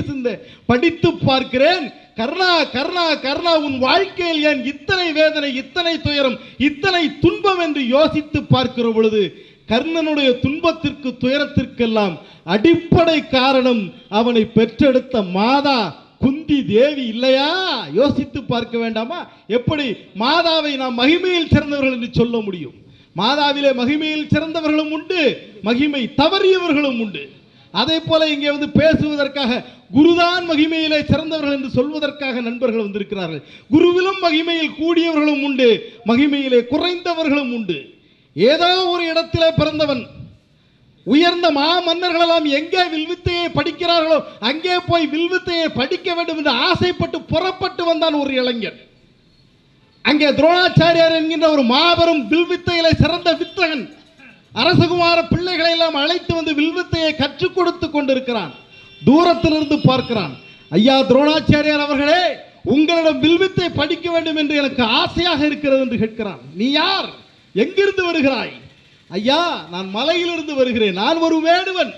சிந்த படித்து பார்க்கிறேன். கர்ணா கர்ணா கர்ணா, உன் வாழ்க்கையில் ஏன் இத்தனை வேதனை, இத்தனை துயரம், இத்தனை துன்பம் என்று யோசித்து பார்க்கிற பொழுது கர்ணனுடைய துன்பத்திற்கு துயரத்திற்கெல்லாம் அடிப்படை காரணம் அவனை பெற்றெடுத்த மாதா குந்தி தேவி இல்லையா? யோசித்து பார்க்க வேண்டாமா? எப்படி மாதாவை நாம் மகிமையில் சிறந்தவர்கள் என்று சொல்ல முடியும்? மாதாவிலே மகிமையில் சிறந்தவர்களும் உண்டு, மகிமை தவறியவர்களும் உண்டு. அதே போல இங்கே பேசுவதற்காக குருதான் மகிமையிலே சிறந்தவர்கள் என்று சொல்வதற்காக நண்பர்கள் வந்திருக்கிறார்கள். குருவிலும் மகிமையில் கூடியவர்களும் உண்டு, மகிமையிலே குறைந்தவர்களும் உண்டு. ஏதோ ஒரு இடத்திலே பிறந்தவன். உயர்ந்த மா மன்னர்களெல்லாம் எங்கே வில்வித்தையை படிக்கிறார்களோ அங்கே போய் வில்வித்தையை படிக்க வேண்டும் என்று ஆசைப்பட்டு புறப்பட்டு வந்தான் ஒரு இளைஞன். அங்கே துரோணாச்சாரியார் என்கின்ற ஒரு மாபெரும் வில்வித்தையிலே சிறந்த வித்தகன் அரசகுமார பிள்ளைகளை எல்லாம் அழைத்து வந்து வில்வித்தையை கற்றுக் கொடுத்து கொண்டிருக்கிறான். தூரத்திலிருந்து பார்க்கிறான். ஐயா துரோணாச்சாரியார் அவர்களே, உங்களிடம் வில்வித்தை படிக்க வேண்டும் என்று எனக்கு ஆசையாக இருக்கிறது என்று கேட்கிறான். நீ யார்? எங்கிருந்து வருகிறாய்? ஐயா, நான் மலையிலிருந்து வருகிறேன். நான் ஒரு வேடுவன்.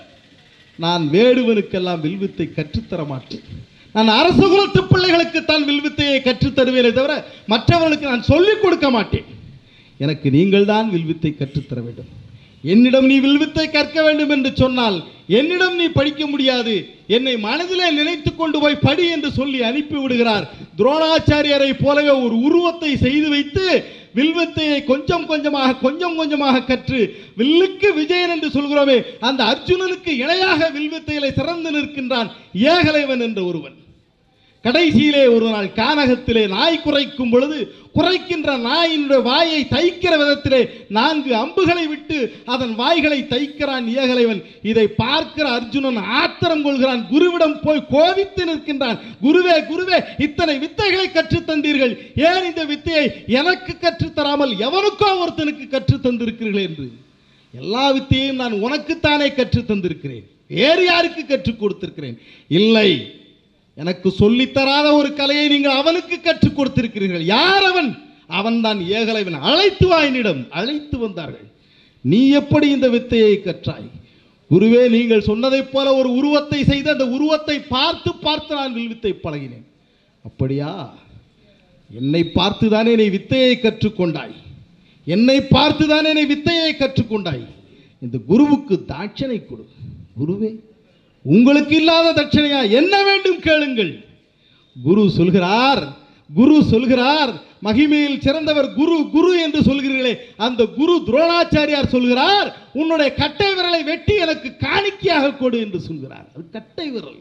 நான் வேடுவனுக்கெல்லாம் வில்வித்தை கற்றுத்தர மாட்டேன். நான் அரச குலத்து பிள்ளைகளுக்கு தான் வில்வித்தையை கற்றுத்தருவேனே தவிர மற்றவர்களுக்கு நான் சொல்லிக் கொடுக்க மாட்டேன். எனக்கு நீங்கள் தான் வில்வித்தை கற்றுத்தர வேண்டும். என்னிடம் நீ வில்வித்தை கற்க வேண்டும் என்று சொன்னால் என்னிடம் நீ படிக்க முடியாது. என்னை மனதிலே நினைத்து கொண்டு போய் படி என்று சொல்லி அனுப்பி விடுகிறார். துரோணாச்சாரியரை போலவே ஒரு உருவத்தை செய்து வைத்து வில்வித்தையை கொஞ்சம் கொஞ்சமாக கற்று வில்லுக்கு விஜயன் என்று சொல்கிறோமே, அந்த அர்ஜுனனுக்கு இணையாக வில்வித்தையிலே சிறந்து நிற்கின்றான் ஏகலைவன் என்ற ஒருவன். கடைசியிலே ஒரு நாள் கானகத்திலே நாய் குறைக்கும் பொழுது குறைக்கின்ற நாயினுடைய வாயை தைக்கிற விதத்திலே 4 அம்புகளை விட்டு அதன் வாய்களை தைக்கிறான் ஏகலைவன். இதை பார்க்கிற அர்ஜுனன் ஆத்திரம் கொள்கிறான். குருவிடம் போய் கோபித்து நிற்கின்றான். குருவே குருவே, இத்தனை வித்தைகளை கற்றுத் தந்தீர்கள், ஏன் இந்த வித்தையை எனக்கு கற்றுத்தராமல் எவனுக்கோ ஒருத்தனுக்கு கற்றுத் தந்திருக்கிறீர்கள் என்று. எல்லா வித்தையையும் நான் உனக்குத்தானே கற்றுத் தந்திருக்கிறேன், வேறு யாருக்கு கற்றுக் கொடுத்திருக்கிறேன்? இல்லை, எனக்கு சொல்லித்தராத ஒரு கலையை நீங்கள் அவனுக்கு கற்றுக் கொடுத்திருக்கிறீர்கள். யார் அவன்? அவன்தான் ஏகலைவன். அழைத்து வா என்னிடம். அழைத்து வந்தார்கள். நீ எப்படி இந்த வித்தையை கற்றாய்? குருவே, நீங்கள் சொன்னதைப் போல ஒரு உருவத்தை செய்து அந்த உருவத்தை பார்த்து நான் வில்வித்தை பழகினேன். அப்படியா? என்னை பார்த்துதானே நீ வித்தையை கற்றுக்கொண்டாய். என்னை பார்த்துதானே நீ வித்தையை கற்றுக்கொண்டாய். இந்த குருவுக்கு தாட்சணை கொடு. குருவே, உங்களுக்கு இல்லாத தட்சணையா? என்ன வேண்டும் கேளுங்கள். குரு சொல்கிறார் மகிமையில் சிறந்தவர் குரு குரு என்று சொல்கிறீர்களே, அந்த குரு துரோணாச்சாரியார் சொல்கிறார், உன்னுடைய கட்டை விரலை வெட்டி எனக்கு காணிக்கையாக கொடு என்று சொல்கிறார். அது கட்டை விரல்.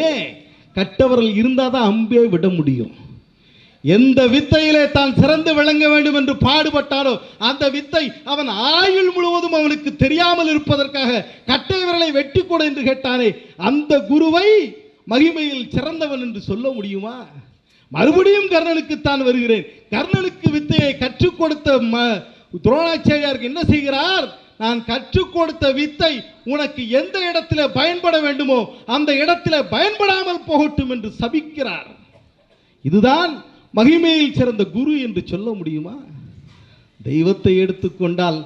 ஏன் கட்டை விரல் இருந்தால் தான் அம்பே விட முடியும். எந்த வித்தையிலே தான் சிறந்து விளங்க வேண்டும் என்று பாடுபட்டாரோ அந்த வித்தை அவன் ஆயுள் முழுவதும் அவனுக்கு தெரியாமல் இருப்பதற்காக கட்டை விரலை வெட்டி கொடு என்று கேட்டானே, அந்த குருவை மகிமையில் சிறந்தவன் என்று சொல்ல முடியுமா? மறுபடியும் கர்ணனுக்குத்தான் வருகிறேன். கர்ணனுக்கு வித்தையை கற்றுக் கொடுத்த துரோணாச்சாரியாருக்கு என்ன செய்கிறார்? நான் கற்றுக் கொடுத்த வித்தை உனக்கு எந்த இடத்துல பயன்பட வேண்டுமோ அந்த இடத்துல பயன்படாமல் போகட்டும் என்று சபிக்கிறார். இதுதான் மகிமையில் சிறந்த குரு என்று சொல்ல முடியுமா? தெய்வத்தை எடுத்துக்கொண்டால்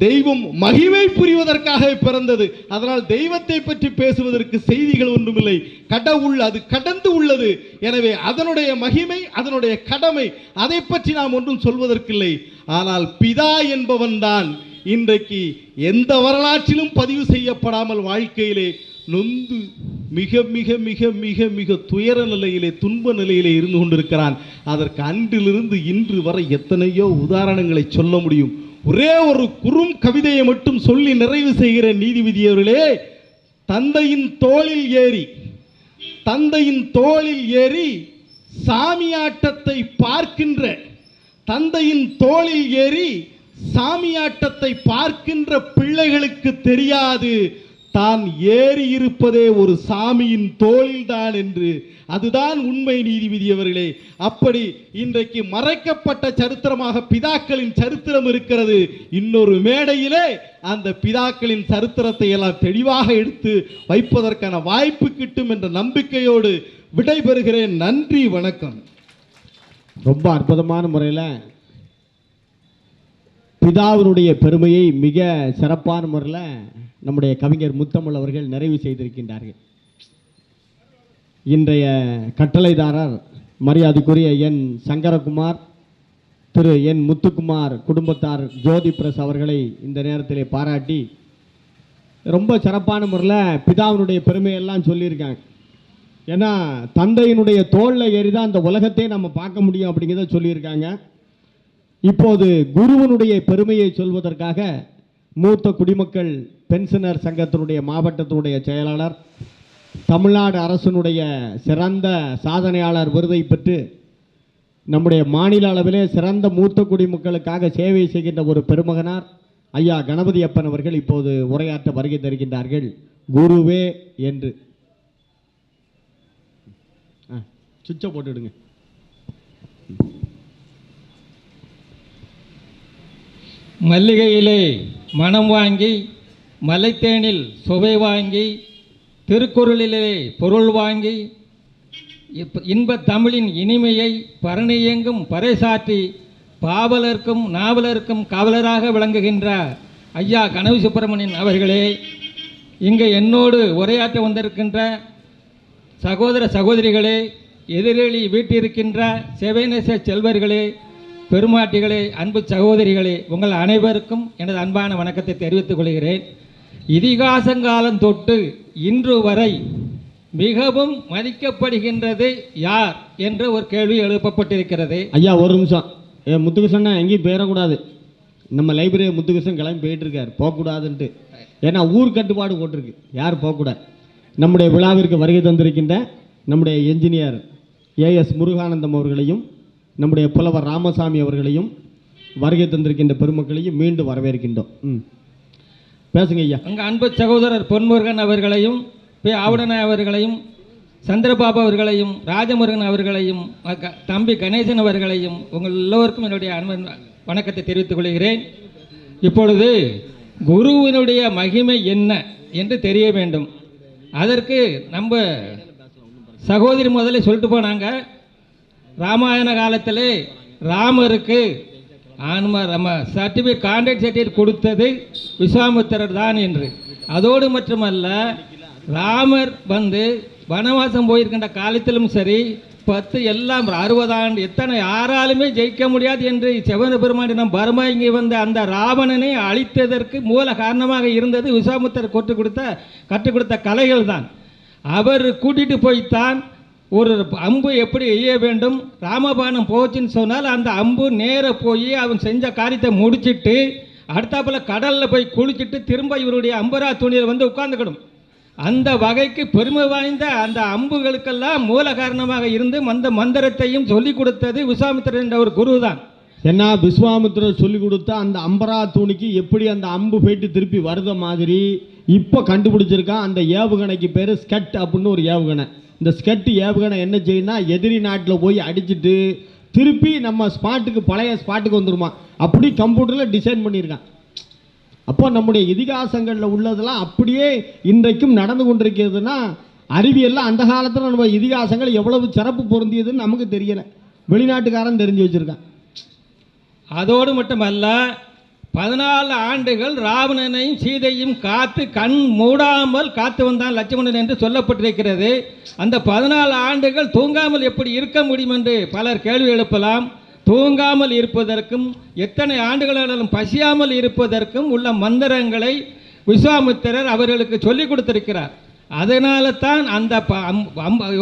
தெய்வம் மகிமை புரிவதற்காக பிறந்தது. அதனால் தெய்வத்தை பற்றி பேசுவதற்கு செய்திகள் ஒன்றுமில்லை. கடவுள் அது கடந்து உள்ளது. எனவே அதனுடைய மகிமை, அதனுடைய கடமை, அதை பற்றி நாம் ஒன்றும் சொல்வதற்கில்லை. ஆனால் பிதா என்பவன் தான் இன்றைக்கு எந்த வரலாற்றிலும் பதிவு செய்யப்படாமல் வாழ்க்கையிலே நொந்து மிக மிக மிக மிக மிக துயர நிலையிலே, துன்ப நிலையிலே இருந்து கொண்டிருக்கிறான். அதற்கு அன்றிலிருந்து இன்று வரை எத்தனையோ உதாரணங்களை சொல்ல முடியும். ஒரே ஒரு குறும் கவிதையை மட்டும் சொல்லி நிறைவு செய்கிற நீதிபதி அவர்களே, தந்தையின் தோளில் ஏறி சாமியாட்டத்தை பார்க்கின்ற, தந்தையின் தோளில் ஏறி சாமியாட்டத்தை பார்க்கின்ற பிள்ளைகளுக்கு தெரியாது தான் ஏறி இருப்பதே ஒரு சாமியின் தோளில் தான் என்று. அதுதான் உண்மை நீதிபதி அவர்களே. அப்படி இன்றைக்கு மறைக்கப்பட்ட சரித்திரமாக பிதாக்களின் சரித்திரம் இருக்கிறது. இன்னொரு மேடையிலே அந்த பிதாக்களின் சரித்திரத்தை எல்லாம் தெளிவாக எடுத்து வைப்பதற்கான வாய்ப்பு கிட்டும் என்ற நம்பிக்கையோடு விடைபெறுகிறேன். நன்றி, வணக்கம். ரொம்ப அற்புதமான முறையில் பிதாவினுடைய பெருமையை மிக சிறப்பான முறையில் நம்முடைய கவிஞர் முத்தமிழ் அவர்கள் நிறைவு செய்திருக்கின்றார்கள். இன்றைய கட்டளைதாரர் மரியாதைக்குரிய என் சங்கரகுமார், திரு என் முத்துக்குமார் குடும்பத்தார் ஜோதி பிரஸ் அவர்களை இந்த நேரத்திலே பாராட்டி ரொம்ப சிறப்பான முறையில் பிதாவினுடைய பெருமையெல்லாம் சொல்லியிருக்காங்க. ஏன்னா தந்தையினுடைய தோளில் ஏறி தான் அந்த உலகத்தை நம்ம பார்க்க முடியும் அப்படிங்கிறத சொல்லியிருக்காங்க. இப்போது குருவனுடைய பெருமையை சொல்வதற்காக மூத்த குடிமக்கள் பென்ஷனர் சங்கத்தினுடைய மாவட்டத்தினுடைய செயலாளர், தமிழ்நாடு அரசினுடைய சிறந்த சாதனையாளர் விருதை பெற்று நம்முடைய மாநில அளவிலே சிறந்த மூத்த குடிமக்களுக்காக சேவை செய்கின்ற ஒரு பெருமகனார் ஐயா கணபதி அப்பன் அவர்கள் இப்போது உரையாற்ற வருகை தருகின்றார்கள். குருவே என்று சுவிட்சை போட்டுடுங்க. மல்லிகையிலே மனம் வாங்கி, மலைத்தேனில் சுவை வாங்கி, திருக்குறளிலே பொருள் வாங்கி, இன்ப தமிழின் இனிமையை பரணியெங்கும் பறைசாற்றி பாவலர்க்கும் நாவலருக்கும் காவலராக விளங்குகின்ற ஐயா கனவு சுப்பிரமணியன் அவர்களே, இங்கே என்னோடு உரையாற்ற வந்திருக்கின்ற சகோதர சகோதரிகளே, எதிரொலி வீட்டிருக்கின்ற செவைநேச செல்வர்களே, பெருமாட்டிகளே, அன்பு சகோதரிகளே, உங்கள் அனைவருக்கும் எனது அன்பான வணக்கத்தை தெரிவித்துக் கொள்கிறேன். இதிகாசங்காலம் தொட்டு இன்று வரை மிகவும் மதிக்கப்படுகின்றது யார் என்ற ஒரு கேள்வி எழுப்பப்பட்டிருக்கிறது. ஐயா ஒரு நிமிஷம், முத்துகிருஷ்ணன் எங்கேயும் போயிடக்கூடாது. நம்ம லைப்ரரி முத்துகிருஷ்ணன் கிளம்பி போயிட்டு இருக்கார், போகக்கூடாதுன்ட்டு. ஏன்னா ஊர் கட்டுப்பாடு போட்டிருக்கு, யார் போகக்கூடாது. நம்முடைய விழாவிற்கு வருகை தந்திருக்கின்ற நம்முடைய என்ஜினியர் ஏஎஸ் முருகானந்தம் அவர்களையும் நம்முடைய புலவர் ராமசாமி அவர்களையும் வருகை தந்திருக்கின்ற பெருமக்களையும் மீண்டும் வரவேற்கின்றோம். பேசுங்க ஐயா. அங்கே அன்பு சகோதரர் பொன்முருகன் அவர்களையும், பி ஆவுடனாய் அவர்களையும், சந்திரபாபு அவர்களையும், ராஜமுருகன் அவர்களையும், தம்பி கணேசன் அவர்களையும் உங்கள் எல்லோருக்கும் என்னுடைய வணக்கத்தை தெரிவித்துக் கொள்கிறேன். இப்பொழுது குருவினுடைய மகிமை என்ன என்று தெரிய வேண்டும். அதற்கு நம்ம சகோதரி முதல்ல சொல்லிட்டு போனாங்க, ராமாயண காலத்தில் ராமருக்கு நம்ம சர்டிஃபிகேட் கான்ட்ராக்ட் சர்டிஃபிகேட் கொடுத்தது விஸ்வாமித்திரர் தான் என்று. அதோடு மட்டுமல்ல, ராமர் வந்து வனவாசம் போயிருக்கின்ற காலத்திலும் சரி, 10 எல்லாம் 60 ஆண்டு எத்தனை யாராலுமே ஜெயிக்க முடியாது என்று செவன பெருமானிடம் பர்மா இங்கே வந்த அந்த ராவணனை அழித்ததற்கு மூல காரணமாக இருந்தது விஸ்வாமித்திரர் கற்றுக் கொடுத்த கலைகள் தான். அவர் கூட்டிகிட்டு போய்த்தான் ஒரு அம்பு எப்படி எய்ய வேண்டும், ராமபானம் போச்சுன்னு சொன்னால் அந்த அம்பு நேர போய் அவன் செஞ்ச காரியத்தை முடிச்சிட்டு அடுத்தாப்புல கடலில் போய் குளிச்சுட்டு திரும்ப இவருடைய அம்பரா துணியில் வந்து உட்கார்ந்துக்கணும். அந்த வகைக்கு பெருமை வாய்ந்த அந்த அம்புகளுக்கெல்லாம் மூல காரணமாக இருந்து அந்த மந்திரத்தையும் சொல்லிக் கொடுத்தது விஸ்வாமித்திரர் என்ற ஒரு குரு தான். ஏன்னா விஸ்வாமித்திரர் சொல்லி கொடுத்தா அந்த அம்பரா தூணிக்கு எப்படி அந்த அம்பு போயிட்டு திருப்பி வருத மாதிரி இப்போ கண்டுபிடிச்சிருக்கான். அந்த ஏவுகணைக்கு பேர் ஸ்கட் அப்படின்னு ஒரு ஏவுகணை. இந்த ஸ்கட் ஏவுகணை என்ன செய்யுன்னா எதிரி நாட்டில் போய் அடிச்சுட்டு திருப்பி நம்ம ஸ்பாட்டுக்கு பழைய ஸ்பாட்டுக்கு வந்துருமா, அப்படி கம்ப்யூட்டரில் டிசைன் பண்ணியிருக்கான். அப்போ நம்முடைய இதிகாசங்களில் உள்ளதெல்லாம் அப்படியே இன்றைக்கும் நடந்து கொண்டிருக்கிறதுனா அறிவியலில் அந்த காலத்தில் நம்ம இதிகாசங்கள் எவ்வளவு சிறப்பு பொருந்தியதுன்னு நமக்கு தெரியலை, வெளிநாட்டுக்காரன் தெரிஞ்சு வச்சுருக்கான். அதோடு மட்டுமல்ல 14 ஆண்டுகள் ராவணனையும் சீதையும் காத்து கண் மூடாமல் காத்து வந்தான் லட்சுமணன் என்று சொல்லப்பட்டிருக்கிறது. அந்த 14 ஆண்டுகள் தூங்காமல் எப்படி இருக்க முடியும் என்று பலர் கேள்வி எழுப்பலாம். தூங்காமல் இருப்பதற்கும் எத்தனை ஆண்டுகளாலும் பசியாமல் இருப்பதற்கும் உள்ள மந்திரங்களை விஸ்வாமித்திரர் அவர்களுக்கு சொல்லிக் கொடுத்திருக்கிறார். அதனால தான் அந்த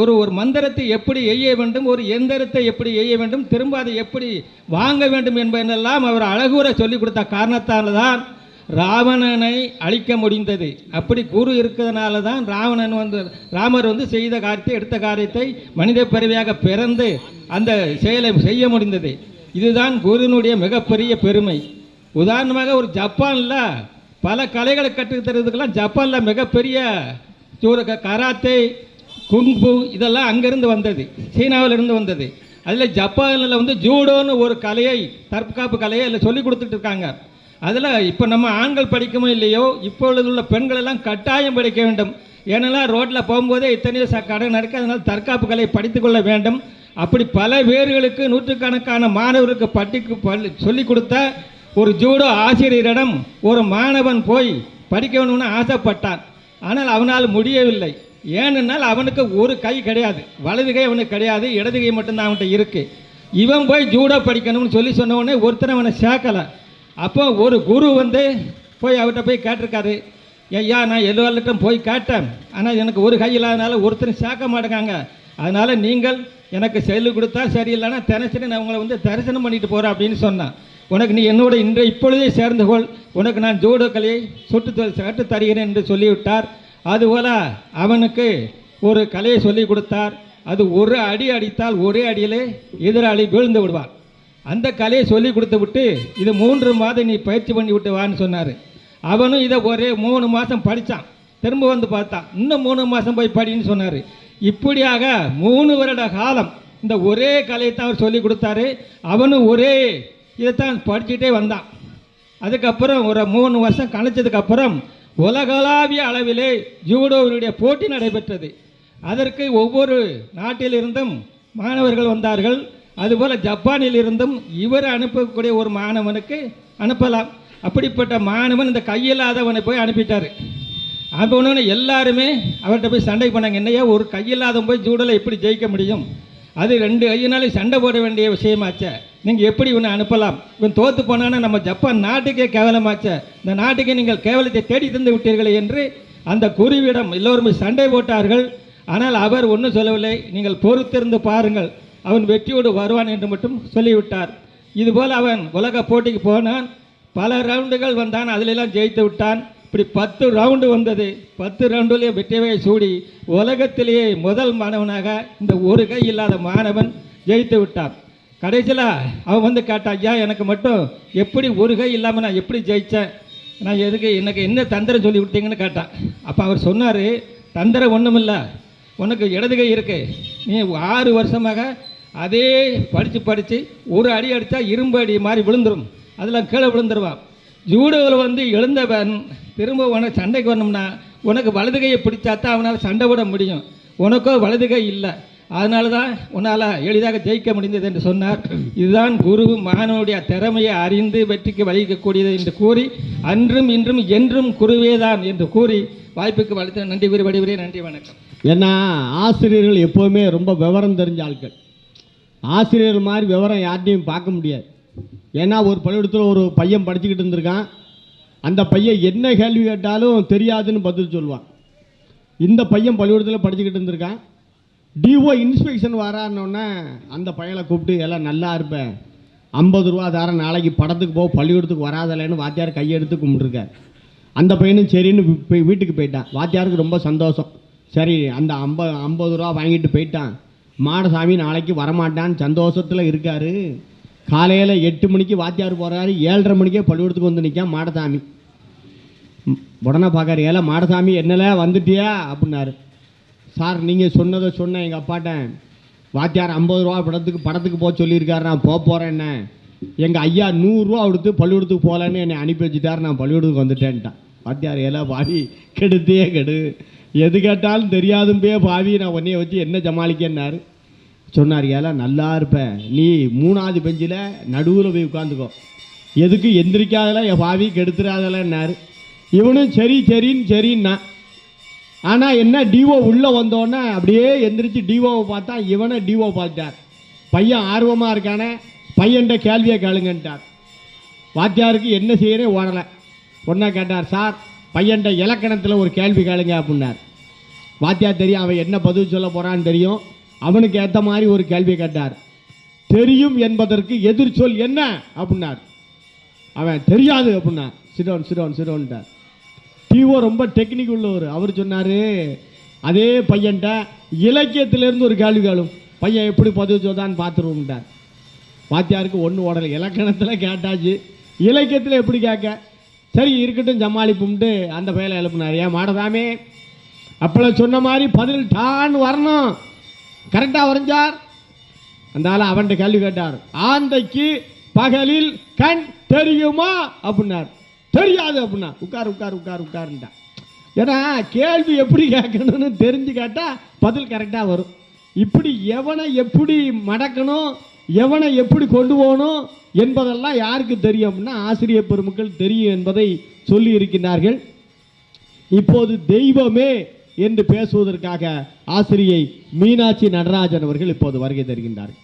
ஒரு மந்திரத்தை எப்படி எய்ய வேண்டும், ஒரு எந்திரத்தை எப்படி எய்ய வேண்டும், திரும்ப அதை எப்படி வாங்க வேண்டும் என்பதெல்லாம் அவர் அழகுற சொல்லிக் கொடுத்த காரணத்தால் தான் ராவணனை அழிக்க முடிந்தது. அப்படி குரு இருக்கிறதுனால தான் ராமர் செய்த காரியத்தை எடுத்த காரியத்தை மனித பிறவியாக பிறந்து அந்த செயலை செய்ய முடிந்தது. இதுதான் குருனுடைய மிகப்பெரிய பெருமை. உதாரணமாக ஒரு ஜப்பானில் பல கலைகளை கற்றுத்தரதுக்கெல்லாம் ஜப்பானில் மிகப்பெரிய கராத்தே, குங்ஃபு இதெல்லாம் அங்கேருந்து வந்தது, சீனாவிலிருந்து வந்தது. அதில் ஜப்பானில் ஜூடோன்னு ஒரு கலையை, தற்காப்பு கலையை அதில் சொல்லி கொடுத்துட்டு இருக்காங்க. அதில் இப்போ நம்ம ஆண்கள் படிக்கமோ இல்லையோ, இப்பொழுது உள்ள பெண்கள் எல்லாம் கட்டாயம் படிக்க வேண்டும். ஏன்னா ரோட்டில் போகும்போதே இத்தனையோ கடை நடக்க, அதனால் தற்காப்பு கலையை படித்து கொள்ள வேண்டும். அப்படி பல பேர்களுக்கு நூற்றுக்கணக்கான மாணவருக்கு சொல்லிக் கொடுத்த ஒரு ஜூடோ ஆசிரியரிடம் ஒரு மாணவன் போய் படிக்க வேணும்னு ஆசைப்பட்டான். ஆனால் அவனால் முடியவில்லை. ஏனென்றால் அவனுக்கு ஒரு கை கிடையாது, வலது கை அவனுக்கு கிடையாது, இடது கை மட்டும்தான் அவன்கிட்ட இருக்கு. இவன் போய் ஜூடோ படிக்கணும்னு சொல்லி சொன்ன உடனே ஒருத்தர் அவனை சேர்க்கலை. அப்போ ஒரு குரு போய் அவர்கிட்ட போய் கேட்டிருக்காரு, ஐயா நான் எல்லார்கிட்டும் போய் கேட்டேன், ஆனால் எனக்கு ஒரு கை இல்லாதனால ஒருத்தரும் சேர்க்க மாட்டேங்காங்க, அதனால் நீங்கள் எனக்கு சொல்லிக் கொடுத்தா சரியில்லைன்னா தினசரி நான் உங்களை தரிசனம் பண்ணிட்டு போகிறேன் அப்படின்னு சொன்னான். உனக்கு நீ என்னோட இப்பொழுதே சேர்ந்து கொள், உனக்கு நான் ஜூடோ கலையை கற்று தருகிறேன் என்று சொல்லிவிட்டார். அதுபோல் அவனுக்கு ஒரு கலையை சொல்லிக் கொடுத்தார். அது ஒரு அடி அடித்தால் ஒரே அடியிலே எதிராளி வீழ்ந்து விடுவார். அந்த கலையை சொல்லி கொடுத்து விட்டு இது 3 மாதம் நீ பயிற்சி பண்ணி விட்டு வான்னு சொன்னார். அவனும் இதை ஒரே 3 மாதம் படித்தான். திரும்ப பார்த்தான், இன்னும் 3 மாதம் போய் படின்னு சொன்னார். இப்படியாக 3 வருட காலம் இந்த ஒரே கலையை தான் அவர் சொல்லி கொடுத்தாரு. அவனும் ஒரே இதைத்தான் படிச்சுட்டே வந்தான். அதுக்கப்புறம் ஒரு 3 வருஷம் கழிச்சதுக்கப்புறம் உலகளாவிய அளவிலே ஜூடோவினுடைய போட்டி நடைபெற்றது. அதற்கு ஒவ்வொரு நாட்டிலிருந்தும் மாணவர்கள் வந்தார்கள். அதுபோல் ஜப்பானில் இருந்தும் இவர் அனுப்பக்கூடிய ஒரு மாணவனுக்கு அனுப்பலாம். அப்படிப்பட்ட மாணவன் இந்த கையில்லாதவனை போய் அனுப்பிட்டார். அப்போன்னு எல்லாருமே அவர்கிட்ட போய் சண்டை பண்ணாங்க, என்னையா ஒரு கையில்லாதவன் போய் ஜூடோவில் எப்படி ஜெயிக்க முடியும், அது 2 கையினாலே சண்டை போட வேண்டிய விஷயமாச்சே, நீங்கள் எப்படி இவனை அனுப்பலாம், இவன் தோற்று போனான்னா நம்ம ஜப்பான் நாட்டுக்கே கேவலமாச்சே, இந்த நாட்டுக்கே நீங்கள் கேவலத்தை தேடி தந்து விட்டீர்களே என்று அந்த குருவிடம் எல்லோருமே சண்டை போட்டார்கள். ஆனால் அவர் ஒன்றும் சொல்லவில்லை, நீங்கள் பொறுத்திருந்து பாருங்கள், அவன் வெற்றியோடு வருவான் என்று மட்டும் சொல்லிவிட்டார். இதுபோல் அவன் உலக போட்டிக்கு போனான். பல ரவுண்டுகள் வந்தான், அதிலெல்லாம் ஜெயித்து விட்டான். இப்படி 10 ரவுண்டு வந்தது. 10 ரவுண்டுலேயே வெற்றியை சூடி உலகத்திலேயே முதல் மாணவனாக இந்த ஒரு கை இல்லாத மாணவன் ஜெயித்து விட்டான். கடைசியில் அவன் கேட்டான், ஐயா எனக்கு மட்டும் எப்படி ஒரு கை இல்லாமல் நான் எப்படி ஜெயித்தேன், நான் எனக்கு என்ன தந்திரம் சொல்லி கொடுத்தீங்கன்னு கேட்டான். அப்போ அவர் சொன்னார், தந்திரம் ஒன்றுமில்லை, உனக்கு இடது கை இருக்கு, நீ 6 வருஷமாக அதே படித்து ஒரு அடி அடித்தா இரும்பு அடி மாதிரி விழுந்துடும், அதில் கீழே விழுந்துருவான். ஜூடோவில் எழுந்தவன் திரும்ப உனக்கு சண்டைக்கு வரணும்னா உனக்கு வலது கையை பிடிச்சாத்தான் அவனால் சண்டை விட முடியும், உனக்கோ வலது கை இல்லை, அதனால தான் உன்னால் எளிதாக ஜெயிக்க முடிந்தது என்று சொன்னார். இதுதான் குரு மாணவனுடைய திறமையை அறிந்து வெற்றிக்கு வழிக்கக்கூடியது என்று கூறி அன்றும் இன்றும் என்றும் குருவேதான் என்று கூறி வாய்ப்புக்கு வளர்த்து நன்றி கூறி வடிவரே. நன்றி, வணக்கம். ஏன்னா ஆசிரியர்கள் எப்போவுமே ரொம்ப விவரம் தெரிஞ்ச ஆட்கள். ஆசிரியர்கள் மாதிரி விவரம் யார்ட்டையும் பார்க்க முடியாது. ஏன்னா ஒரு பள்ளிக்கூடத்தில் ஒரு பையன் படிச்சுக்கிட்டு இருந்திருக்கான். அந்த பையன் என்ன கேள்வி கேட்டாலும் தெரியாதுன்னு பதில் சொல்லுவான். இந்த பையன் பள்ளிக்கூடத்தில் படிச்சுக்கிட்டு இருந்திருக்கான். டிஓ இன்ஸ்பெக்ஷன் வரான்னொன்னே அந்த பையனை கூப்பிட்டு எல்லாம் நல்லா இருப்பேன், 50 ரூபா தாரேன், நாளைக்கு படத்துக்கு போக பள்ளிக்கூடத்துக்கு வராதலைன்னு வாத்தியார் கையெடுத்து கும்பிட்டுருக்கார். அந்த பையனும் சரின்னு வீட்டுக்கு போயிட்டான். வாத்தியாருக்கு ரொம்ப சந்தோஷம். சரி அந்த 50 ரூபா வாங்கிட்டு போயிட்டான். மாடசாமி நாளைக்கு வரமாட்டான்னு சந்தோஷத்தில் இருக்கார். காலையில் 8 மணிக்கு வாத்தியார் போகிறாரு, 7:30 மணிக்கே பள்ளிக்கூடத்துக்கு வந்து நிற்கான் மாடசாமி. உடனே பார்க்காரு, ஏல மாடசாமி என்னல வந்துட்டியா அப்படின்னாரு. சார் நீங்கள் சொன்னதை சொன்னேன் எங்கள் அப்பாட்ட, வாத்தியார் 50 ரூபா படத்துக்கு போக சொல்லியிருக்காரு, நான் போகிறேன். என்ன எங்கள் ஐயா 100 ரூபா கொடுத்து பள்ளிக்கூடத்துக்கு போகலன்னு என்னை அனுப்பி வச்சுட்டார், நான் பள்ளிக்கூடத்துக்கு வந்துட்டேன்ட்டான். வாத்தியார் ஏல பாவி கெடுத்தே கெடு, எது கேட்டாலும் தெரியாதும்பே பாவி, நான் உன்னைய வச்சு என்ன சமாளிக்கன்னாரு. சொன்னார், ஏல நல்லா இருப்பேன், நீ 3வது பெஞ்சில் நடுவில் போய் உட்காந்துக்கோ, எதுக்கு எந்திரிக்காதல என் பாவி கெடுத்துறாதலன்னாரு. இவனும் சரின்னா. ஆனால் என்ன டிஓ உள்ளே வந்தோடனே அப்படியே எந்திரிச்சு டிஓவை பார்த்தா இவனை டிஓ பார்த்தார். பையன் ஆர்வமாக இருக்கானே, பையன்கிட்ட கேள்வியை கேளுங்கன்ட்டார். வாத்தியாருக்கு என்ன செய்யறே ஓடலை. ஒன்றா கேட்டார், சார் பையன்கிட்ட இலக்கணத்தில் ஒரு கேள்வி கேளுங்க அப்படின்னார். வாத்தியார் தெரியும் அவன் என்ன பதில் சொல்ல போகிறான்னு தெரியும், அவனுக்கு ஏற்ற மாதிரி ஒரு கேள்வி கேட்டார். தெரியும் என்பதற்கு எதிர்ச்சொல் என்ன அப்படின்னார். அவன் தெரியாது அப்படின்னா சிடோன்ட்டார். டிஓ ரொம்ப டெக்னிக் உள்ளவர். அவர் சொன்னார், அதே பையன்ட்ட இலக்கியத்திலேருந்து ஒரு கேள்வி கேளும், பையன் எப்படி பதில் சொல்தான்னு பார்த்துருவோம்ட்டார். வாத்தியாருக்கு ஒன்று ஓடலை. இலக்கணத்தில் கேட்டாச்சு, இலக்கியத்தில் எப்படி கேட்க, சரி இருக்கட்டும் சமாளிப்பும்ட்டு அந்த பையலை எழுப்பினார். ஏன் மாடசாமி அப்பளம் சொன்ன மாதிரி பதில் டான்னு வரணும், கரெக்டாக வரைஞ்சார். அந்த அவன்கிட்ட கேள்வி கேட்டார், ஆந்தைக்கு பகலில் கண் தெரியுமா அப்படின்னார். தெரியாது அப்படின்னா. உட்காருன்ட்டான். ஏன்னா கேள்வி எப்படி கேட்கணும்னு தெரிஞ்சு கேட்டால் பதில் கரெக்டாக வரும். இப்படி எவனை எப்படி மடக்கணும், எவனை எப்படி கொண்டு போகணும் என்பதெல்லாம் யாருக்கு தெரியும் அப்படின்னா ஆசிரியர் பெருமக்கள் தெரியும் என்பதை சொல்லி இருக்கின்றார்கள். இப்போது தெய்வமே என்று பேசுவதற்காக ஆசிரியை மீனாட்சி நடராஜன் அவர்கள் இப்போது வருகை தருகின்றார்கள்.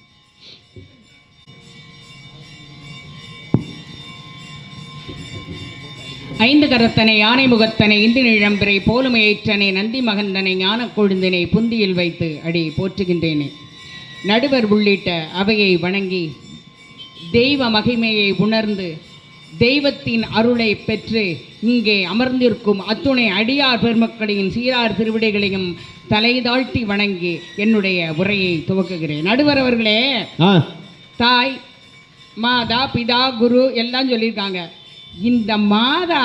ஐந்து கரத்தனை யானை முகத்தனை இந்தி நிழம்பிரை போலுமையேற்றனை நந்தி மகந்தனை ஞான கொழுந்தினை புந்தியில் வைத்து அடி போற்றுகின்றேனே. நடுவர் உள்ளிட்ட அவையை வணங்கி தெய்வ மகிமையை உணர்ந்து தெய்வத்தின் அருளை பெற்று இங்கே அமர்ந்திருக்கும் அத்துணை அடியார் பெருமக்களையும் சீரார் திருவிடைகளையும் தலை தாழ்த்தி வணங்கி என்னுடைய உரையை துவக்குகிறேன். நடுவர் அவர்களே, தாய் மாதா பிதா குரு எல்லாம் சொல்லியிருக்காங்க. இந்த மாதா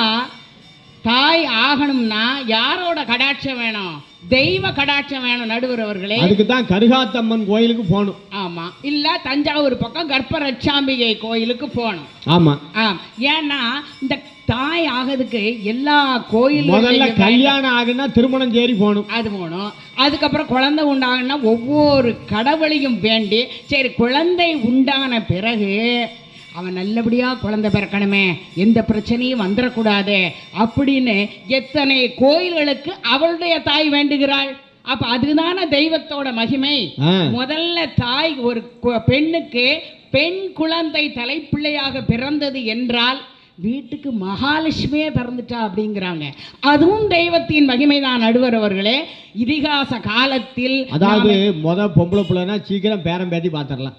தாய் ஆகணும்னா யாரோட கடாட்சம் வேணும்? தெய்வ கடாட்சம் வேணும். நடுவர் அவர்களே, அதுக்கு தான் கருகாத்தம்மன் கோயிலுக்கு போகணும். ஆமா, இல்ல தஞ்சாவூர் பக்கம் கற்பரட்சாம்பிகை கோயிலுக்கு போகணும். ஆமா, ஏன்னா இந்த தாய் ஆகிறதுக்கு எல்லா கோயிலும் முதல்ல கல்யாணம் ஆகுனா திருமணம் சேரி போகணும், அது போகணும். அதுக்கப்புறம் குழந்தை உண்டாகுன்னா ஒவ்வொரு கடவுளையும் வேண்டி, சரி குழந்தை உண்டான பிறகு அவன் நல்லபடியாக குழந்தை பிறக்கணுமே, எந்த பிரச்சனையும் வந்துடக்கூடாது அப்படின்னு எத்தனை கோயில்களுக்கு அவளுடைய தாய் வேண்டுகிறாள். அப்ப அதுதான தெய்வத்தோட மகிமை. முதல்ல தாய் ஒரு பெண்ணுக்கு பெண் குழந்தை தலைப்பிள்ளையாக பிறந்தது என்றால் வீட்டுக்கு மகாலட்சுமியே பிறந்துட்டா அப்படிங்கிறாங்க. அதுவும் தெய்வத்தின் மகிமை தான். நடுவர் அவர்களே, இதிகாச காலத்தில் அதாவது பொம்பளை பிள்ளைனா சீக்கிரம் பேரம் பேத்தி பார்த்துடலாம்,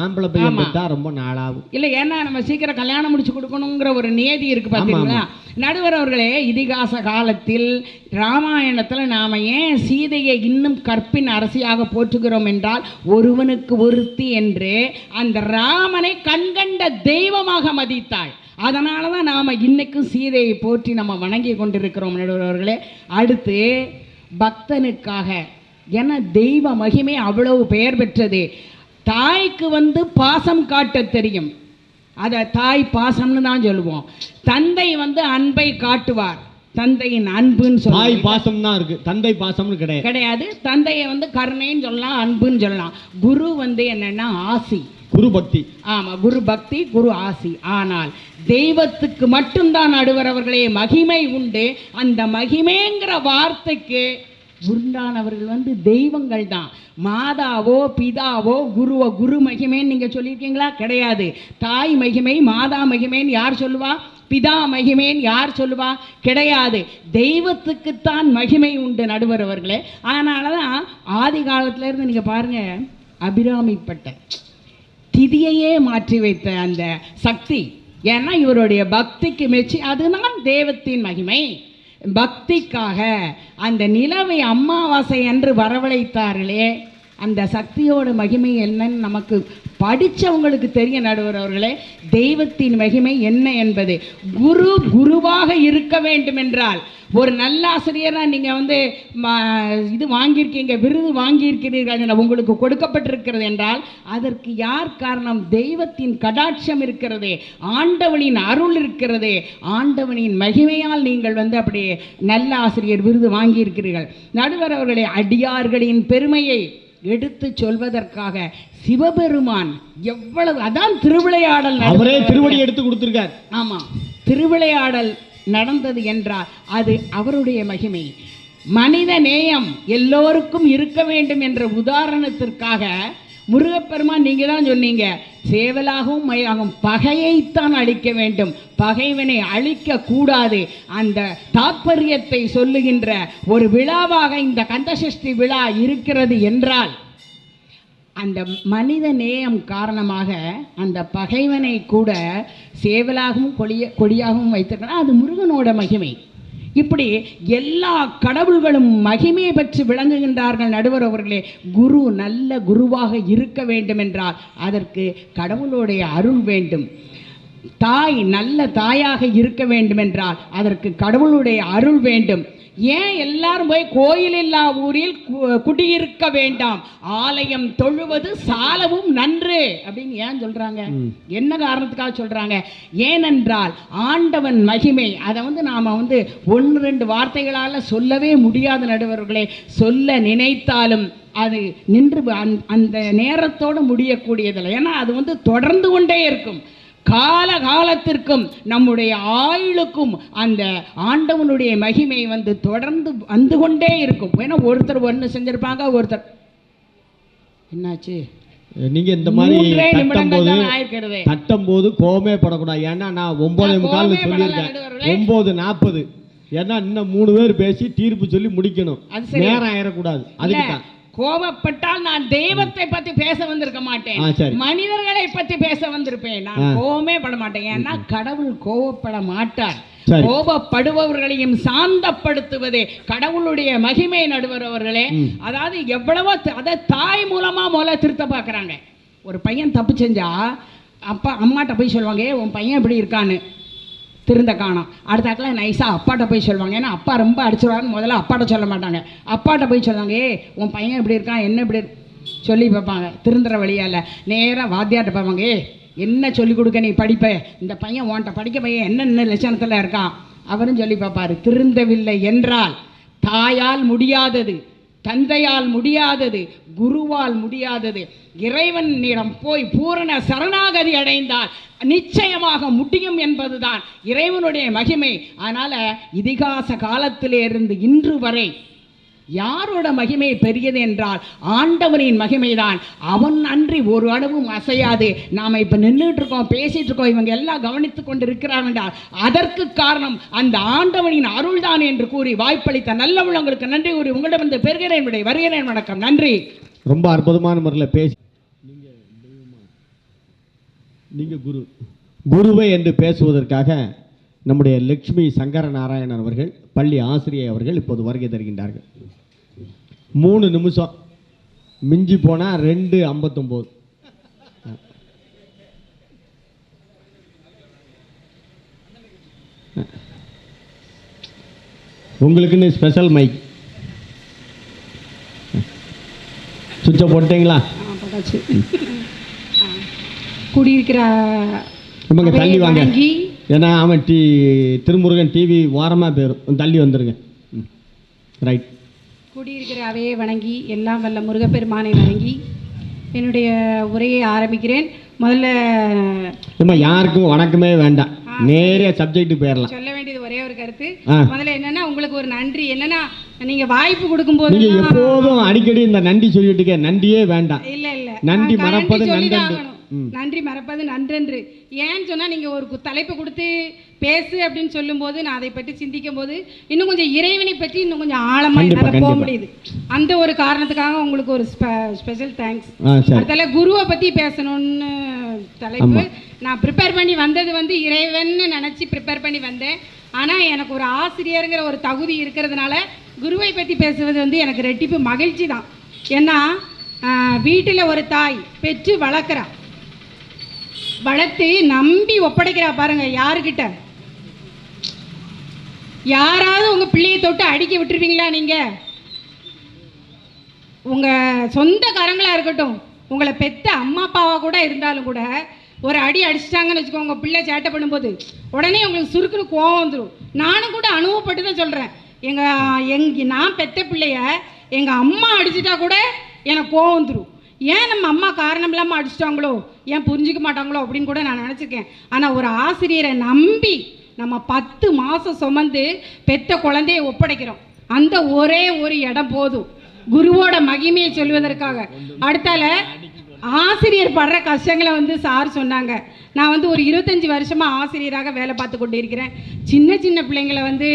ஆம்பளை பையன் பார்த்தா ரொம்ப நாளாகும். இல்லை, ஏன்னா நம்ம சீக்கிரம் கல்யாணம் முடிச்சு கொடுக்கணுங்கிற ஒரு நியதி இருக்கு பார்த்தீங்களா. நடுவர் அவர்களே, இதிகாச காலத்தில் ராமாயணத்தில் நாம் ஏன் சீதையை இன்னும் கற்பின் அரசியாக போற்றுகிறோம் என்றால், ஒருவனுக்கு ஒருத்தி என்று அந்த ராமனை கண்கண்ட தெய்வமாக மதித்தாள். அதனால தான் நாம் இன்னைக்கும் சீதையை போற்றி நம்ம வணங்கி கொண்டிருக்கிறோம். நடுவர் அவர்களே, அடுத்து பக்தனுக்காக என தெய்வ மகிமை அவ்வளவு பெயர் பெற்றது. தாய்க்கு பாசம் காட்ட தெரியும், அதை தாய் பாசம்னு தான் சொல்லுவோம். தந்தை அன்பை காட்டுவார், தந்தையின் அன்புன்னு சொல்லலாம். தாய் பாசம் தான் இருக்கு, தந்தை பாசம்னு கிடையாது. தந்தையை கருணைன்னு சொல்லலாம், அன்புன்னு சொல்லலாம். குரு என்னன்னா ஆசி, குரு பக்தி. ஆமா, குரு பக்தி, குரு ஆசி. ஆனால் தெய்வத்துக்கு மட்டும்தான் நடுவர் அவர்களே மகிமை உண்டு. அந்த மகிமைங்கிற வார்த்தைக்கு உண்டானவர்கள் தெய்வங்கள் தான். மாதாவோ பிதாவோ குருவோ, குரு மகிமைன்னு நீங்கள் சொல்லியிருக்கீங்களா? கிடையாது. தாய் மகிமை மாதா மகிமைன்னு யார் சொல்லுவா? பிதா மகிமைன்னு யார் சொல்லுவா? கிடையாது. தெய்வத்துக்குத்தான் மகிமை உண்டு நடுவர் அவர்களே. அதனால தான் ஆதி காலத்திலேருந்து நீங்கள் பாருங்கள், அபிராமிப்பட்ட திதியையே மாற்றி வைத்த அந்த சக்தி, ஏன்னா இவருடைய பக்திக்கு மெச்சி, அதுதான் தெய்வத்தின் மகிமை. பக்திக்காக அந்த நிலவை அமாவாசை அன்று வரவழைத்தார்களே, அந்த சக்தியோட மகிமை என்னன்னு நமக்கு படித்தவங்களுக்கு தெரிய நடுவர் அவர்களே. தெய்வத்தின் மகிமை என்ன என்பது குருவாக இருக்க வேண்டும் என்றால், ஒரு நல்ல ஆசிரியராக நீங்கள் இது வாங்கியிருக்கீங்க, விருது வாங்கியிருக்கிறீர்கள், உங்களுக்கு கொடுக்கப்பட்டிருக்கிறது என்றால் அதற்கு யார் காரணம்? தெய்வத்தின் கடாட்சம் இருக்கிறதே, ஆண்டவனின் அருள் இருக்கிறதே, ஆண்டவனின் மகிமையால் நீங்கள் அப்படி நல்ல ஆசிரியர் விருது வாங்கியிருக்கிறீர்கள். நடுவர் அவர்களே, அடியார்களின் பெருமையை எடுத்து சொல்வதற்காக சிவபெருமான் எவ்வளவு, அதான் திருவிளையாடல், அவரே திருவடி எடுத்து கொடுத்திருக்கார். ஆமா, திருவிளையாடல் நடந்தது என்றால் அது அவருடைய மகிமை. மனித நேயம் எல்லோருக்கும் இருக்க வேண்டும் என்ற உதாரணத்திற்காக முருகப்பெருமான், நீங்க தான் சொன்னீங்க, சேவலாகவும் மயிலாகவும் பகையைத்தான் அழிக்க வேண்டும், பகைவனை அழிக்க கூடாது. அந்த தாற்பயத்தை சொல்லுகின்ற ஒரு விழாவாக இந்த கந்தசஷ்டி விழா இருக்கிறது என்றால், அந்த மனித நேயம் காரணமாக அந்த பகைவனை கூட சேவலாகவும் கொடியாகவும் வைத்திருக்கிறார். அது முருகனோட மகிமை. இப்படி எல்லா கடவுள்களும் மகிமையை பற்றி விளங்குகின்றார்கள். நடுவர் அவர்களே, குரு நல்ல குருவாக இருக்க வேண்டும் என்றால் அதற்கு கடவுளுடைய அருள் வேண்டும். தாய் நல்ல தாயாக இருக்க வேண்டும் என்றால் அதற்கு கடவுளுடைய அருள் வேண்டும். ஏன் எல்லாரும் போய் கோயில் இல்லா ஊரில் குடியிருக்க வேண்டாம், ஆலயம் தொழுவது சாலவும் நன்று அப்படின்னு ஏன் சொல்றாங்க? என்ன காரணத்துக்காக சொல்றாங்க? ஏனென்றால் ஆண்டவன் மகிமை அதை நாம 1-2 வார்த்தைகளால் சொல்லவே முடியாத நடுவர்களே. சொல்ல நினைத்தாலும் அது நின்று அந்த நேரத்தோடு முடியக்கூடியதில்லை. ஏன்னா அது தொடர்ந்து கொண்டே இருக்கும். காலகாலத்திற்கும் நம்முடைய ஆயுளுக்கும் அந்த ஆண்டவனுடைய மகிமை தொடர்ந்து வந்து கொண்டே இருக்கும். ஏன்னா ஒருத்தர் ஒன்று செஞ்சிருப்பாங்க, ஒருத்தர் என்னாச்சு, நீங்க இந்த மாதிரி தட்டும் போது கோவமே படக்கூடாது. ஏன்னா நான் 9:45 சொல்லியிருக்கேன், 9:40. ஏன்னா இன்னும் 3 பேர் பேசி தீர்ப்பு சொல்லி முடிக்கணும், நேரம் ஆயிடக்கூடாது. அதுக்கு தான் கோபப்பட்டால் நான் தெய்வத்தை பத்தி பேச வந்திருக்க மாட்டேன், மனிதர்களை பத்தி பேச வந்திருப்பேன். நான் கோபமே பட மாட்டேன். ஏன்னா கடவுள் கோபப்பட மாட்டார். கோபப்படுபவர்களையும் சாந்தப்படுத்துவதே கடவுளுடைய மகிமை. நடுவர் அவர்களே, அதாவது எவ்வளவோ அதை தாய் மூலமா முதல்ல திருத்த பார்க்குறாங்க. ஒரு பையன் தப்பு செஞ்சா அம்மாட்ட போய் சொல்லுவாங்க, உன் பையன் எப்படி இருக்கான்னு, திருந்த காணோம். அடுத்தாக்கில் நைஸாக அப்பாட்ட போய் சொல்லுவாங்க. ஏன்னா அப்பா ரொம்ப அடிச்சுடுவாருன்னு முதல்ல அப்பாட்ட சொல்ல மாட்டாங்க, அப்பாட்ட போய் சொல்லுவாங்க, உன் பையன் எப்படி இருக்கான், என்ன இப்படி சொல்லி பார்ப்பாங்க. திருந்துற வழியால் நேராக வாத்தியார்ட்ட பார்ப்பாங்க, என்ன சொல்லிக் கொடுக்க நீ படிப்ப, இந்த பையன் உன்ட்ட படிக்க பையன் என்னென்ன லட்சணத்தில் இருக்கான் அவரும் சொல்லி பார்ப்பாரு. திருந்தவில்லை என்றால் தாயால் முடியாதது, தந்தையால் முடியாதது, குருவால் முடியாதது, இறைவனிடம் போய் பூரண சரணாகதி அடைந்தால் நிச்சயமாக முடியும் என்பதுதான் இறைவனுடைய மகிமை. அதனால இதிகாச காலத்திலிருந்து இன்று வரை யாரோட மகிமை பெரியது என்றால் ஆண்டவனின் மகிமைதான். அவன் அன்றி ஒரு அளவும் அசையாது. நாம் இப்போ நின்றுட்டு இருக்கோம், பேசிட்டு இருக்கோம், இவங்க எல்லாம் கவனித்து கொண்டு இருக்கிறார் என்றால் அதற்கு காரணம் அந்த ஆண்டவனின் அருள் தான் என்று கூறி வாய்ப்பளித்த நல்ல உள்ளங்களுக்கு நன்றி கூறி உங்களிடம் பெறுகிறேன், வருகிறேன். வணக்கம், நன்றி. ரொம்ப அற்புதமான முறையில் பேசி நீங்க குருவை என்று பேசுவதற்காக நம்முடைய லட்சுமி சங்கர நாராயணன் அவர்கள், பள்ளி ஆசிரியை அவர்கள் இப்போது வருகை தருகின்றார்கள். 3 நிமிஷம் மிஞ்சி போனால் 2:59. உங்களுக்குன்னு ஸ்பெஷல் மைக். சுவிட்சை போட்டீங்களா? குடியிருக்கிற தள்ளி வாங்க, ஏன்னா அவன் திருமுருகன் டிவி வாரமாக போயிடும், தள்ளி வந்துருங்க. ரைட். குடியிருக்கிற அவையை வணங்கி எல்லாம் வல்ல முருகப்பெருமானை வணங்கி என்னுடைய உரையை ஆரம்பிக்கிறேன். முதல்ல யாருக்கும் வணக்கமே வேண்டாம், நேரே சப்ஜெக்ட் போயிடலாம். சொல்ல வேண்டியது ஒரே ஒரு கருத்து. முதல்ல என்னன்னா உங்களுக்கு ஒரு நன்றி. என்னன்னா நீங்க வாய்ப்பு கொடுக்கும்போது நீங்க எப்போதும் அடிக்கடி இந்த நன்றி சொல்லிட்டு நன்றியே வேண்டாம். இல்ல நன்றி மறப்பது நன்றி மறப்பது நன்றென்று. ஏன்னு சொன்னால் நீங்கள் ஒரு தலைப்பு கொடுத்து பேசு அப்படின்னு சொல்லும்போது நான் அதை பற்றி சிந்திக்கும் போது இன்னும் கொஞ்சம் இறைவனை பற்றி இன்னும் கொஞ்சம் ஆழமாக என்னால் போக முடியுது. அந்த ஒரு காரணத்துக்காக உங்களுக்கு ஒரு ஸ்பெஷல் தேங்க்ஸ். அடுத்தால குருவை பற்றி பேசணும்னு தலைப்பு நான் ப்ரிப்பேர் பண்ணி வந்தது வந்து இறைவன்னு நினச்சி ப்ரிப்பேர் பண்ணி வந்தேன். ஆனால் எனக்கு ஒரு ஆசிரியருங்கிற ஒரு தகுதி இருக்கிறதுனால குருவை பற்றி பேசுவது வந்து எனக்கு ரெட்டிப்பு மகிழ்ச்சி தான். ஏன்னா வீட்டில் ஒரு தாய் பெற்று வளர்க்குறா, வளர்த்து நம்பி ஒப்படைக்கிறா பாருங்க. யாருக்கிட்ட? யாராவது உங்கள் பிள்ளையை தொட்டு அடிக்க விட்டுருவீங்களா? நீங்கள் உங்கள் சொந்தக்காரங்களாக இருக்கட்டும், உங்களை பெற்ற அம்மா அப்பாவாக கூட இருந்தாலும் கூட ஒரு அடி அடிச்சிட்டாங்கன்னு வச்சுக்கோங்க, உங்கள் பிள்ளை சேட்டை பண்ணும்போது உடனே உங்களுக்கு சுருக்குன்னு கோவம் வந்துடும். நானும் கூட அனுபவப்பட்டு தான் சொல்கிறேன். நான் பெற்ற பிள்ளைய எங்கள் அம்மா அடிச்சிட்டா கூட எனக்கு கோவம் வந்துடும். ஏன் நம்ம அம்மா காரணம் இல்லாமல் அடிச்சிட்டாங்களோ, ஏன் புரிஞ்சிக்க மாட்டாங்களோ அப்படின்னு கூட நான் நினச்சிருக்கேன். ஆனால் ஒரு ஆசிரியரை நம்பி நம்ம 10 மாதம் சுமந்து பெற்ற குழந்தையை ஒப்படைக்கிறோம். அந்த ஒரே ஒரு இடம் போதும் குருவோட மகிமையை சொல்வதற்காக. அடுத்தால ஆசிரியர் படுற கஷ்டங்களை வந்து சார் சொன்னாங்க. நான் வந்து ஒரு 25 வருஷமாக ஆசிரியராக வேலை பார்த்து கொண்டு இருக்கிறேன். சின்ன சின்ன பிள்ளைங்களை வந்து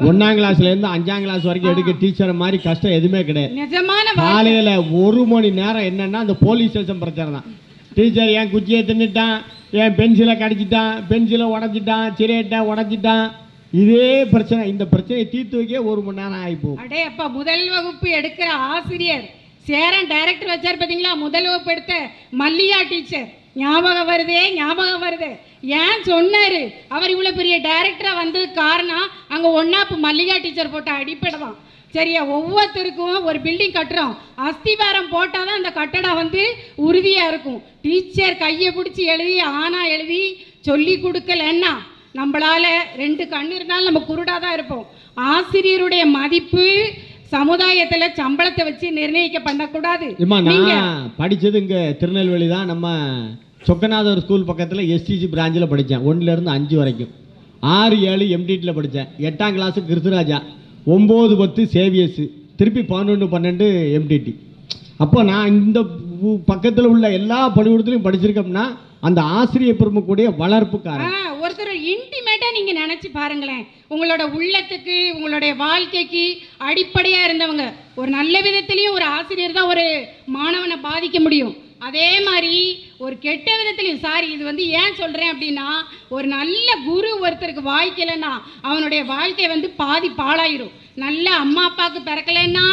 1ஆம் கிளாஸ்லேருந்து 5ஆம் கிளாஸ் வரைக்கும் எடுக்க டீச்சர் மாதிரி கஷ்டம் எதுவுமே கிடையாது. நிஜமான காலையில் 1 மணி நேரம் என்னன்னா அந்த போலீஸ் ஸ்டேஷன் பிரச்சனை தான். டீச்சர் என் குச்சியை தின்னுட்டான், என் பென்சிலை கடிச்சிட்டான், பென்சிலை உடச்சிட்டான், சிரேட்டை உடச்சிட்டான், இதே பிரச்சனை. இந்த பிரச்சனையை தீர்த்து வைக்க 1 மணி நேரம் ஆகிப்போம். அடே அப்பா, முதல் வகுப்பு எடுக்கிற ஆசிரியர் சேரன் டைரக்டர் வச்சார் பார்த்தீங்களா? முதல் வகுப்பு எடுத்த மல்லியா டீச்சர் ஞாபகம் வருது. ஏன் சொன்னார்? அவர் இவ்வளோ பெரிய டைரக்டராக வந்ததுக்கு காரணம் அங்கே ஒன்னாப்பு மல்லிகா டீச்சர் போட்ட அடிப்படைதான். சரியா? ஒவ்வொருத்தருக்கும் ஒரு பில்டிங் கட்டுறோம், அஸ்திவாரம் போட்டால் தான் அந்த கட்டடம் வந்து உறுதியாக இருக்கும். டீச்சர் கையை பிடிச்சி எழுதி எழுதி சொல்லி கொடுக்கலன்னா நம்மளால் 2 கண்ணு இருந்தாலும் நம்ம குருடாக தான் இருப்போம். ஆசிரியருடைய மதிப்பு சமுதாயத்தில் சம்பளத்தை வச்சு நிர்ணயிக்க பண்ணக்கூடாது. நான் படித்தது இங்கே திருநெல்வேலி தான். நம்ம சொக்கநாதர் ஸ்கூல் பக்கத்தில் எஸ்டிசி பிரான்ச்சில் படித்தேன். 1லேருந்து 5 வரைக்கும். 6, 7 எம்டிடியில் படித்தேன். 8ஆம் கிளாஸு கிருத்துராஜா, 9, 10 சேவியஸ், திருப்பி 11, 12 எம்டிடி. அப்போ நான் இந்த பக்கத்தில் உள்ள எல்லா பள்ளிக்கூடத்துலையும் படிச்சிருக்கோம்னா அந்த ஆசிரியர் பெருமக்கூடிய வளர்ப்புக்காரன். ஒருத்தர் இன்டிமேட்டாக நீங்கள் நினச்சி பாருங்களேன். உங்களோட உள்ளத்துக்கு உங்களுடைய வாழ்க்கைக்கு அடிப்படையாக இருந்தவங்க. ஒரு நல்ல விதத்துலேயும் ஒரு ஆசிரியர் தான் ஒரு மாணவனை பாதிக்க முடியும். அதே மாதிரி ஒரு கெட்ட விதத்துலையும். சாரி, இது வந்து ஏன் சொல்கிறேன் அப்படின்னா, ஒரு நல்ல குரு ஒருத்தருக்கு வாய்க்கலைன்னா அவனுடைய வாழ்க்கை வந்து பாதி பாழாயிரும். நல்ல அம்மா அப்பாவுக்கு பிறக்கலைன்னா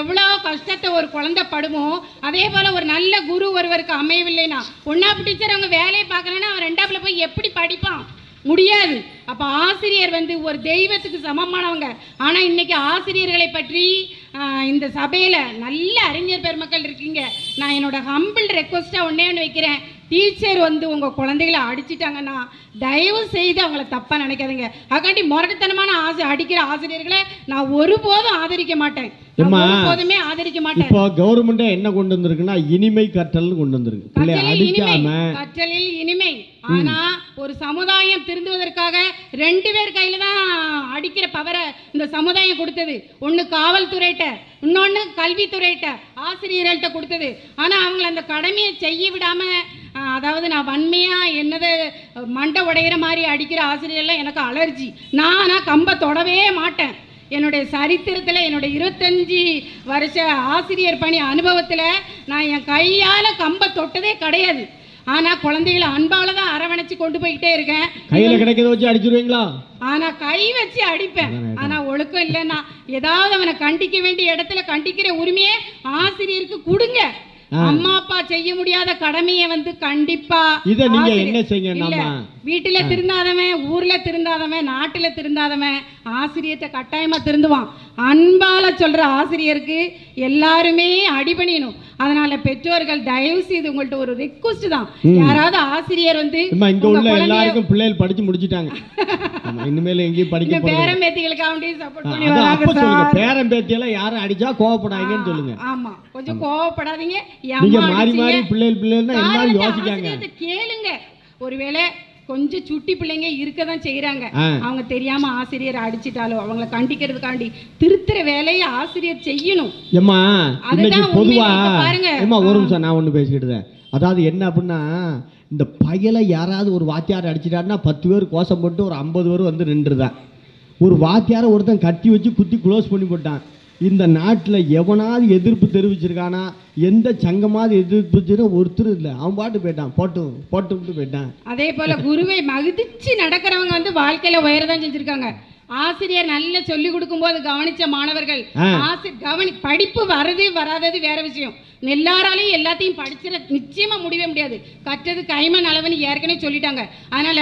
எவ்வளோ கஷ்டத்தை ஒரு குழந்தை படுமோ, அதே போல் ஒரு நல்ல குரு ஒருவருக்கு அமையவில்லைன்னா, 1ஆம் டீச்சர் அவங்க வேலையை பார்க்கலன்னா அவன் 2ஆப்பில் போய் எப்படி படிப்பான்? முடியாது. அப்போ ஆசிரியர் வந்து ஒரு தெய்வத்துக்கு சமமானவங்க. ஆனால் இன்றைக்கி ஆசிரியர்களை பற்றி இந்த சபையில் நல்ல அறிஞர் பெருமக்கள் இருக்கீங்க. நான் என்னோட ஹம்பிள் ரெக்வஸ்ட்டாக ஒன்று வைக்கிறேன். டீச்சர் வந்து உங்கள் குழந்தைகளை அடிச்சிட்டாங்கன்னா தயவு செய்து அவங்கள தப்பாக நினைக்காதீங்க. அதுக்காண்டி முரட்டுத்தனமான அடிக்கிற ஆசிரியர்களை நான் ஒருபோதும் ஆதரிக்க மாட்டேன். எப்போதுமே ஆதரிக்க மாட்டேன். இப்போ கவர்மெண்டே என்ன கொண்டு வந்திருக்குன்னா இனிமை கற்றல் கொண்டு வந்திருக்கு. கற்றலில் இனிமை. ஆனா ஒரு சமுதாயம் திருந்துவதற்காக 2 பேர் கையில தான் அடிக்கிற பவரை இந்த சமுதாயம் கொடுத்தது. ஒன்று காவல்துறையிட்ட, இன்னொன்று கல்வித்துறையிட்ட, ஆசிரியர்கள்ட்ட கொடுத்தது. ஆனால் அவங்கள அந்த கடமையை செய்ய விடாம, அதாவது நான் வன்மையாக என்னது மண்டை உடையிற மாதிரி அடிக்கிற ஆசிரியர்லாம் எனக்கு அலர்ஜி. நான் கம்பை தொடவே மாட்டேன். என்னுடைய சரித்திரத்தில் என்னுடைய 25 வருஷ ஆசிரியர் பணி அனுபவத்தில் நான் என் கையால் கம்பை தொட்டதே கிடையாது. ஆனால் குழந்தைகளை அன்பால் தான் அரவணைச்சு கொண்டு போய்கிட்டே இருக்கேன். கையில் கிடைக்கிறத வச்சு அடிச்சிருவீங்களா? ஆனால் கை வச்சு அடிப்பேன். ஆனால் ஒழுக்கம் இல்லைன்னா ஏதாவது அவனை கண்டிக்க வேண்டிய இடத்துல கண்டிக்கிற உரிமையை ஆசிரியருக்கு கொடுங்க. அம்மா அப்பா செய்ய முடியாத கடமையை வந்து கண்டிப்பா இதை நீங்க என்ன செய்யணும்? வீட்டுல திருந்தாதவன், ஊர்ல திருந்தாதவன், நாட்டுல திருந்தாதவன் ஆசிரியர்கிட்ட கட்டாயமா திருந்துவான். அன்பால சொல்ற ஆசிரியருக்கு எல்லாருமே அடிபணியணும். அதனால பெற்றோர்கள் தயவு செய்து உங்கள்ட்ட ஒரு ரிக்வெஸ்ட் தான், யாராவது ஆசிரியர் வந்து இங்க உள்ள எல்லாருக்கும் பிள்ளைகள் படிச்சு முடிச்சிட்டாங்க, இனிமேல் எங்கேயும் படிக்க போறது பேரம்பேத்திகளுக்காண்டி சப்போர்ட் பண்ணி வராங்க சார். பேரம்பேத்தியெல்லாம் யாரும் அடிச்சா கோவப்படாதீங்கன்னு சொல்லுங்க. ஆமா, கொஞ்சம் கோவப்படாதீங்க. நீங்க மாறி மாறி பிள்ளைகள்னா எல்லாரும் யோசிக்காங்க. கேளுங்க, ஒருவேளை கொஞ்சம் சுட்டி பிள்ளைங்க இருக்க தான் செய்யறாங்க. அவங்க தெரியாம ஆசிரியர் அடிச்சிட்டாலோ அவங்கள கண்டிக்கிறதுக்காண்டி திருத்துற வேலையை ஆசிரியர் செய்யணும். ஏமா இன்னைக்கு பொதுவா ஏமா ஒரு நிமிஷம் நான் ஒண்ணு பேசிக்கிட்டு அதாவது என்ன அப்படின்னா, இந்த பயலை யாராவது ஒரு வாத்தியார் அடிச்சிட்டாருன்னா 10 பேர் கோஷம் போட்டு ஒரு 50 பேர் வந்து நின்றுதான். ஒரு வாத்தியாரை ஒருத்தன் கட்டி வச்சு குத்தி க்ளோஸ் பண்ணி போட்டான். இந்த நாட்டில் எவனாவது எதிர்ப்பு தெரிவிச்சிருக்கானா, எந்த சங்கமாவது எதிர்ப்பு ஒருத்தர் இல்லை. அவன் பாட்டு போயிட்டான், போட்டு விட்டு போயிட்டான். அதே போல குருவை மதிச்சு நடக்கிறவங்க வந்து வாழ்க்கையில உயரதான் செஞ்சிருக்காங்க. ஆசிரியர் நல்ல சொல்லி கொடுக்கும்போது கவனிச்ச மாணவர்கள் படிப்பு வரது வராதது வேற விஷயம். எல்லாராலையும் எல்லாத்தையும் படிச்சிட நிச்சயமா முடியவே முடியாது. கற்றது கைமண் அளவுன்னு ஏற்கனவே சொல்லிட்டாங்க. அதனால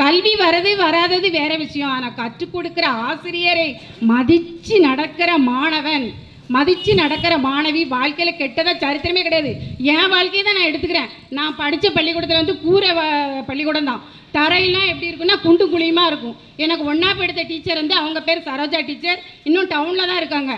கல்வி வரது வராதது வேற விஷயம். ஆனா கற்றுக் கொடுக்கிற ஆசிரியரை மதிச்சு நடக்கிற மாணவன், மதிச்சு நடக்கிற மாணவி வாழ்க்கையில கெட்டதா சரித்திரமே கிடையாது. என் வாழ்க்கையை தான் நான் எடுத்துக்கிறேன். நான் படித்த பள்ளிக்கூடத்தில் வந்து கூரை பள்ளிக்கூடம் தான். தரையெல்லாம் எப்படி இருக்குன்னா குண்டு குழியுமா இருக்கும். எனக்கு ஒன்னாப்பு எடுத்த டீச்சர் வந்து அவங்க பேர் சரோஜா டீச்சர், இன்னும் டவுன்ல தான் இருக்காங்க.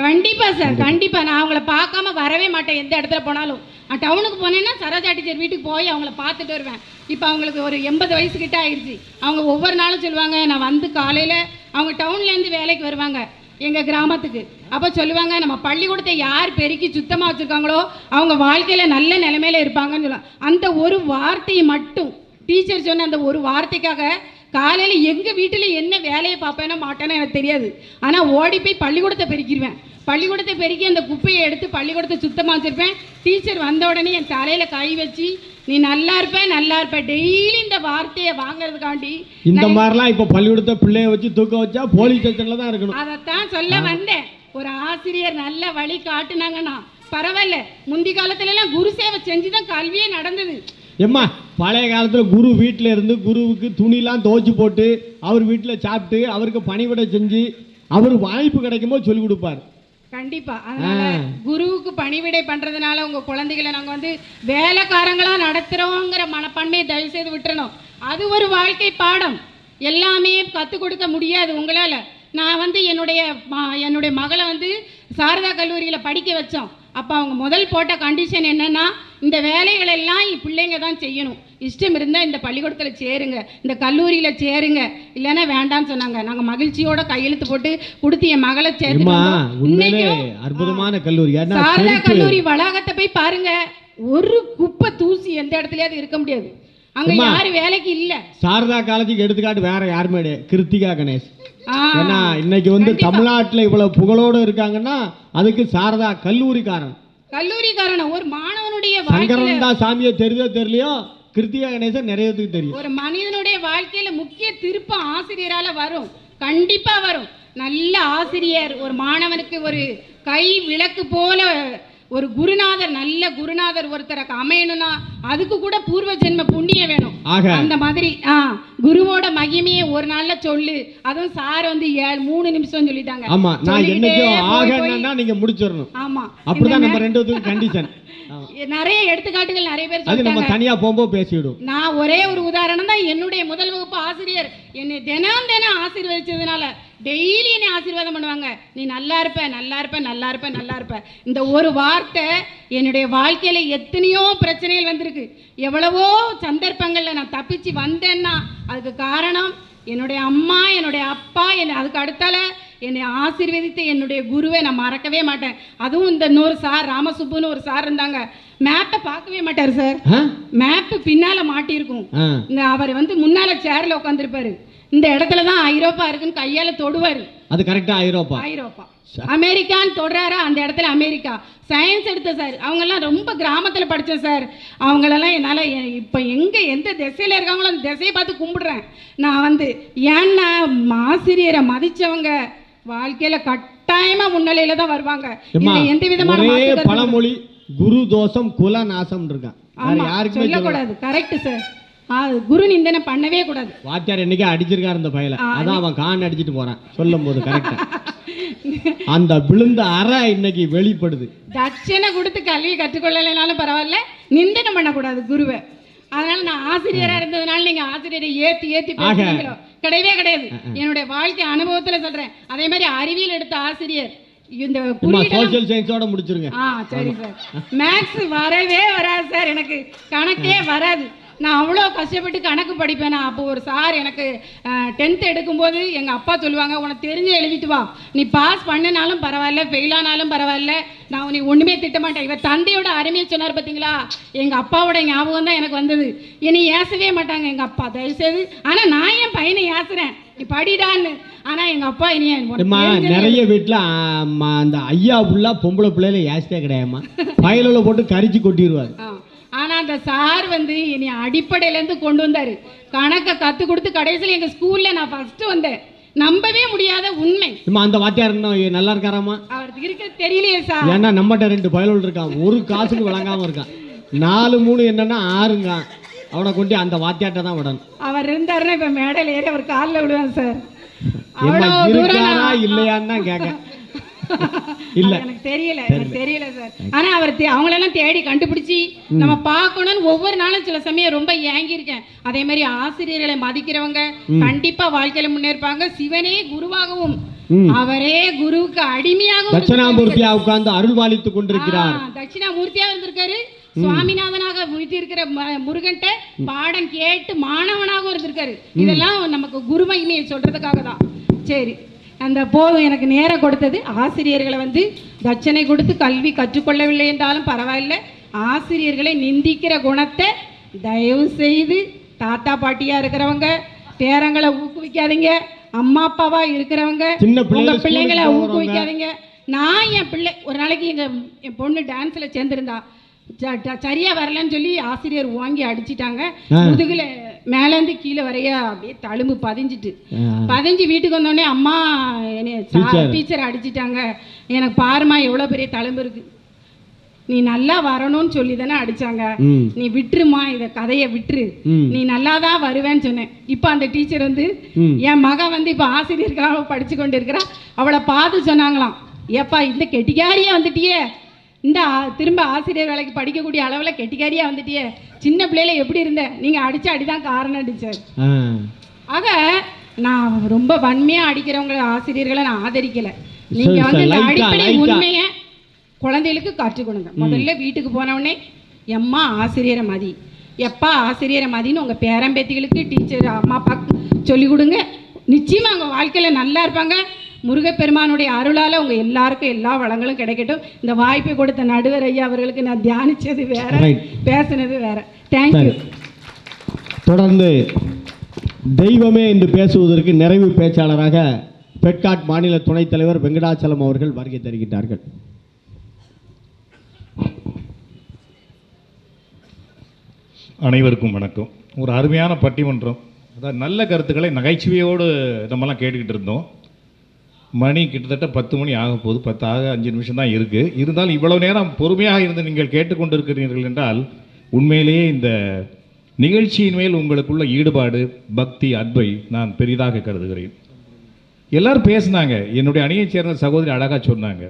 கண்டிப்பா சார், கண்டிப்பா. நான் அவங்கள பார்க்காம வரவே மாட்டேன். எந்த இடத்துல போனாலும் டவுனுக்கு போனேன்னா சரோஜா டீச்சர் வீட்டுக்கு போய் அவங்கள பார்த்துட்டு வருவேன். இப்போ அவங்களுக்கு ஒரு 80 வயசு கிட்ட ஆயிடுச்சு. அவங்க ஒவ்வொரு நாளும் சொல்லுவாங்க, நான் வந்து காலையில அவங்க டவுன்லேருந்து வேலைக்கு வருவாங்க எங்கள் கிராமத்துக்கு. அப்போ சொல்லுவாங்க, நம்ம பள்ளிக்கூடத்தை யார் பெருக்கி சுத்தமாக வச்சுருக்காங்களோ அவங்க வாழ்க்கையில் நல்ல நிலைமையில இருப்பாங்கன்னு சொல்லுவாங்க. அந்த ஒரு வார்த்தையை மட்டும் டீச்சர் சொன்ன அந்த ஒரு வார்த்தைக்காக காலையில் எங்கள் வீட்டில் என்ன வேலையை பார்ப்பேனோ மாட்டேனோ எனக்கு தெரியாது. ஆனால் ஓடி போய் பள்ளிக்கூடத்தை பெருக்கிடுவேன். பள்ளிக்கூடத்தை பெருக்கி அந்த குப்பையை எடுத்து பள்ளிக்கூடத்தை சுத்தமாக வச்சுருப்பேன். டீச்சர் வந்த உடனே என் தலையில் கை வச்சு நீ நல்லா இருப்ப நல்லா இருப்ப டெய்லி இந்த வார்த்தையை வாங்குறதுக்காண்டி இந்த மாதிரிலாம் இப்போ பள்ளிக்கூடத்தை பிள்ளைய வச்சு தூக்க வச்சா போலீஸ் ஸ்டேஷனில் தான் இருக்கணும். அதைத்தான் சொல்ல வந்தேன். ஒரு ஆசிரியர் நல்ல வழி காட்டுனாங்கன்னா பரவாயில்ல. முந்தி காலத்துலலாம் குரு சேவை செஞ்சு தான் கல்வியே நடந்தது. ஏம்மா, பழைய காலத்தில் குரு வீட்டில் இருந்து குருவுக்கு துணிலாம் துவைச்சி போட்டு அவர் வீட்டில் சாப்பிட்டு அவருக்கு பணிவிடை செஞ்சு அவர் வாய்ப்பு கிடைக்கும்போது சொல்லிக் கொடுப்பார். கண்டிப்பா. அதனால குருவுக்கு பணிவிடை பண்றதுனால உங்க குழந்தைகளை நாங்க வந்து வேலைக்காரங்களா நடத்துறோங்கிற மனப்பான்மையை தயவு செய்து விட்டுறணும். அது ஒரு வாழ்க்கை பாடம். எல்லாமே கற்றுக் கொடுக்க முடியாது உங்களால. நான் வந்து என்னுடைய மகளை வந்து சாரதா கல்லூரியில் படிக்க வச்சோம். அப்போ அவங்க முதல் போட்ட கண்டிஷன் என்னன்னா, இந்த வேலைகள் எல்லாம் பிள்ளைங்க தான் செய்யணும். இஷ்டம் இருந்தால் இந்த பள்ளிக்கூடத்தில் சேருங்க, இந்த கல்லூரியில் சேருங்க, இல்லைன்னா வேண்டாம்னு சொன்னாங்க. நாங்கள் மகிழ்ச்சியோட கையெழுத்து போட்டு கொடுத்து என் மகளை சேர்த்து. அற்புதமான கல்லூரி சாரதா கல்லூரி வளாகத்தை போய் பாருங்க. ஒரு குப்பை தூசி எந்த இடத்துலயாவது இருக்க முடியாது. அங்க யாரும் வேலைக்கு இல்ல. சாரதா காலேஜுக்கு எடுத்துக்காட்டு வேற யாருமே, கிருத்திகா கணேஷ். ஏன்னா இன்னைக்கு வந்து தமிழ்நாட்டில் இவ்வளவு புகழோடு இருக்காங்கன்னா அதுக்கு சாரதா கல்லூரிக்காரன் ஒரு மாணவனுடைய சங்கரன் சாமியை தெரியுதோ தெரியலையோ, கிருத்திகா கணேசன் நிறைய பேருக்கு தெரியும். ஒரு மனிதனுடைய வாழ்க்கையில முக்கிய திருப்பம் ஆசிரியரால வரும், கண்டிப்பா வரும். நல்ல ஆசிரியர் ஒரு மாணவனுக்கு ஒரு கை விளக்கு போல ஒரு குருநாதர், நல்ல குருநாதர் ஒருத்தருக்கு அமையணும்னா அதுக்கு கூட பூர்வ ஜென்ம புண்ணியம் வேணும். அந்த மாதிரி குருவோட மகிமையை ஒரு நாள்ல சொல்லு. அதுவும் சார் வந்து 3 நிமிஷம் சொல்லிட்டாங்க. ஆமா, நான் என்னைக்கும் ஆகணும்னா நீங்க முடிச்சிரணும். ஆமா, அப்படிதான் நம்ம ரெண்டு பேருக்கு கண்டிஷன். நிறைய எடுத்துக்காட்டுகள் நிறைய பேர் சொல்லிட்டாங்க. நம்ம தனியா போம்போது பேசிடுவோம். நான் ஒரே ஒரு உதாரணம் தான். என்னுடைய முதல் வகுப்பு ஆசிரியர் என்னை தினம் ஆசீர்வதிச்சதுனால டெய்லி என்னை ஆசீர்வாதம் பண்ணுவாங்க. நீ நல்லா இருப்ப நல்லா இருப்ப நல்லா இருப்ப நல்லா இருப்ப. இந்த ஒரு வார்த்தை என்னுடைய வாழ்க்கையில எத்தனையோ பிரச்சனைகள் வந்திருக்கு. எவ்வளவோ சந்தர்ப்பங்கள்ல நான் தப்பிச்சு வந்தேன்னா அதுக்கு காரணம் என்னுடைய அம்மா, என்னுடைய அப்பா, அதுக்கு அடுத்தால என்னை ஆசீர்வதித்து என்னுடைய குருவை நான் மறக்கவே மாட்டேன். அதுவும் இந்த இன்னொரு சார் ராமசுப்புன்னு ஒரு சார் இருந்தாங்க. மேப்பை பார்க்கவே மாட்டார் சார். மேப்பு பின்னால மாட்டியிருக்கும். அவர் வந்து முன்னால சேர்ல உட்காந்துருப்பாரு. இந்த இடத்துல தான் ஐரோப்பா இருக்குன்னு கையால தொடுவாரு. அது கரெக்டா ஐரோப்பா அமெரிக்கான்னு தொடுறாரா, அந்த இடத்துல அமெரிக்கா. சயின்ஸ் எடுத்த சார், அவங்கெல்லாம் ரொம்ப கிராமத்தில் படித்த சார். அவங்களெல்லாம் என்னால் இப்போ எந்த திசையில் இருக்காங்களோ அந்த திசையை பார்த்து கும்பிடுறேன். நான் வந்து ஏன்னா ஆசிரியரை மதித்தவங்க வாழ்க்கையில் கட்டாயமாக முன்னிலையில தான் வருவாங்க. எந்த விதமான பழமொழி குரு தோஷம் குல நாசம் இருக்கான், சொல்லக்கூடாது. Correct sir. குரு நிந்தனை பண்ணவே கூடாது. வாத்தியார் என்னைக்கு அடிச்சிருக்காரு இந்த பையல, அதான் அவன் கான் அடிச்சிட்டு போறான் சொல்லும் போது கரெக்டா. அந்த விழுந்த அறை இன்னைக்கு வெளிப்படுது. தட்சணை கொடுத்து கல்வி கற்றுக்கொள்ளலைனாலும் பரவாயில்ல, நிந்தனை பண்ணக்கூடாது குருவை. அதனால நான் ஆசிரியரா இருந்ததுனால நீங்க ஆசிரியரை ஏத்தி பேசுறீங்களோ கிடையவே கிடையாது. என்னுடைய வாழ்க்கை அனுபவத்துல சொல்றேன். அதே மாதிரி அறிவியல் எடுத்த ஆசிரியர் இந்த சோஷியல் சயின்ஸோட முடிச்சிருங்க. சரி சார். மேத்ஸ் வரவே வராது சார், எனக்கு கணக்கே வராது. நான் அவ்வளோ கஷ்டப்பட்டு கணக்கு படிப்பேன். நான் அப்போ ஒரு சார் எனக்கு 10th எடுக்கும்போது எங்கள் அப்பா சொல்லுவாங்க, உனக்கு தெரிஞ்சு எழுதிட்டு வா, நீ பாஸ் பண்ணினாலும் பரவாயில்ல, ஃபெயிலானாலும் பரவாயில்ல, நான் நீ ஒன்றுமே திட்ட மாட்டேன். இவர் தந்தையோட அருமையை சொன்னார் பார்த்தீங்களா, எங்கள் அப்பாவோட ஞாபகம் தான் எனக்கு வந்தது. இனி ஏசவே மாட்டாங்க எங்கள் அப்பா, தயவுசெய்து. ஆனால் நான் என் பையனை ஏசுறேன், நீ படிடான்னு. ஆனால் எங்கள் அப்பா இனி நிறைய வீட்டில் அந்த ஐயா ஃபுல்லாக பொம்பளை பிள்ளையில ஏசவே கிடையாதுமா, வயலில் போட்டு கரிச்சு கொட்டிடுவார். ஆனால் அந்த சார் வந்து என்னை அடிப்படையிலேருந்து கொண்டு வந்தார், கணக்கை கற்றுக் கொடுத்து கடைசியில் எங்கள் ஸ்கூலில் நான் ஃபஸ்ட்டு வந்தேன். நம்பவே முடியாத உண்மை. அந்த வாத்தியார் இன்னும் நல்லா இருக்காராமா? அவருக்கு இருக்க தெரியலையே சார். ஏன்னா நம்மகிட்ட 2 பயலோடு இருக்கான், ஒரு காசுக்கு வழங்காமல் இருக்கான். 4 3 என்னன்னா 6ங்க. அவனை கொண்டு அந்த வாத்தியார்ட்ட தான் விடணும். அவர் இருந்தாருன்னா இப்போ மேடையில் ஏறி அவர் காலில் விடுவான் சார். இருக்காரா இல்லையான்னு தான் கேட்க இல்ல, எனக்கு தெரியல சார். ஆனா அவர் அவங்களெல்லாம் தேடி கண்டுபிடிச்சி நம்ம பார்க்கணும்னு ஒவ்வொரு நாளும் சில சமயம் ரொம்ப ஏங்கி இருக்கேன். அதே மாதிரி ஆசிரியர்களை மதிக்கிறவங்க கண்டிப்பா வாழ்க்கையில முன்னேற்பாங்க. சிவனே குருவாகவும் அவரே குருவுக்கு அடிமையாகவும் தட்சிணாமூர்த்தியா உட்கார்ந்து அருள்வாளித்துக் கொண்டிருக்கிறார். தட்சிணாமூர்த்தியா இருந்திருக்காரு, சுவாமிநாதனாக இருந்திருக்கிற முருகன்ட்ட பாடம் கேட்டு மாணவனாகவும் இருந்திருக்காரு. இதெல்லாம் நமக்கு குரு மகிமையை சொல்றதுக்காக தான். சரி, அந்த போதும், எனக்கு நேரம் கொடுத்தது. ஆசிரியர்களை வந்து தட்சணை கொடுத்து கல்வி கற்றுக்கொள்ளவில்லை என்றாலும் பரவாயில்லை, ஆசிரியர்களை நிந்திக்கிற குணத்தை தயவு செய்து தாத்தா பாட்டியாக இருக்கிறவங்க பேரங்களை ஊக்குவிக்காதீங்க. அம்மா அப்பாவா இருக்கிறவங்க உங்கள் பிள்ளைங்களை ஊக்குவிக்காதீங்க. நான் என் பிள்ளை ஒரு நாளைக்கு என் பொண்ணு டான்ஸில் சேர்ந்துருந்தா, சரியா வரலன்னு சொல்லி ஆசிரியர் வாங்கி அடிச்சிட்டாங்க. முதுகுல மேலேருந்து கீழே வரைய அப்படியே தழும்பு பதிஞ்சு வீட்டுக்கு வந்தோடனே அம்மா டீச்சர் அடிச்சிட்டாங்க, எனக்கு பாருமா எவ்வளோ பெரிய தழும்பு இருக்கு, நீ நல்லா வரணும்னு சொல்லி தானே அடிச்சாங்க, நீ விட்டுருமா, இதை கதையை விட்டுரு, நீ நல்லா தான் வருவேன்னு சொன்னேன். இப்போ அந்த டீச்சர் வந்து என் மகன் வந்து இப்போ ஆசிரியர்களாக படிச்சு கொண்டு இருக்கிறா, அவளை பார்த்து சொன்னாங்களாம், ஏப்பா இந்த கெட்டிக்காரியா வந்துட்டியே, இந்த திரும்ப ஆசிரியர் வேலைக்கு படிக்கக்கூடிய அளவில் கெட்டிக்காரியா வந்துட்டியே, சின்ன பிள்ளையில எப்படி இருந்த, நீங்கள் அடிச்ச அடிதான் காரணம் டீச்சர். ஆக நான் ரொம்ப வன்மையாக அடிக்கிறவங்களை ஆசிரியர்களை நான் ஆதரிக்கலை. நீங்கள் வந்து இந்த அடிப்படை உண்மையை குழந்தைகளுக்கு கற்றுக் கொடுங்க. முதல்ல வீட்டுக்கு போனவுடனே எம்மா ஆசிரியரை மதி, எப்பா ஆசிரியரை மதின்னு உங்கள் பேரம்பேத்திகளுக்கு டீச்சர் அம்மா அப்பா சொல்லிக் கொடுங்க. நிச்சயமாக அவங்க வாழ்க்கையில் நல்லா இருப்பாங்க. முருகப்பெருமானுடைய அருளால் உங்கள் எல்லாருக்கும் எல்லா வளங்களும் கிடைக்கட்டும். இந்த வாய்ப்பை கொடுத்த நடுவர் ஐயா அவர்களுக்கு நான் தியானித்தது வேற, பேசுனது வேற. தேங்க்யூ. தொடர்ந்து தெய்வமே என்று பேசுவதற்கு நிறைவு பேச்சாளராக பெட்காட் மாநில துணைத் தலைவர் வெங்கடாச்சலம் அவர்கள் வருகை தருகின்றார்கள். அனைவருக்கும் வணக்கம். ஒரு அருமையான பட்டிமன்றம், அதாவது நல்ல கருத்துக்களை நகைச்சுவையோடு நம்மலாம் கேட்டுக்கிட்டு இருந்தோம். மணி கிட்டத்தட்ட 10 மணி ஆக போகுது, 10 ஆக 5 நிமிஷம் தான் இருக்குது. இருந்தாலும் இவ்வளவு நேரம் பொறுமையாக இருந்து நீங்கள் கேட்டுக்கொண்டிருக்கிறீர்கள் என்றால் உண்மையிலேயே இந்த நிகழ்ச்சியின் மேல் உங்களுக்குள்ள ஈடுபாடு, பக்தி, அன்பை நான் பெரிதாக கருதுகிறேன். எல்லாரும் பேசினாங்க, என்னுடைய அணியைச் சேர்ந்த சகோதரி அழகாக சொன்னாங்க,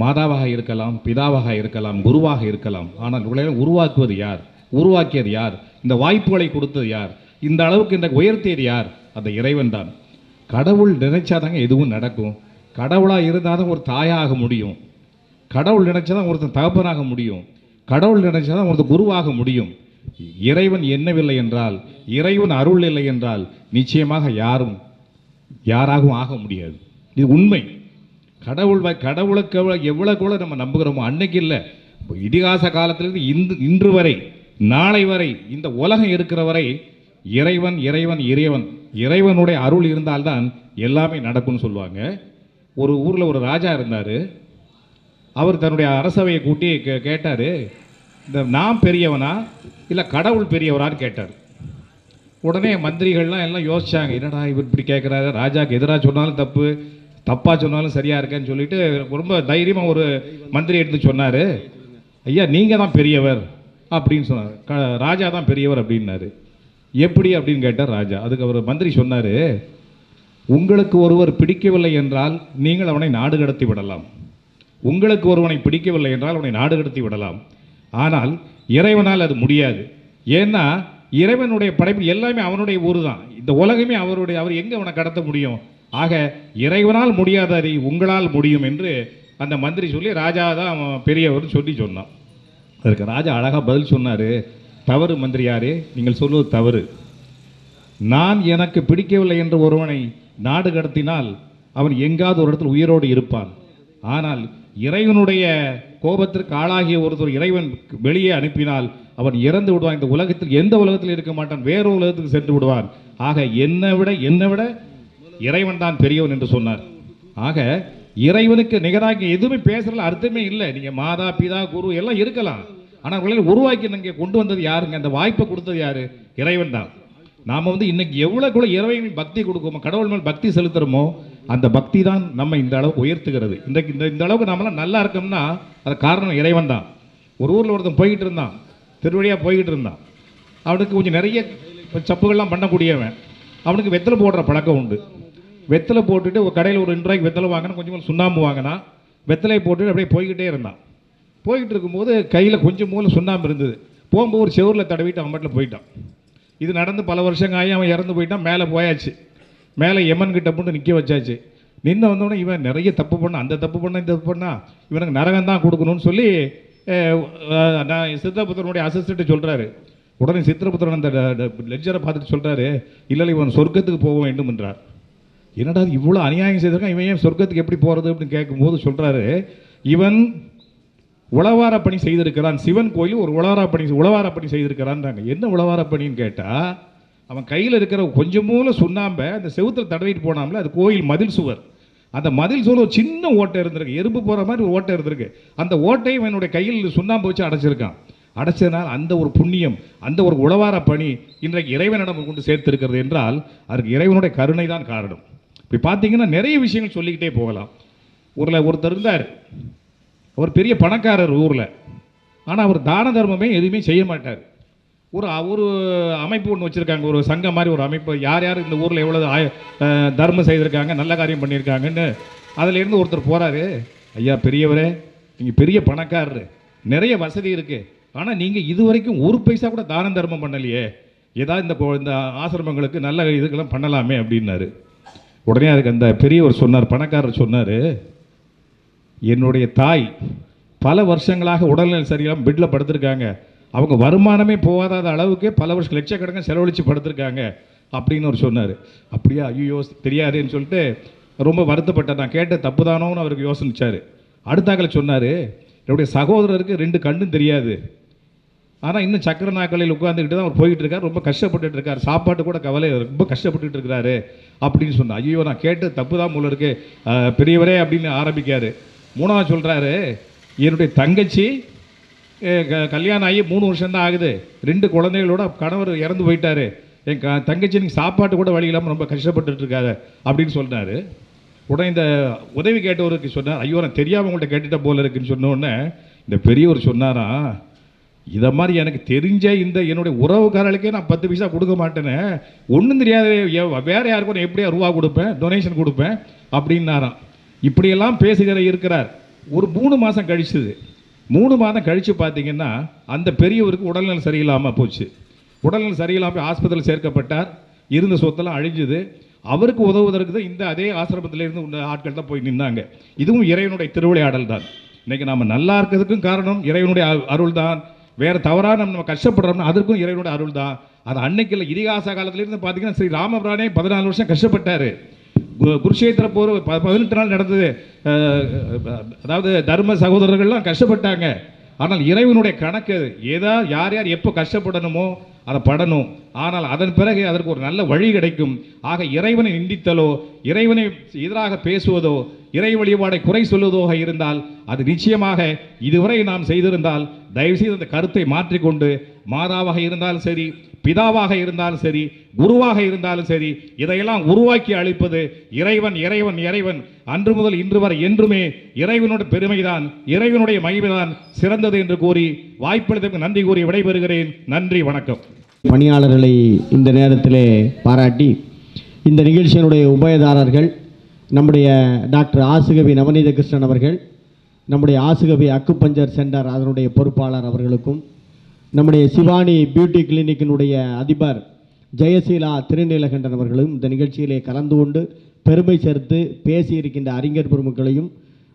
மாதாவாக இருக்கலாம், பிதாவாக இருக்கலாம், குருவாக இருக்கலாம், ஆனால் உங்களை உருவாக்குவது யார், உருவாக்கியது யார், இந்த வாய்ப்புகளை கொடுத்தது யார், இந்த அளவுக்கு இந்த உயர்த்தியது யார், அந்த இறைவன் தான். கடவுள் நினைச்சாதாங்க எதுவும் நடக்கும். கடவுளாக இருந்தால் தான் ஒரு தாயாக முடியும், கடவுள் நினைச்சாதான் ஒருத்தன் தகப்பனாக முடியும், கடவுள் நினைச்சாதான் ஒருத்தன் குருவாக முடியும். இறைவன் எண்ணவில்லை என்றால், இறைவன் அருள் இல்லை என்றால் நிச்சயமாக யாராகவும் ஆக முடியாது. இது உண்மை. கடவுளுக்கு எவ்வளோ நம்ம நம்புகிறோமோ அன்னைக்கு இல்லை, இதிகாச காலத்திலிருந்து இன்று வரை, நாளை வரை, இந்த உலகம் இருக்கிற வரை இறைவன் இறைவன் இறைவன் இறைவனுடைய அருள் இருந்தால்தான் எல்லாமே நடக்கும்னு சொல்லுவாங்க. ஒரு ஊரில் ஒரு ராஜா இருந்தார். அவர் தன்னுடைய அரசவையை கூட்டி கேட்டார், இந்த நான் பெரியவனா இல்லை கடவுள் பெரியவரான்னு கேட்டார். உடனே மந்திரிகள்லாம் எல்லாம் யோசிச்சாங்க, என்னடா இவர் இப்படி கேட்குறாரு, ராஜாவுக்கு எதிராக சொன்னாலும் தப்பு, தப்பாக சொன்னாலும் சரியாக இருக்கேன்னு சொல்லிட்டு ரொம்ப தைரியமாக ஒரு மந்திரி எடுத்து சொன்னார், ஐயா நீங்கள் தான் பெரியவர் அப்படின்னு சொன்னார். ராஜா தான் பெரியவர் அப்படின்னாரு. எப்படி அப்படின்னு கேட்டார் ராஜா. அதுக்கு அவர் மந்திரி சொன்னார், உங்களுக்கு ஒருவர் பிடிக்கவில்லை என்றால் நீங்கள் அவனை நாடு கடத்தி விடலாம், உங்களுக்கு ஒருவனை பிடிக்கவில்லை என்றால் அவனை நாடு கடத்தி விடலாம், ஆனால் இறைவனால் அது முடியாது. ஏன்னா இறைவனுடைய படைப்பு எல்லாமே அவனுடைய ஊர் தான், இந்த உலகமே அவருடைய, அவர் எங்கே அவனை கடத்த முடியும்? ஆக இறைவனால் முடியாததை உங்களால் முடியும் என்று அந்த மந்திரி சொல்லி ராஜா தான் பெரியவர்னு சொன்னான். அதுக்கு ராஜா அழகாக பதில் சொன்னார், தவறு மந்திரியாரே, நீங்கள் சொல்வது தவறு. நான் எனக்கு பிடிக்கவில்லை என்று ஒருவனை நாடு கடத்தினால் அவன் எங்காவது ஒரு இடத்தில் உயிரோடு இருப்பான். ஆனால் இறைவனுடைய கோபத்திற்கு ஆளாகிய ஒருத்தர் இறைவன் வெளியே அனுப்பினால் அவன் இறந்து விடுவான். இந்த உலகத்தில் எந்த உலகத்தில் இருக்க மாட்டான், வேறு உலகத்துக்கு சென்று விடுவான். ஆக என்னை விட இறைவன் தான் பெரியவன் என்று சொன்னார். ஆக இறைவனுக்கு நிகராக எதுவுமே பேசுறதுல அர்த்தமே இல்லை. நீங்கள் மாதா பிதா குரு எல்லாம் இருக்கலாம், ஆனால் உங்களை உருவாக்கி நீங்கள் கொண்டு வந்தது யாருங்க? அந்த வாய்ப்பை கொடுத்தது யாரு? இறைவன் தான். நாம் இன்னைக்கு எவ்வளோக்குள்ள இறைவன் பக்தி கொடுக்குமோ, கடவுள் மேல் பக்தி செலுத்துகிறோமோ, அந்த பக்தி தான் நம்ம இந்த அளவுக்கு உயர்த்துகிறது. இந்த அளவுக்கு நம்மளாம் நல்லா இருக்கோம்னா அது காரணம் இறைவன் தான். ஒரு ஊரில் ஒருத்தன் போய்கிட்டு இருந்தான், திருவழியாக போய்கிட்டு இருந்தான். அவனுக்கு கொஞ்சம் நிறைய சப்புகள்லாம் பண்ணக்கூடியவன். அவனுக்கு வெத்தலை போடுற பழக்கம் உண்டு. வெத்தலை போட்டுட்டு ஒரு கடையில் ஒரு 2 ரூபாய்க்கு வெத்தலை வாங்கினா, கொஞ்சம் சுண்ணாம்பு வாங்கினா, வெத்தலையை போட்டுட்டு அப்படியே போய்கிட்டே இருந்தான். போய்கிட்டு இருக்கும்போது கையில் கொஞ்சம் மூல சுண்ணாம்பு இருந்தது. போகும்போது ஒரு செவரில் தடவிட்டு அவன் பாட்டில் போயிட்டான். இது நடந்து பல வருஷங்க ஆகி அவன் இறந்து போயிட்டான். மேலே போயாச்சு, மேலே எமன் கிட்ட போட்டு நிற்க வச்சாச்சு. நின்று வந்தோடனே இவன் நிறைய தப்பு பண்ணான், அந்த தப்பு பண்ண இந்த தப்பு பண்ணா, இவனுக்கு நரகம் தான் கொடுக்கணும்னு சொல்லி நான் சித்திரபுத்திரனுடைய அசிஸ்டண்ட்டு சொல்கிறாரு. உடனே சித்திரபுத்திரன் அந்த லெட்ஜரை பார்த்துட்டு சொல்கிறாரு, இல்லை இவன் சொர்க்கத்துக்கு போக வேண்டும் என்றார். என்னடா இவ்வளோ அநியாயம் செய்திருக்கான், இவன் ஏன் சொர்க்கத்துக்கு எப்படி போகிறது அப்படின்னு கேட்கும்போது சொல்கிறாரு, இவன் உளவார பணி செய்திருக்கிறான். சிவன் கோயில் ஒரு உளவார பணி செய்திருக்கிறான்றாங்க. என்ன உளவார பணின்னு கேட்டால், அவன் கையில் இருக்கிற கொஞ்சம் மூல சுண்ணாம்பை அந்த செவுத்தில் தடவிட்டு போனாம்ல, அது கோயில் மதில் சுவர். அந்த மதில் சுவர் ஒரு சின்ன ஓட்டை இருந்திருக்கு, எறும்பு போகிற மாதிரி ஒரு ஓட்டை இருந்திருக்கு. அந்த ஓட்டையும் என்னுடைய கையில் சுண்ணாம்பு வச்சு அடைச்சிருக்கான். அடைச்சதுனால் அந்த ஒரு புண்ணியம், அந்த ஒரு உளவார பணி இன்றைக்கு இறைவனிடம் கொண்டு சேர்த்திருக்கிறது என்றால் அதுக்கு இறைவனுடைய கருணை தான் காரணம். இப்படி பார்த்தீங்கன்னா நிறைய விஷயங்கள் சொல்லிக்கிட்டே போகலாம். ஊரில் ஒருத்தர் இருந்தார், அவர் பெரிய பணக்காரர் ஊரில். ஆனால் அவர் தான தர்மமே எதுவுமே செய்ய மாட்டார். ஒரு அமைப்பு ஒன்று வச்சுருக்காங்க, ஒரு சங்கம் மாதிரி ஒரு அமைப்பு. யார் யார் இந்த ஊரில் எவ்வளோ தர்மம் செய்திருக்காங்க, நல்ல காரியம் பண்ணியிருக்காங்கன்னு அதிலேருந்து ஒருத்தர் போகிறாரு. ஐயா பெரியவரே, நீங்கள் பெரிய பணக்காரர், நிறைய வசதி இருக்குது, ஆனால் நீங்கள் இது வரைக்கும் ஒரு பைசா கூட தான தர்மம் பண்ணலையே, ஏதாவது இந்த ஆசிரமங்களுக்கு நல்ல இதுக்கெல்லாம் பண்ணலாமே அப்படின்னாரு. உடனே அதுக்கு அந்த பெரியவர் சொன்னார், பணக்காரர் சொன்னார், என்னுடைய தாய் பல வருஷங்களாக உடல்நிலை சரியில்லாமல் பெட்டில் படுத்திருக்காங்க. அவங்க வருமானமே போகாத அளவுக்கு பல வருஷம் லட்சக்கணக்காக செலவழித்து படுத்திருக்காங்க அப்படின்னு அவர் சொன்னார். அப்படியா, ஐயோ தெரியாதுன்னு சொல்லிட்டு ரொம்ப வருத்தப்பட்டார். நான் கேட்ட தப்பு தானோன்னு அவருக்கு யோசனிச்சார். அடுத்தாக்களை சொன்னார், என்னுடைய சகோதரருக்கு 2 கண்ணும் தெரியாது, ஆனால் இன்னும் சக்கர நாட்களில் உட்காந்துக்கிட்டு தான் அவர் போய்கிட்டு இருக்கார், ரொம்ப கஷ்டப்பட்டுட்டு இருக்கார், சாப்பாட்டு கூட கவலை, ரொம்ப கஷ்டப்பட்டுட்டு இருக்கிறாரு அப்படின்னு சொன்னார். ஐயோ நான் கேட்டு தப்பு தான் போல இருக்கு பெரியவரே அப்படின்னு ஆரம்பிக்காரு. 3ஆவது சொல்கிறாரு, என்னுடைய தங்கச்சி கல்யாணம் ஆகி 3 வருஷம்தான் ஆகுது, 2 குழந்தைகளோட கணவர் இறந்து போயிட்டாரு, என் தங்கச்சி நீங்கள் சாப்பாட்டு கூட வழி இல்லாமல் ரொம்ப கஷ்டப்பட்டுட்டு இருக்காரு அப்படின்னு சொன்னார். உடனே இந்த உதவி கேட்டவருக்கு சொன்னார், ஐயோ நான் தெரியாமல் உங்கள்கிட்ட கேட்டுட்ட போல இருக்குன்னு சொன்னோடனே இந்த பெரியவர் சொன்னாரா, இதை மாதிரி எனக்கு தெரிஞ்ச இந்த என்னுடைய உறவுக்காரர்களுக்கே நான் 10 பைசா கொடுக்க மாட்டேன்னு, ஒன்றும் தெரியாது, வேறு யாருக்கும் நான் எப்படியா ரூபா கொடுப்பேன், டொனேஷன் கொடுப்பேன் அப்படின்னாராம். இப்படியெல்லாம் பேசுகிற இருக்கிறார். ஒரு 3 மாதம் கழிச்சுது. 3 மாதம் கழித்து பார்த்தீங்கன்னா அந்த பெரியவருக்கு உடல்நிலை சரியில்லாமல் போச்சு. உடல்நிலை சரியில்லாமல் ஆஸ்பத்திரியில் சேர்க்கப்பட்டார். இருந்த சொத்தெல்லாம் அழிஞ்சுது. அவருக்கு உதவுவதற்கு தான் இந்த அதே ஆசிரமத்திலிருந்து உள்ள ஆட்கள் தான் போய் நின்னாங்க. இதுவும் இறைவனுடைய திருவிளையாடல் தான். இன்றைக்கி நம்ம நல்லா இருக்கிறதுக்கும் காரணம் இறைவனுடைய அருள் தான். வேறு தவறாக நம்ம கஷ்டப்படுறோம்னா அதற்கும் இறைவனுடைய அருள் தான். அது அன்னைக்கு இல்லை, இதிகாச காலத்திலேருந்து பார்த்தீங்கன்னா ஸ்ரீ ராமபிரானே 14 வருஷம் கஷ்டப்பட்டார். குருஷேத்திர போர் 18 நாள் நடந்தது. அதாவது தர்ம சகோதரர்கள்லாம் கஷ்டப்பட்டாங்க. ஆனால் இறைவனுடைய கணக்கு ஏதாவது யார் யார் எப்போ கஷ்டப்படணுமோ அதை படணும். ஆனால் அதன் பிறகு அதற்கு ஒரு நல்ல வழி கிடைக்கும். ஆக இறைவனை நிந்தித்தலோ, இறைவனை எதிராக பேசுவதோ, இறை வழிபாடை குறை சொல்வதோ இருந்தால் அது நிச்சயமாக இதுவரை நாம் செய்திருந்தால் தயவுசெய்து அந்த கருத்தை மாற்றிக்கொண்டு மாதாவாக இருந்தாலும் சரி, பிதாவாக இருந்தாலும் சரி, குருவாக இருந்தாலும் சரி, இதையெல்லாம் உருவாக்கி அளிப்பது இறைவன். இறைவன் இறைவன் அன்று முதல் இன்று வரை என்றுமே இறைவனுடைய பெருமைதான், இறைவனுடைய மகிமைதான் சிறந்தது என்று கூறி வாய்ப்பளித்ததற்கு நன்றி கூறி விடைபெறுகிறேன். நன்றி, வணக்கம். பணியாளர்களை இந்த நேரத்திலே பாராட்டி இந்த நிகழ்ச்சியினுடைய உபயதாரர்கள் நம்முடைய டாக்டர் ஆசுகவி நவநீத கிருஷ்ணன் அவர்கள், நம்முடைய ஆசுகவி அக்குபஞ்சர் சென்டர் அதனுடைய பொறுப்பாளர் அவர்களுக்கும், நம்முடைய சிவானி பியூட்டி கிளினிக்கினுடைய அதிபர் ஜெயசீலா திருநீலகண்டன் அவர்களும் இந்த நிகழ்ச்சியிலே கலந்து கொண்டு பெருமை சேர்த்து பேசியிருக்கின்ற அறிஞர் பெருமக்களையும்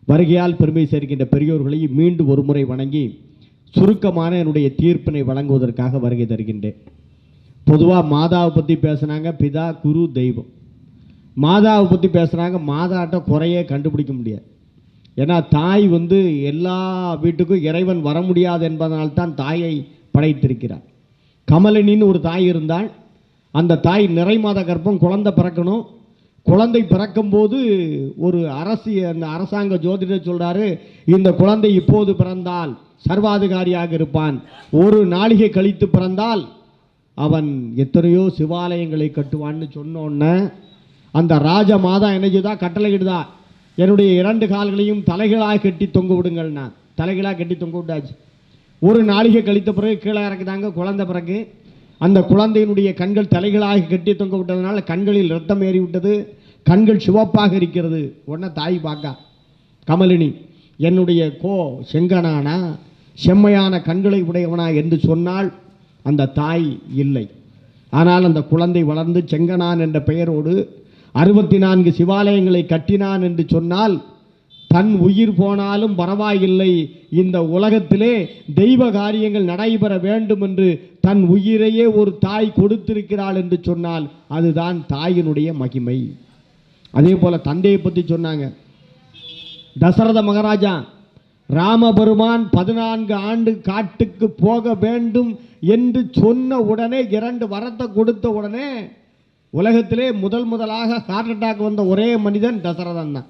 வருகையால் பெருமை சேர்க்கின்ற பெரியோர்களையும் மீண்டும் ஒரு முறை வணங்கி சுருக்கமான என்னுடைய தீர்ப்பினை வழங்குவதற்காக வருகை தருகின்றேன். பொதுவாக மாதாவை பற்றி பேசுனாங்க, பிதா குரு தெய்வம். மாதாவை பற்றி பேசுகிறாங்க, மாதாட்ட குறையே கண்டுபிடிக்க முடியாது. ஏன்னா தாய் எல்லா வீட்டுக்கும் இறைவன் வர முடியாது என்பதனால்தான் தாயை படைத்திருக்கிறார். கமலினின்னு ஒரு தாய் இருந்தால், அந்த தாய் நிறை மாத கர்ப்பம், குழந்தை பிறக்கணும். குழந்தை பிறக்கும்போது ஒரு அந்த அரசாங்க ஜோதிடர் சொல்கிறாரு, இந்த குழந்தை இப்போது பிறந்தால் சர்வாதிகாரியாக இருப்பான், ஒரு நாளிகை கழித்து பிறந்தால் அவன் எத்தனையோ சிவாலயங்களை கட்டுவான்னு சொன்னோன்னே அந்த ராஜ மாதா என்னைக்குதா கட்டளையிடுதா, என்னுடைய 2 கால்களையும் தலைகளாக கட்டி தொங்க விடுங்கள்னா தலைகளாக கட்டி தொங்க விட்டாச்சு. ஒரு நாளிகை கழித்த பிறகு கீழே இறக்குதாங்க, குழந்தை பிறகு அந்த குழந்தையினுடைய கண்கள் தலைகளாக கட்டி தொங்க விட்டதுனால கண்களில் ரத்தம் ஏறி விட்டது, கண்கள் சிவப்பாக இருக்கிறது. உடனே தாய் பார்க்கா, கமலினி என்னுடைய செங்கனானா செம்மையான கண்களை உடையவனா என்று சொன்னால் அந்த தாய் இல்லை. ஆனால் அந்த குழந்தை வளர்ந்து செங்கனான் என்ற பெயரோடு 64 சிவாலயங்களை கட்டினான் என்று சொன்னால் தன் உயிர் போனாலும் பரவாயில்லை, இந்த உலகத்திலே தெய்வ காரியங்கள் நடைபெற வேண்டும் என்று தன் உயிரையே ஒரு தாய் கொடுத்திருக்கிறாள் என்று சொன்னால் அதுதான் தாயினுடைய மகிமை. அதே போல தந்தையை பற்றி சொன்னாங்க. தசரத மகாராஜா ராமபெருமான் 14 ஆண்டு காட்டுக்கு போக வேண்டும் என்று சொன்ன உடனே 2 வரத்தை கொடுத்த உடனே உலகத்திலே முதலாக ஹார்ட் அட்டாக் வந்த ஒரே மனிதன் தசரதன் தான்.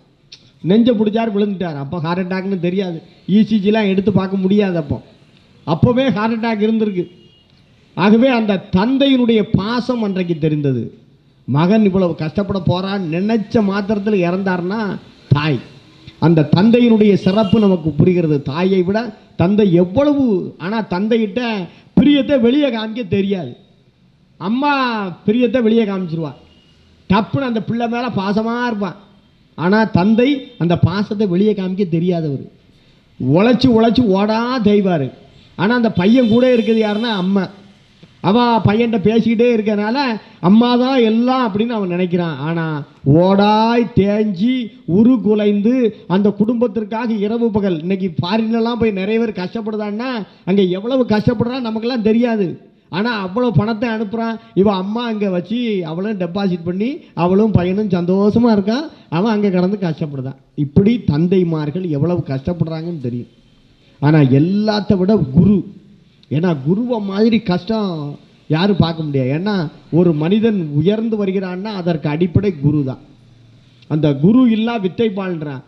நெஞ்சை பிடிச்சார், விழுந்துட்டார். அப்போ ஹார்ட் அட்டாக்னு தெரியாது, இசிஜிலாம் எடுத்து பார்க்க முடியாது. அப்போவே ஹார்ட் அட்டாக் இருந்திருக்கு. ஆகவே அந்த தந்தையினுடைய பாசம் அன்றைக்கு தெரிந்தது. மகன் இவ்வளவு கஷ்டப்பட போகிறான்னு நினைச்ச மாத்திரத்தில் இறந்தார்னா தாய், அந்த தந்தையினுடைய சிறப்பு நமக்கு புரிகிறது. தாயை விட தந்தை எவ்வளவு, ஆனால் தந்தைகிட்ட பிரியத்தை வெளியே காமிக்க தெரியாது. அம்மா பிரியத்தை வெளியே காமிச்சிருவா, டப்புன்னு அந்த பிள்ளை மேலே பாசமாக இருப்பான். ஆனால் தந்தை அந்த பாசத்தை வெளியே காமிக்க தெரியாதவர், உழைச்சி ஓடா தெய்வார். ஆனால் அந்த பையன் கூட இருக்குது யாருன்னா அம்மா. அவன் பையன்கிட்ட பேசிக்கிட்டே இருக்கனால அம்மா தான் எல்லாம் அப்படின்னு அவன் நினைக்கிறான். ஆனால் ஓடாய் தேஞ்சி குலைந்து அந்த குடும்பத்திற்காக இரவு பகல், இன்னைக்கு ஃபாரின்லாம் போய் நிறைய பேர் கஷ்டப்படுதான்னா அங்கே எவ்வளவு கஷ்டப்படுறான் நமக்கெல்லாம் தெரியாது. ஆனால் அவ்வளோ பணத்தை அனுப்புகிறான். இவன் அம்மா அங்கே வச்சு அவளும் டெபாசிட் பண்ணி அவளும் பையனும் சந்தோஷமாக இருக்கான், அவன் அங்கே கடந்து கஷ்டப்படுதான். இப்படி தந்தைமார்கள் எவ்வளவு கஷ்டப்படுறாங்கன்னு தெரியும். ஆனால் எல்லாத்த விட குரு, ஏன்னா குருவை மாதிரி கஷ்டம் யாரும் பார்க்க முடியாது. ஏன்னா ஒரு மனிதன் உயர்ந்து வருகிறான்னா அதற்கு அடிப்படை குரு தான். அந்த குரு இல்லா வித்தை பாழ்றான்.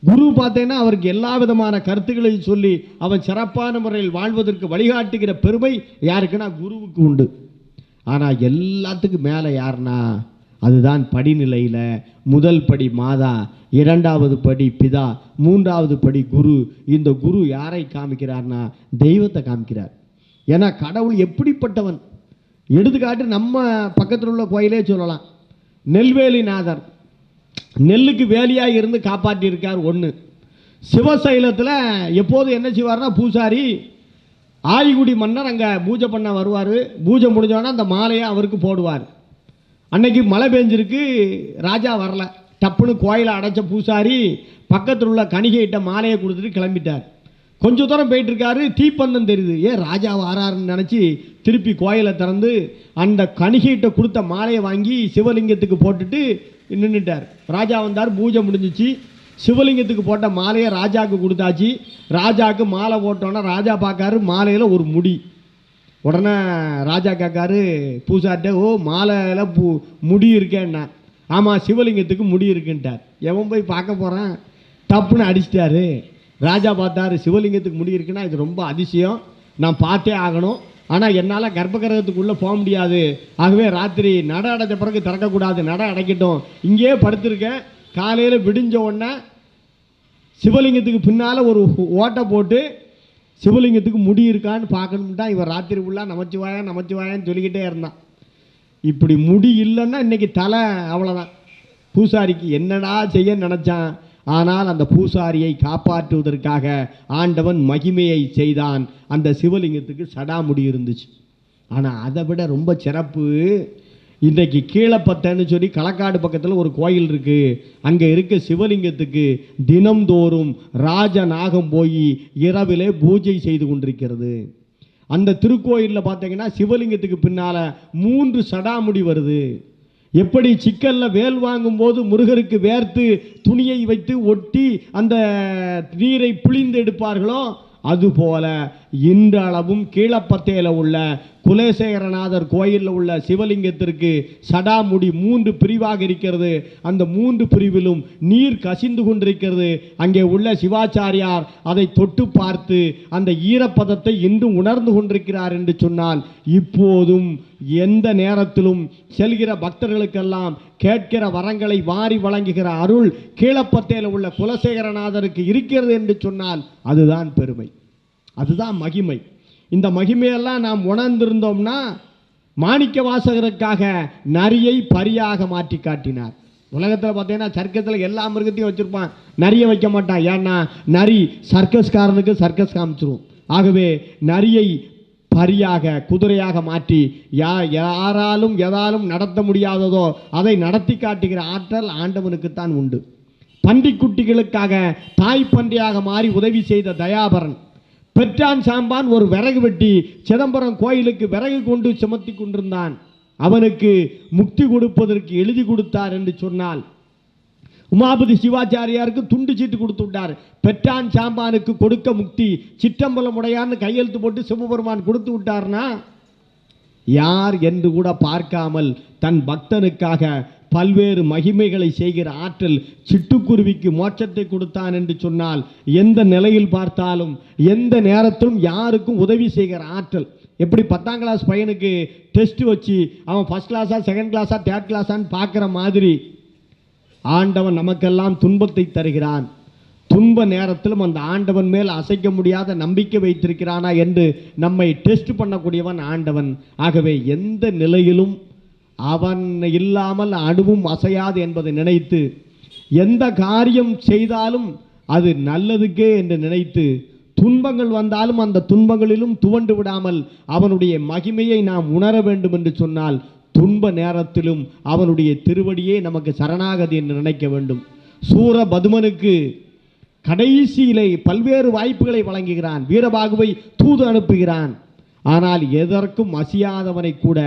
குரு பார்த்தேன்னா அவருக்கு எல்லா விதமான கருத்துக்களையும் சொல்லி அவன் சிறப்பான முறையில் வாழ்வதற்கு வழிகாட்டுகிற பெருமை யாருக்குன்னா குருவுக்கு உண்டு. ஆனால் எல்லாத்துக்கும் மேலே யாருன்னா அதுதான் படிநிலையில் முதல் படி மாதா, 2வது படி பிதா, 3வது படி குரு. இந்த குரு யாரை காமிக்கிறார்னா தெய்வத்தை காமிக்கிறார். ஏன்னா கடவுள் எப்படிப்பட்டவன், எடுத்துக்காட்டு நம்ம பக்கத்தில் உள்ள கோயிலே சொல்லலாம். நெல்வேலிநாதர் நெல்லுக்கு வேலியாக இருந்து காப்பாற்றியிருக்கார். ஒன்று, சிவசைலத்தில் எப்போது என்ன செய்வார்னா பூசாரி ஆய்குடி மன்னர் அங்கே பூஜை பண்ண வருவார். பூஜை முடிஞ்சோன்னா அந்த மாலையை அவருக்கு போடுவார். அன்னைக்கு மழை பெஞ்சிருக்கு, ராஜா வரல. டப்புன்னு கோயிலை அடைச்ச பூசாரி பக்கத்தில் உள்ள கணிகையிட்ட மாலையை கொடுத்துட்டு கிளம்பிட்டார். கொஞ்சம் தூரம் போயிட்டுருக்காரு, தீப்பந்தம் தெரியுது. ஏன் ராஜா வாராருன்னு நினச்சி திருப்பி கோயிலை திறந்து அந்த கணிகையிட்ட கொடுத்த மாலையை வாங்கி சிவலிங்கத்துக்கு போட்டுட்டு நின்றுட்டார். ராஜா வந்தார், பூஜை முடிஞ்சிச்சு. சிவலிங்கத்துக்கு போட்ட மாலையை ராஜாவுக்கு கொடுத்தாச்சு. ராஜாவுக்கு மாலை போட்டோன்னா ராஜா பார்க்காரு, மாலையில் ஒரு முடி. உடனே ராஜா கேட்காரு பூசார்ட்ட, ஓ மாலையில் முடி இருக்கேன்னா. ஆமாம் சிவலிங்கத்துக்கு முடி இருக்குன்ட்டார். எவன் போய் பார்க்க போகிறான், டப்புன்னு அடிச்சிட்டாரு. ராஜா பார்த்தாரு, சிவலிங்கத்துக்கு முடி இருக்குன்னா இது ரொம்ப அதிசயம், நான் பார்த்தே ஆகணும். ஆனால் என்னால் கர்ப்பகிரகத்துக்குள்ளே போக முடியாது. ஆகவே ராத்திரி நட அடைச்ச பிறகு திறக்கக்கூடாது, நட அடைக்கட்டும், இங்கேயே படுத்திருக்கேன். காலையில் விடிஞ்ச உடனே சிவலிங்கத்துக்கு பின்னால் ஒரு ஓட்டை போட்டு சிவலிங்கத்துக்கு முடி இருக்கான்னு பார்க்கணும்ட்டா இவன் ராத்திரி ஃபுல்லாக நமச்சிவாயான்னு சொல்லிக்கிட்டே இருந்தான். இப்படி முடி இல்லைன்னா இன்றைக்கி தலை அவ்வளோதான். பூசாரிக்கு என்னடா செய்ய நினச்சான். ஆனால் அந்த பூசாரியை காப்பாற்றுவதற்காக ஆண்டவன் மகிமையை செய்தான். அந்த சிவலிங்கத்துக்கு சடாமுடி இருந்துச்சு. ஆனால் அதை விட ரொம்ப சிறப்பு, இன்றைக்கு கீழப்பத்தைன்னு சொல்லி களக்காடு பக்கத்தில் ஒரு கோயில் இருக்குது. அங்கே இருக்க சிவலிங்கத்துக்கு தினம்தோறும் ராஜநாகம் போய் இரவிலே பூஜை செய்து கொண்டிருக்கிறது. அந்த திருக்கோயிலில் பார்த்தீங்கன்னா சிவலிங்கத்துக்கு பின்னால் 3 சடாமுடி வருது. எப்படி சிக்கலில் வேல் வாங்கும்போது முருகருக்கு வேர்த்து துணியை வைத்து ஒட்டி அந்த நீரை புளிந்து எடுப்பார்களோ அதுபோல இன்றளவும் கீழப்பத்தையில் உள்ள குலசேகரநாதர் கோயிலில் உள்ள சிவலிங்கத்திற்கு சடாமுடி 3 பிரிவாக இருக்கிறது. அந்த 3 பிரிவிலும் நீர் கசிந்து கொண்டிருக்கிறது. அங்கே உள்ள சிவாச்சாரியார் அதை தொட்டு பார்த்து அந்த ஈரப்பதத்தை இன்றும் உணர்ந்து கொண்டிருக்கிறார் என்று சொன்னால், இப்போதும் எந்த நேரத்திலும் செல்கிற பக்தர்களுக்கெல்லாம் கேட்கிற வரங்களை வாரி வழங்குகிற அருள் கீழப்பத்தையில் உள்ள குலசேகரநாதருக்கு இருக்கிறது என்று சொன்னால் அதுதான் பெருமை, அதுதான் மகிமை. இந்த மகிமையெல்லாம் நாம் உணர்ந்திருந்தோம்னா மாணிக்க வாசகருக்காக நரியை பரியாக மாற்றி காட்டினார். உலகத்தில் பார்த்தீங்கன்னா சர்க்கஸில் எல்லா மிருகத்தையும் வச்சுருப்பான், நரியை வைக்க மாட்டான். ஏன்னா நரி சர்க்கஸ்காரனுக்கு சர்க்கஸ் காமிச்சிரும். ஆகவே நரியை பரியாக குதிரையாக மாற்றி யாராலும் எதாலும் நடத்த முடியாததோ அதை நடத்தி காட்டுகிற ஆற்றல் ஆண்டவனுக்குத்தான் உண்டு. பன்றிக்குட்டிகளுக்காக தாய் பன்றியாக மாறி உதவி செய்த தயாபரன், பெற்றான் சாம்பான் ஒரு விறகு வெட்டி சிதம்பரம் கோயிலுக்கு விறகு கொண்டு சுமத்தி கொண்டிருந்தான். அவனுக்கு முக்தி கொடுப்பதற்கு எழுதி கொடுத்தார் என்று சொன்னால், உமாபதி சிவாச்சாரியாருக்கு துண்டு சீட்டு கொடுத்து விட்டார். பெற்றான் சாம்பானுக்கு கொடுக்க முக்தி சிற்றம்பலம் உடையான்னு கையெழுத்து போட்டு சிவபெருமான் கொடுத்து விட்டார்னா, யார் என்று கூட பார்க்காமல் தன் பக்தனுக்காக பல்வேறு மகிமைகளை செய்கிற ஆற்றல் சிட்டுக்குருவிக்கு மோட்சத்தை கொடுத்தான் என்று சொன்னால், எந்த நிலையில் பார்த்தாலும் எந்த நேரத்திலும் யாருக்கும் உதவி செய்கிற ஆற்றல். எப்படி 10ஆம் கிளாஸ் பையனுக்கு டெஸ்ட் வச்சு அவன் ஃபர்ஸ்ட் கிளாஸா செகண்ட் கிளாஸா தேர்ட் கிளாஸான்னு பார்க்குற மாதிரி ஆண்டவன் நமக்கெல்லாம் துன்பத்தை தருகிறான். துன்ப நேரத்திலும் அந்த ஆண்டவன் மேல் அசைக்க முடியாத நம்பிக்கை வைத்திருக்கிறானா என்று நம்மை டெஸ்ட் பண்ணக்கூடியவன் ஆண்டவன். ஆகவே எந்த நிலையிலும் அவன் இல்லாமல் அணுவும் அசையாது என்பதை நினைத்து எந்த காரியம் செய்தாலும் அது நல்லதுக்கே என்று நினைத்து, துன்பங்கள் வந்தாலும் அந்த துன்பங்களிலும் துவண்டு விடாமல் அவனுடைய மகிமையை நாம் உணர வேண்டும் என்று சொன்னால், துன்ப நேரத்திலும் அவனுடைய திருவடியே நமக்கு சரணாகதி என்று நினைக்க வேண்டும். சூரபதுமனுக்கு கடைசியிலே பல்வேறு வாய்ப்புகளை வழங்குகிறான், வீரபாகுவை தூது அனுப்புகிறான். ஆனால் எதற்கும் அசியாதவனை கூட,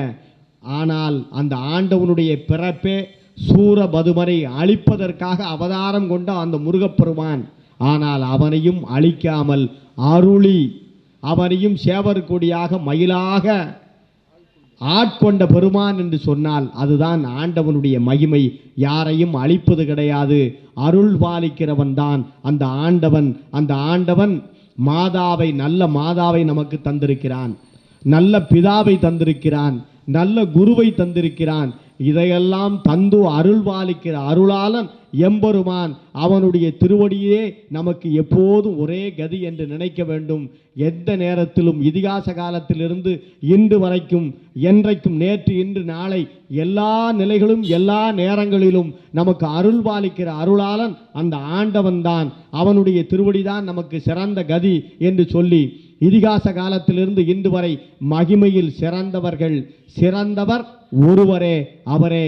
ஆனால் அந்த ஆண்டவனுடைய பிறப்பே சூரபதுமனை அழிப்பதற்காக அவதாரம் கொண்ட அந்த முருகப்பெருமான். ஆனால் அவனையும் அழிக்காமல் அருளி அவனையும் சேவர் கொடியாக மயிலாக ஆட்கொண்ட பெருமான் என்று சொன்னால் அதுதான் ஆண்டவனுடைய மகிமை. யாரையும் அழிப்பது கிடையாது, அருள் பாலிக்கிறவன் தான் அந்த ஆண்டவன். அந்த ஆண்டவன் மாதாவை, நல்ல மாதாவை நமக்கு தந்திருக்கிறான், நல்ல பிதாவை தந்திருக்கிறான், நல்ல குருவை தந்திருக்கிறான். இதையெல்லாம் தந்து அருள் பாலிக்கிற அருளாளன் எம்பெருமான். அவனுடைய திருவடியே நமக்கு எப்போதும் ஒரே கதி என்று நினைக்க வேண்டும். எந்த நேரத்திலும் இதிகாச காலத்திலிருந்து இன்று வரைக்கும், என்றைக்கும், நேற்று இன்று நாளை எல்லா நிலைகளும் எல்லா நேரங்களிலும் நமக்கு அருள் பாலிக்கிற அருளாளன் அந்த ஆண்டவன் தான். அவனுடைய திருவடிதான் நமக்கு சிறந்த கதி என்று சொல்லி, இதிகாச காலத்திலிருந்து இன்று வரை மகிமையில் சிறந்தவர் ஒருவரே, அவரே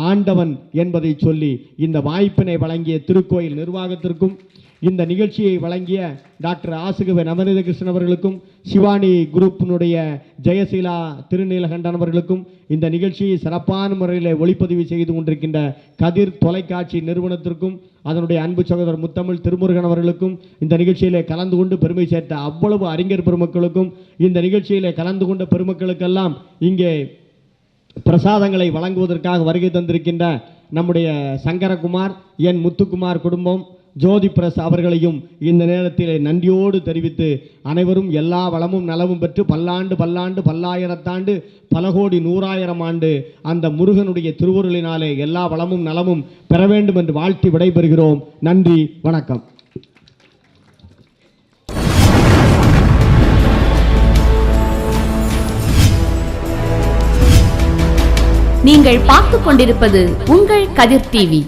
ஆண்டவன் என்பதை சொல்லி இந்த வாய்ப்பினை வழங்கிய திருக்கோயில் நிர்வாகத்திற்கும், இந்த நிகழ்ச்சியை வழங்கிய டாக்டர் ஆசுகவே நவநீத கிருஷ்ணன் அவர்களுக்கும், சிவானி குரூப்பினுடைய ஜெயசீலா திருநீலகண்டன் அவர்களுக்கும், இந்த நிகழ்ச்சியை சிறப்பான முறையில் ஒளிப்பதிவு செய்து கொண்டிருக்கின்ற கதிர் தொலைக்காட்சி நிறுவனத்திற்கும், அதனுடைய அன்பு சகோதரர் முத்தமிழ் திருமுருகன் அவர்களுக்கும், இந்த நிகழ்ச்சியிலே கலந்து கொண்டு பெருமை சேர்த்த அவ்வளவு அறிஞர் பெருமக்களுக்கும், இந்த நிகழ்ச்சியிலே கலந்து கொண்ட பெருமக்களுக்கெல்லாம் இங்கே பிரசாதங்களை வழங்குவதற்காக வருகை தந்திருக்கின்ற நம்முடைய சங்கரகுமார், என் முத்துக்குமார் குடும்பம், ஜோதி பிரஸ் அவர்களையும் இந்த நேரத்தில் நன்றியோடு தெரிவித்து, அனைவரும் எல்லா வளமும் நலமும் பெற்று பல்லாண்டு பல்லாண்டு பல்லாயிரத்தாண்டு பல கோடி 100,000 ஆண்டு அந்த முருகனுடைய திருவருளினாலே எல்லா வளமும் நலமும் பெற வேண்டும் என்று வாழ்த்தி விடைபெறுகிறோம். நன்றி, வணக்கம். நீங்கள் பார்த்துக் கொண்டிருப்பது உங்கள் கதிர் டிவி.